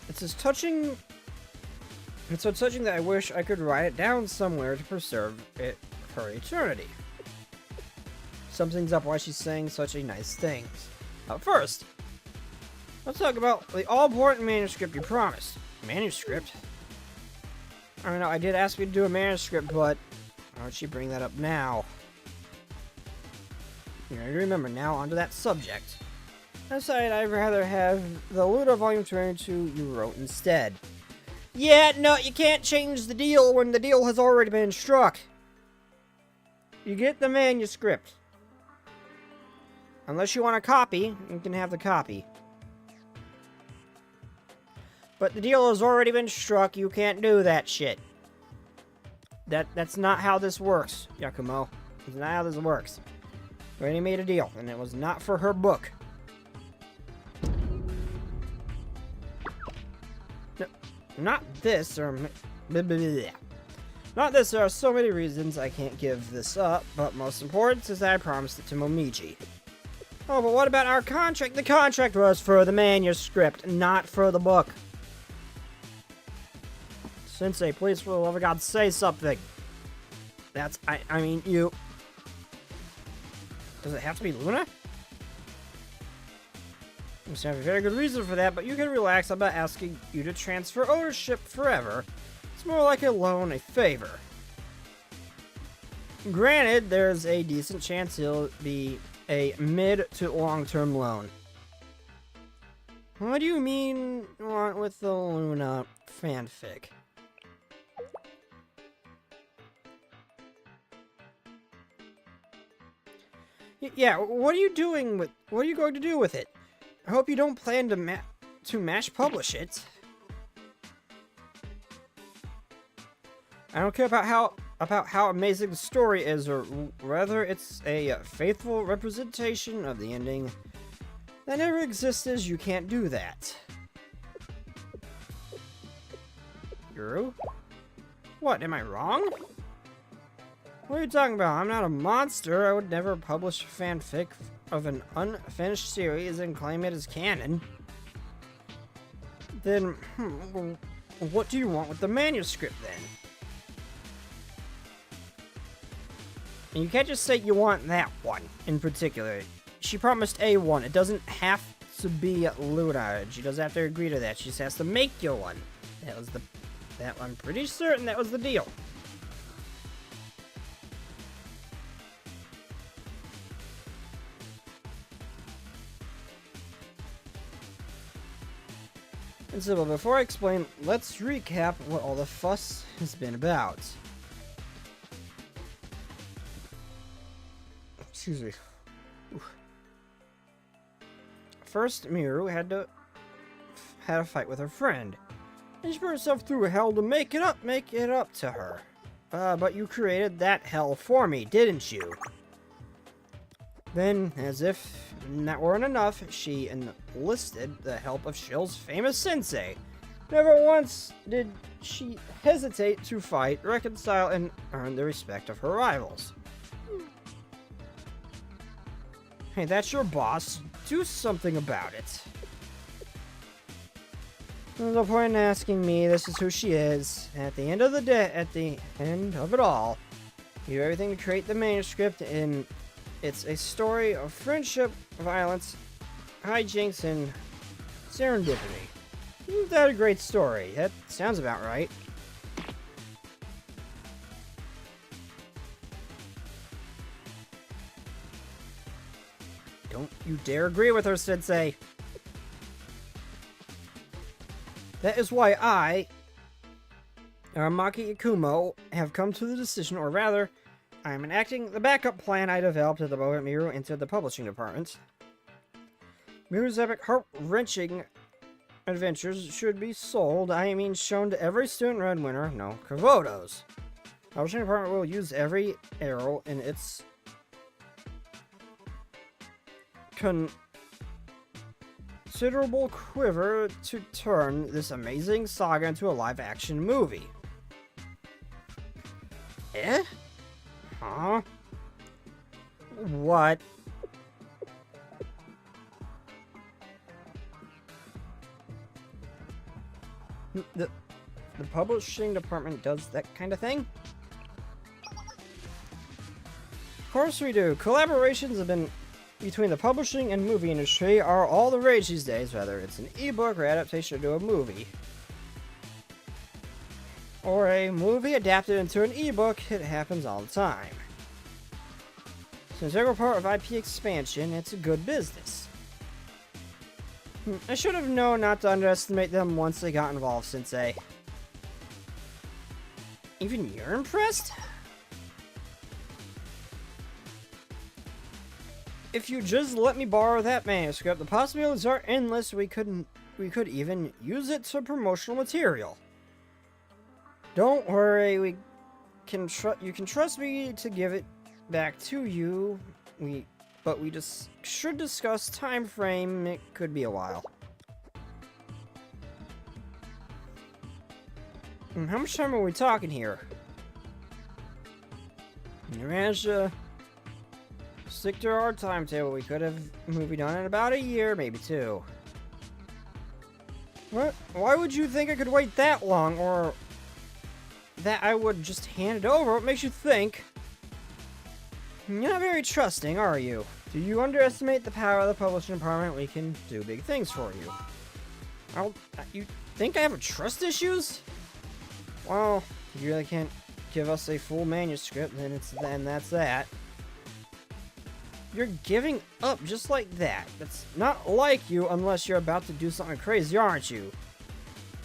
It's so touching that I wish I could write it down somewhere to preserve it for eternity. Something's up why she's saying such a nice things. First, let's talk about the all-important manuscript you promised. Manuscript? I don't know, I did ask you to do a manuscript, but why don't you bring that up now? You know, remember now, onto that subject. I decided I'd rather have the Ludo Volume 22 you wrote instead. Yeah, no, you can't change the deal when the deal has already been struck. You get the manuscript. Unless you want a copy, you can have the copy. But the deal has already been struck, you can't do that shit. That's not how this works, Yakumo. That's not how this works. We already made a deal, and it was not for her book. No, not this, or... Not this, there are so many reasons I can't give this up, but most important is that I promised it to Momiji. Oh, but what about our contract? The contract was for the manuscript, not for the book. Sensei, please, for the love of God, say something. I mean, you... Does it have to be Luna? I have a very good reason for that, but you can relax. I'm not asking you to transfer ownership forever. It's more like a loan, a favor. Granted, there's a decent chance it'll be a mid to long-term loan. What do you mean with the Luna fanfic? Yeah, what are you going to do with it? I hope you don't plan to mash publish it. I don't care about how amazing the story is, or whether it's a faithful representation of the ending that never existed. You can't do that. Guru? What, am I wrong? What are you talking about? I'm not a monster. I would never publish fanfic of an unfinished series and claim it as canon. Then, what do you want with the manuscript, then? And you can't just say you want that one in particular. She promised a one. It doesn't have to be Luna. She doesn't have to agree to that. She just has to make you one. I'm pretty certain that was the deal. And so, before I explain, let's recap what all the fuss has been about. Excuse me. Oof. First, Miru had a fight with her friend, and she put herself through hell to make it up to her. But you created that hell for me, didn't you? Then, as if that weren't enough, she enlisted the help of Shill's famous sensei. Never once did she hesitate to fight, reconcile, and earn the respect of her rivals. Hey, that's your boss. Do something about it. There's no point in asking me. This is who she is. At the end of the day, at the end of it all, you do everything to create the manuscript, and it's a story of friendship, violence, hijinks, and serendipity. Isn't that a great story? That sounds about right. Don't you dare agree with her, Sensei. That is why I, Aramaki Ikumo, have come to the decision, or rather, I am enacting the backup plan I developed at the moment Miru entered the publishing department. Miru's epic, heart-wrenching adventures should be sold, I mean shown to every student breadwinner, no, Kavotos. The publishing department will use every arrow in its considerable quiver to turn this amazing saga into a live-action movie. Eh? Huh? What? The publishing department does that kind of thing? Of course we do. Collaborations have been between the publishing and movie industry are all the rage these days, whether it's an ebook or adaptation to a movie. Or a movie adapted into an ebook, it happens all the time. It's an integral part of IP expansion, it's a good business. I should have known not to underestimate them once they got involved, Sensei. Even you're impressed? If you just let me borrow that manuscript, the possibilities are endless. We could even use it for promotional material. Don't worry, you can trust me to give it back to you. But we just should discuss time frame. It could be a while. How much time are we talking here? You managed to stick to our timetable. We could have movie done in about a year, maybe 2. What? Why would you think I could wait that long, or that I would just hand it over? What makes you think? You're not very trusting, are you? Do you underestimate the power of the publishing department? We can do big things for you. You think I have trust issues? Well, you really can't give us a full manuscript, then that's that. You're giving up just like that. That's not like you unless you're about to do something crazy, aren't you?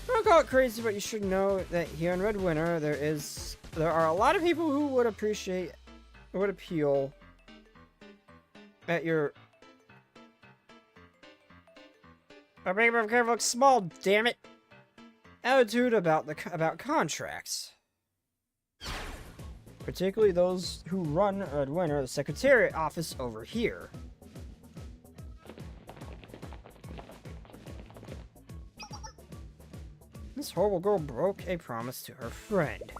I don't call it crazy, but you should know that here in Red Winter, there are a lot of people who would appeal at your... Our paper careful looks small, damn it! Attitude about contracts. Particularly those who run Red Winter, the Secretariat office over here. This horrible girl broke a promise to her friend.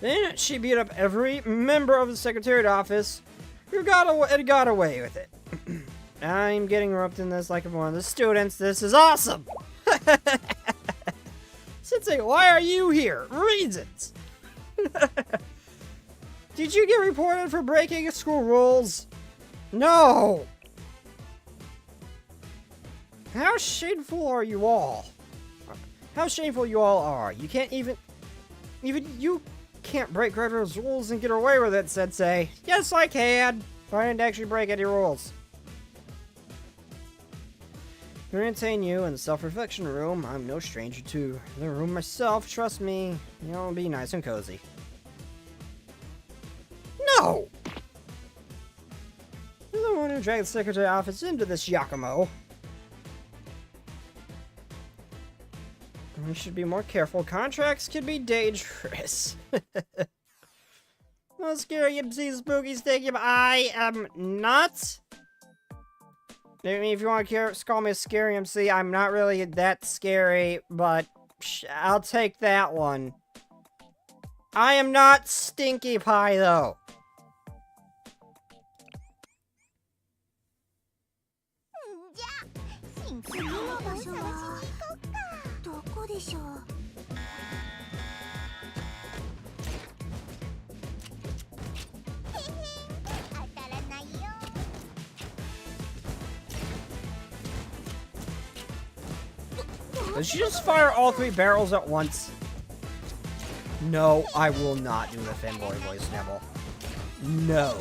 Then she beat up every member of the Secretariat office who got away with it. I'm getting roped in this like one of the students. This is awesome! Sensei, why are you here? Reasons! Did you get reported for breaking school rules? No! How shameful are you all? How shameful you all are. You can't even you can't break Red Winter's rules and get away with it, Sensei. Yes, I can. I didn't actually break any rules. To entertain you in the self-reflection room, I'm no stranger to the room myself. Trust me, it'll be nice and cozy. No! You're the one who dragged the secretary office into this Yakumo. You should be more careful. Contracts can be dangerous. Well, scary, spooky, sticky, but I am not. I mean, if you want to call me a scary MC, I'm not really that scary, but I'll take that one. I am not Stinky Pie, though. 当たらないよ。 Did she just fire all 3 barrels at once? No, I will not do the fanboy voice, Neville. No.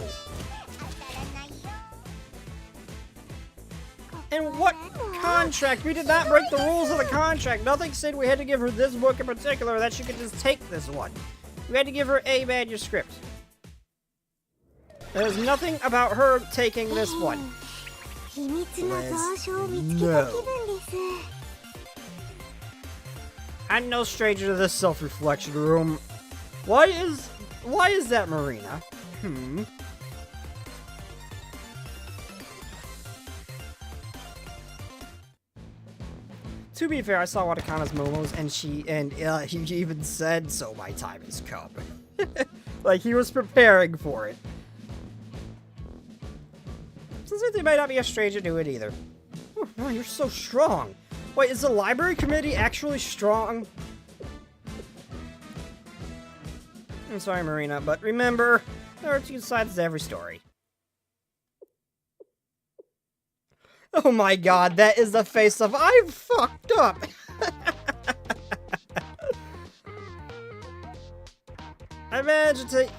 And what contract? We did not break the rules of the contract. Nothing said we had to give her this book in particular, that she could just take this one. We had to give her a manuscript. There's nothing about her taking this one. Liz, no. I'm no stranger to this self-reflection room. Why is that, Marina? To be fair, I saw Watakana's momos, and he even said, "So my time has come." Like he was preparing for it. Since they might not be a stranger to it either. Oh, no, you're so strong. Wait, is the library committee actually strong? I'm sorry, Marina, but remember, there are 2 sides to every story. Oh my god, that is the face of I fucked up!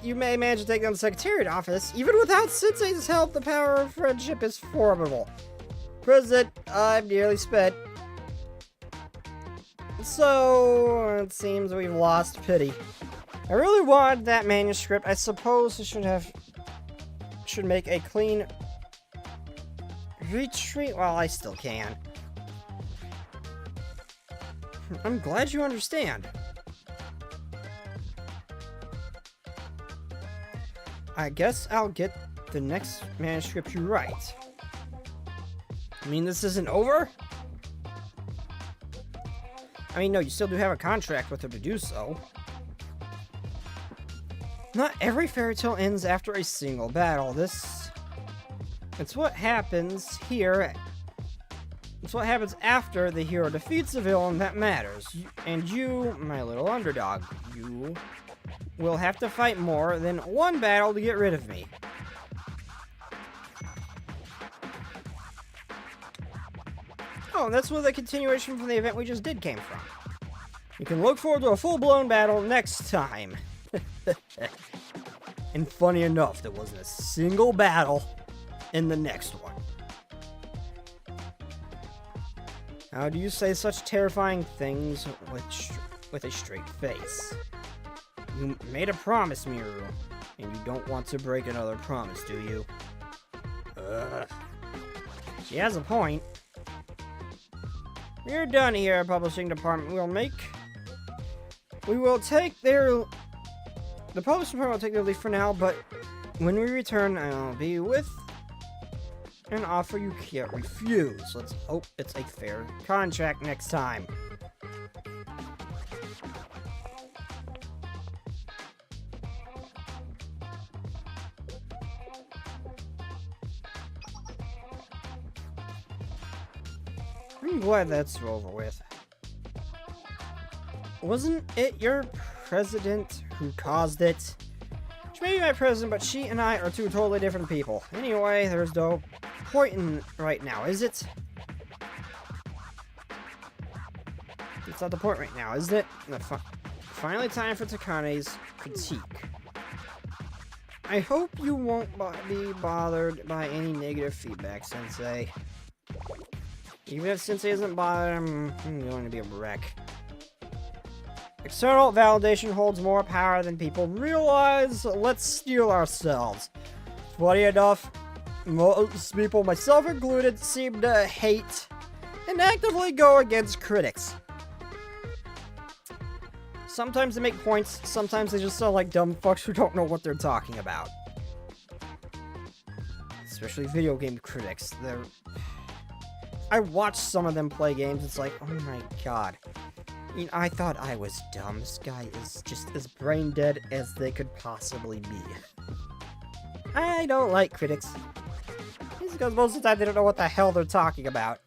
You may manage to take down the Secretariat office. Even without Sensei's help, the power of friendship is formidable. President, I'm nearly spent. So, it seems we've lost pity. I really wanted that manuscript. I suppose I should make a clean retreat. Well, I still can. I'm glad you understand. I guess I'll get the next manuscript you write. I mean, this isn't over? I mean, no, you still do have a contract with her to do so. Not every fairy tale ends after a single battle. It's what happens here. It's what happens after the hero defeats the villain that matters. And you, my little underdog, you will have to fight more than one battle to get rid of me. Oh, that's where the continuation from the event we just did came from. You can look forward to a full-blown battle next time. And funny enough, there wasn't a single battle in the next one. How do you say such terrifying things with a straight face? You made a promise, Miru, and you don't want to break another promise, do you? Ugh. She has a point. We're done here, publishing department. The publishing department will take their leave for now, but when we return, I'll be with an offer you can't refuse. Let's hope it's a fair contract next time. I'm glad that's over with. Wasn't it your president who caused it? She may be my president, but she and I are 2 totally different people. Anyway, there's no point in right now, is it? It's not the point right now, is it? Finally time for Takane's critique. I hope you won't be bothered by any negative feedback, Sensei. Even if Sensei isn't bothered, I'm going to be a wreck. External validation holds more power than people realize. Let's steel ourselves. Funny enough, most people, myself included, seem to hate and actively go against critics. Sometimes they make points, sometimes they just sound like dumb fucks who don't know what they're talking about. Especially video game critics. I watch some of them play games, it's like, oh my god. I thought I was dumb. This guy is just as brain dead as they could possibly be. I don't like critics. It's because most of the time they don't know what the hell they're talking about.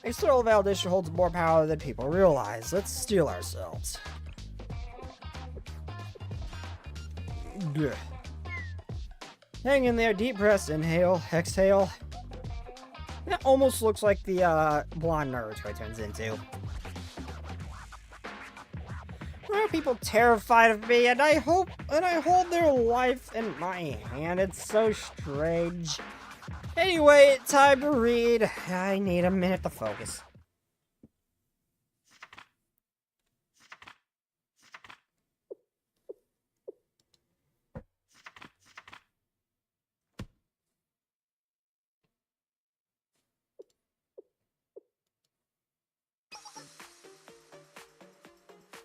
External validation holds more power than people realize. Let's steel ourselves. Ugh. Hang in there, deep breaths, inhale, exhale. That almost looks like the blonde Naruto turns into. There are people terrified of me, and I hold their life in my hand. It's so strange. Anyway, time to read. I need a minute to focus.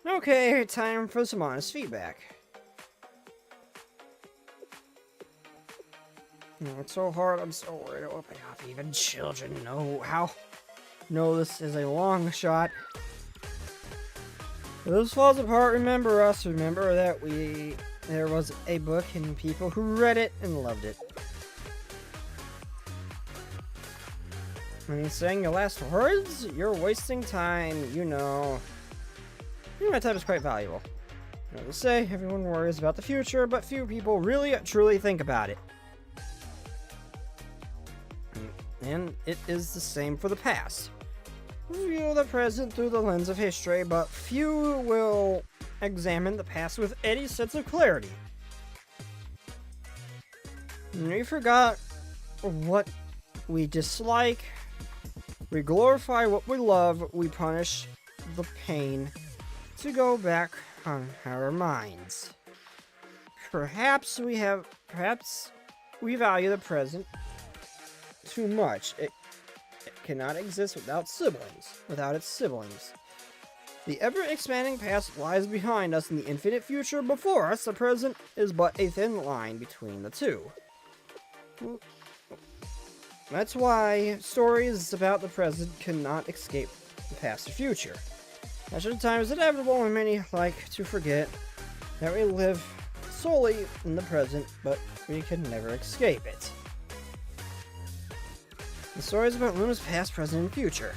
Okay, time for some honest feedback. It's so hard, I'm so worried. Oh my god, even children know how. No, this is a long shot. If this falls apart, remember us. Remember that there was a book and people who read it and loved it. When he's saying your last words, you're wasting time, you know. My time is quite valuable. I will say, everyone worries about the future, but few people really, truly think about it. And it is the same for the past. View the present through the lens of history, but few will examine the past with any sense of clarity. We forgot what we dislike, we glorify what we love, we punish the pain to go back on our minds. Perhaps we value the present too much. It cannot exist without its siblings. The ever-expanding past lies behind us and the infinite future before us. The present is but a thin line between the two. That's why stories about the present cannot escape the past or future. Much of the time is inevitable, and many like to forget that we live solely in the present, but we can never escape it. The story is about Luna's past, present, and future.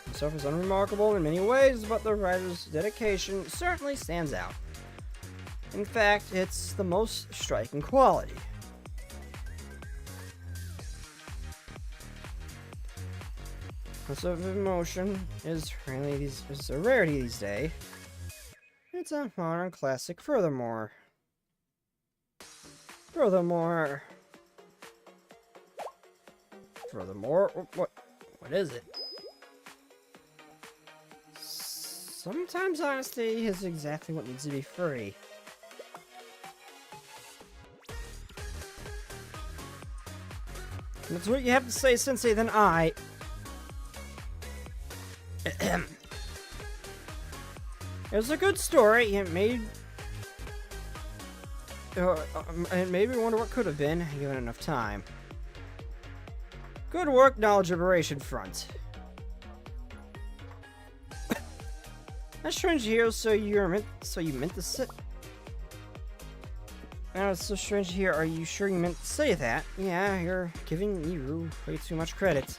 The stuff is unremarkable in many ways, but the writer's dedication certainly stands out. In fact, it's the most striking quality. The sort of emotion is a rarity these days. It's a modern classic. Furthermore, what is it? Sometimes honesty is exactly what needs to be free. That's what you have to say, Sensei, then I... It was a good story. It made me wonder what could have been, given enough time. Good work, Knowledge Liberation Front. That's strange to hear. So you meant to say. Now it's so strange to hear. Are you sure you meant to say that? Yeah, you're giving you way too much credit.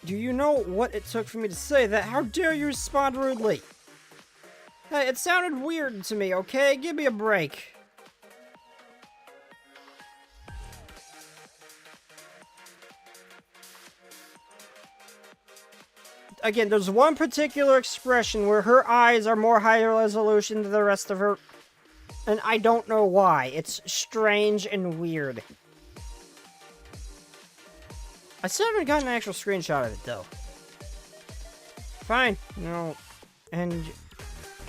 Do you know what it took for me to say that? How dare you respond rudely? Hey, it sounded weird to me, okay? Give me a break. Again, there's one particular expression where her eyes are more higher resolution than the rest of her, and I don't know why. It's strange and weird. I still haven't gotten an actual screenshot of it, though. Fine, you know, and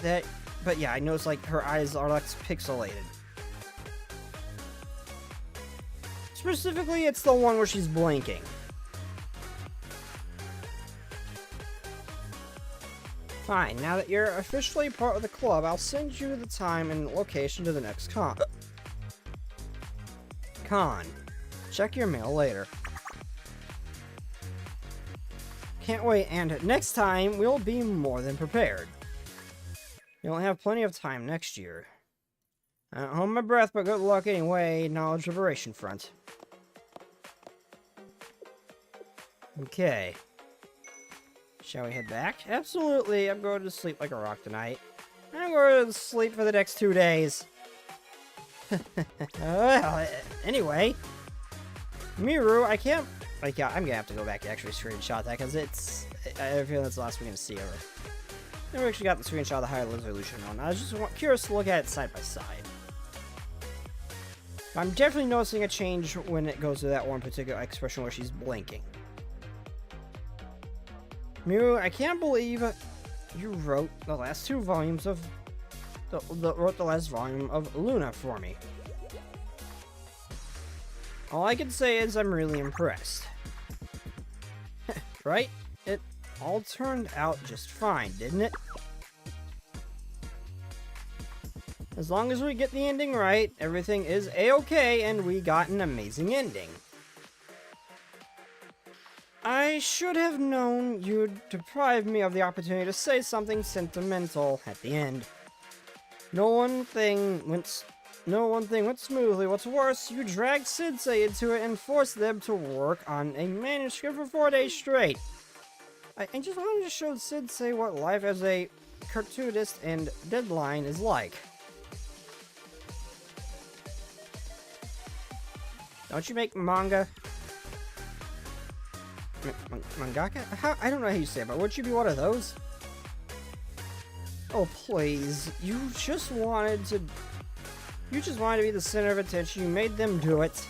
that, but yeah, I noticed, like, her eyes are, like, pixelated. Specifically, it's the one where she's blinking. Fine, now that you're officially part of the club, I'll send you the time and location to the next con. Check your mail later. Can't wait, and next time, we'll be more than prepared. You'll have plenty of time next year. I don't hold my breath, but good luck anyway, Knowledge Liberation Front. Okay. Shall we head back? Absolutely, I'm going to sleep like a rock tonight. I'm going to sleep for the next 2 days. Well, anyway. Miru, I can't... Like, yeah, I'm gonna have to go back and actually screenshot that, because it's... I feel that's the last we're gonna see of her. Never actually got the screenshot of the higher resolution one. I was just curious to look at it side by side. I'm definitely noticing a change when it goes to that one particular expression where she's blinking. Miru, I can't believe you wrote the last 2 volumes of... wrote the last volume of Luna for me. All I can say is I'm really impressed. Right? It all turned out just fine, didn't it? As long as we get the ending right, everything is a-okay, and we got an amazing ending. I should have known you'd deprive me of the opportunity to say something sentimental at the end. No one thing went smoothly. What's worse, you dragged Sensei into it and forced them to work on a manuscript for 4 days straight. I just wanted to show Sensei what life as a cartoonist and deadline is like. Don't you make manga? Mangaka? I don't know how you say it, but would you be one of those? Oh, please. You just wanted to be the center of attention. You made them do it.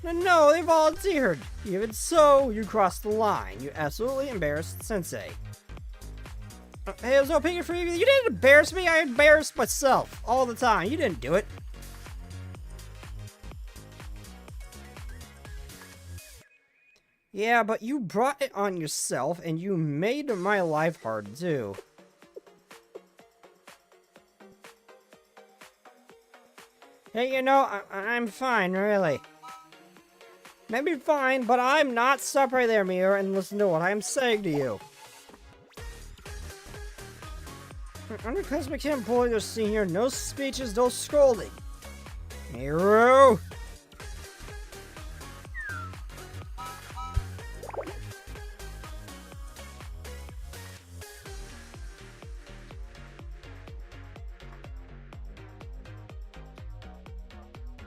No, they volunteered. Even so, you crossed the line. You absolutely embarrassed Sensei. Hey, there's no picking for you. You didn't embarrass me. I embarrassed myself all the time. You didn't do it. Yeah, but you brought it on yourself, and you made my life hard, too. Hey, you know, I'm fine, really. Maybe fine, but I'm not. Stop right there, Miura, and listen to what I'm saying to you. Underclassmen can't bully their senior. No speeches, no scolding. Miru!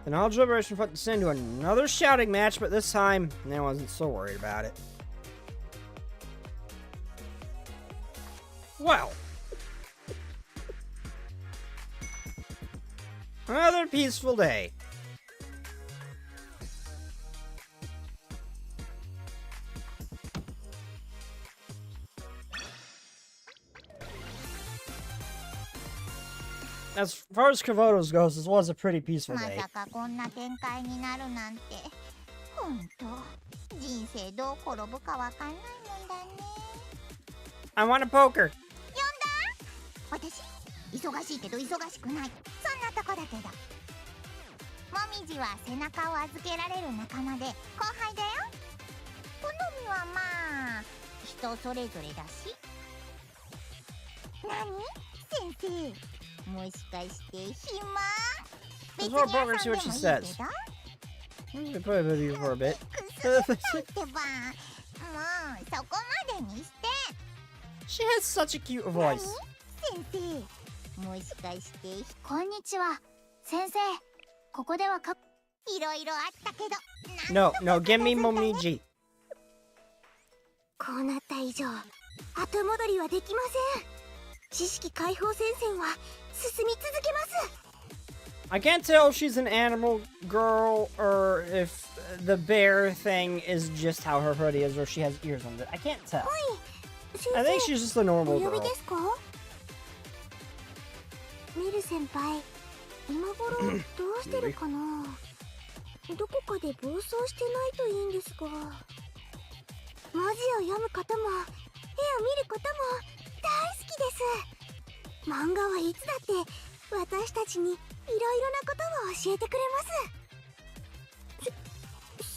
The Knowledge Liberation Front descended to another shouting match, but this time, I wasn't so worried about it. Well. Another peaceful day. As far as Kavotos goes, this was a pretty peaceful day. I want a poker. Let's roll poker and see what she says. I'm gonna put it with you for a bit. She has such a cute voice. No, no, give me Momiji. I can't tell if she's an animal girl or if the bear thing is just how her hoodie is or she has ears on it. I can't tell. I think she's just a normal girl. どこかで暴走してないといいんですが。文字を読むことも絵を見ることも大好きです。漫画はいつだって私たちにいろいろなことを教えてくれます。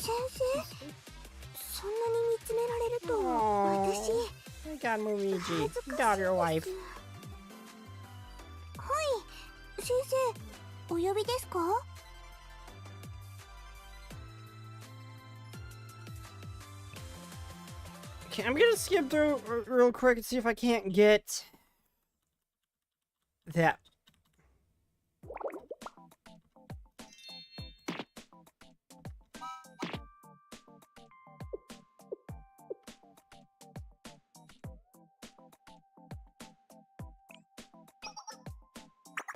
先生、そんなに見つめられると私 I got Momiji. 恥ずかしい Got で your す。 wife. はい、先生、お呼びですか？ Okay, I'm gonna skip through real quick and see if I can't get that.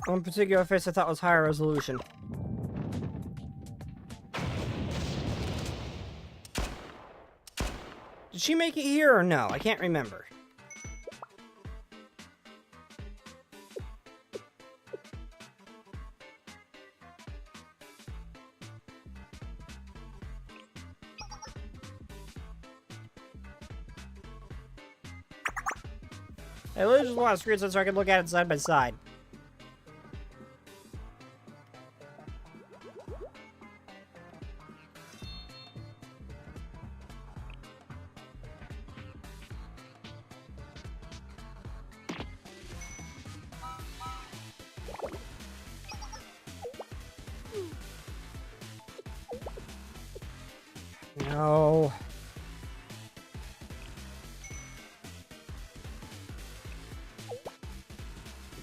One particular face I thought was higher resolution. Did she make it here or no? I can't remember. I literally just want a screen so I can look at it side by side. No.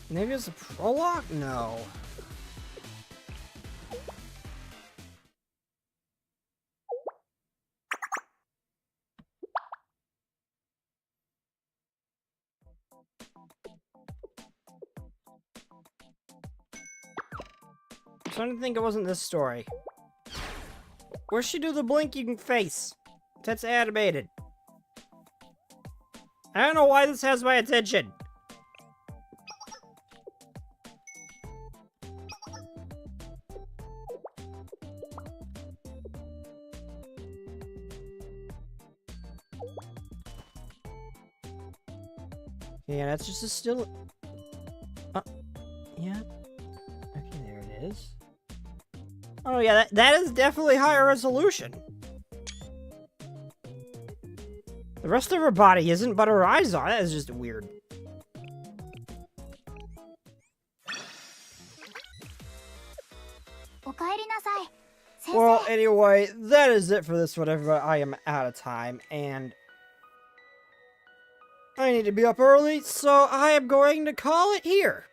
Maybe it's a prologue? No. I'm starting to think it wasn't this story. Where'd she do the blinking face? That's animated. I don't know why this has my attention. Yeah, that's just a still. Yeah. Okay, there it is. Oh yeah, that is definitely higher resolution. The rest of her body isn't, but her eyes are. That is just weird. Well, anyway, that is it for this one, everybody. I am out of time, and I need to be up early, so I am going to call it here.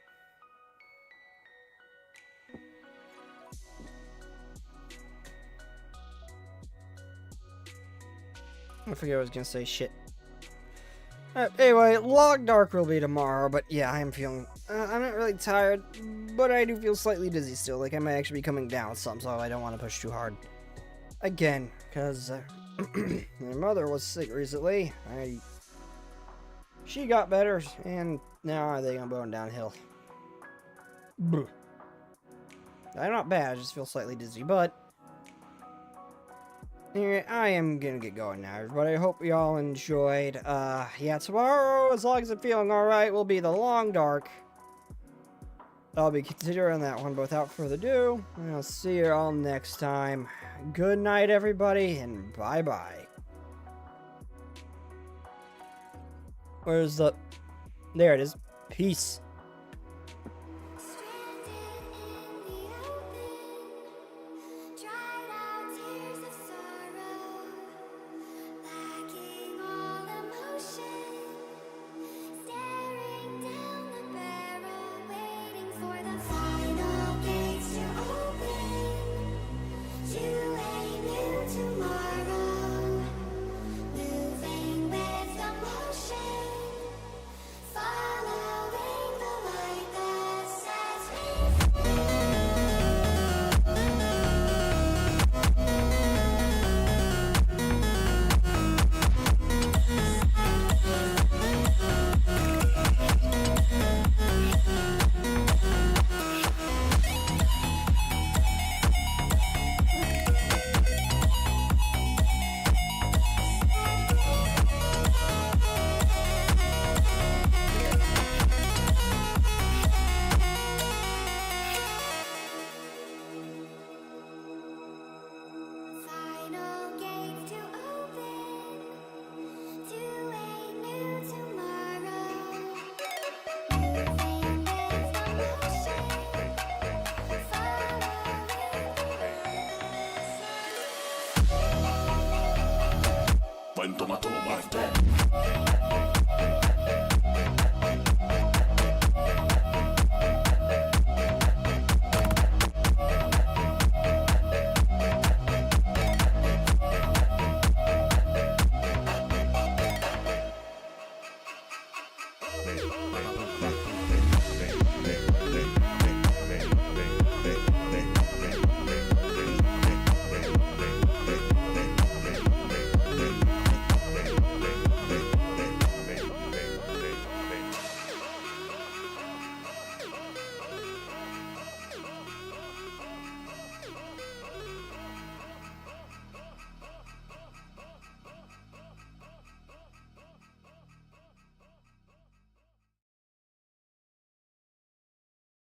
I forget what I was gonna say. Shit. Anyway, Long Dark will be tomorrow, but yeah, I am feeling... I'm not really tired, but I do feel slightly dizzy still. Like, I might actually be coming down with something, so I don't want to push too hard. Again, because my mother was sick recently. She got better, and now I think I'm going downhill. I'm not bad, I just feel slightly dizzy, but... Anyway, I am gonna get going now, everybody. I hope y'all enjoyed. Yeah, tomorrow, as long as I'm feeling alright, will be the Long Dark. I'll be considering that one, but without further ado, I'll see you all next time. Good night, everybody, and bye-bye. Where's the... There it is. Peace.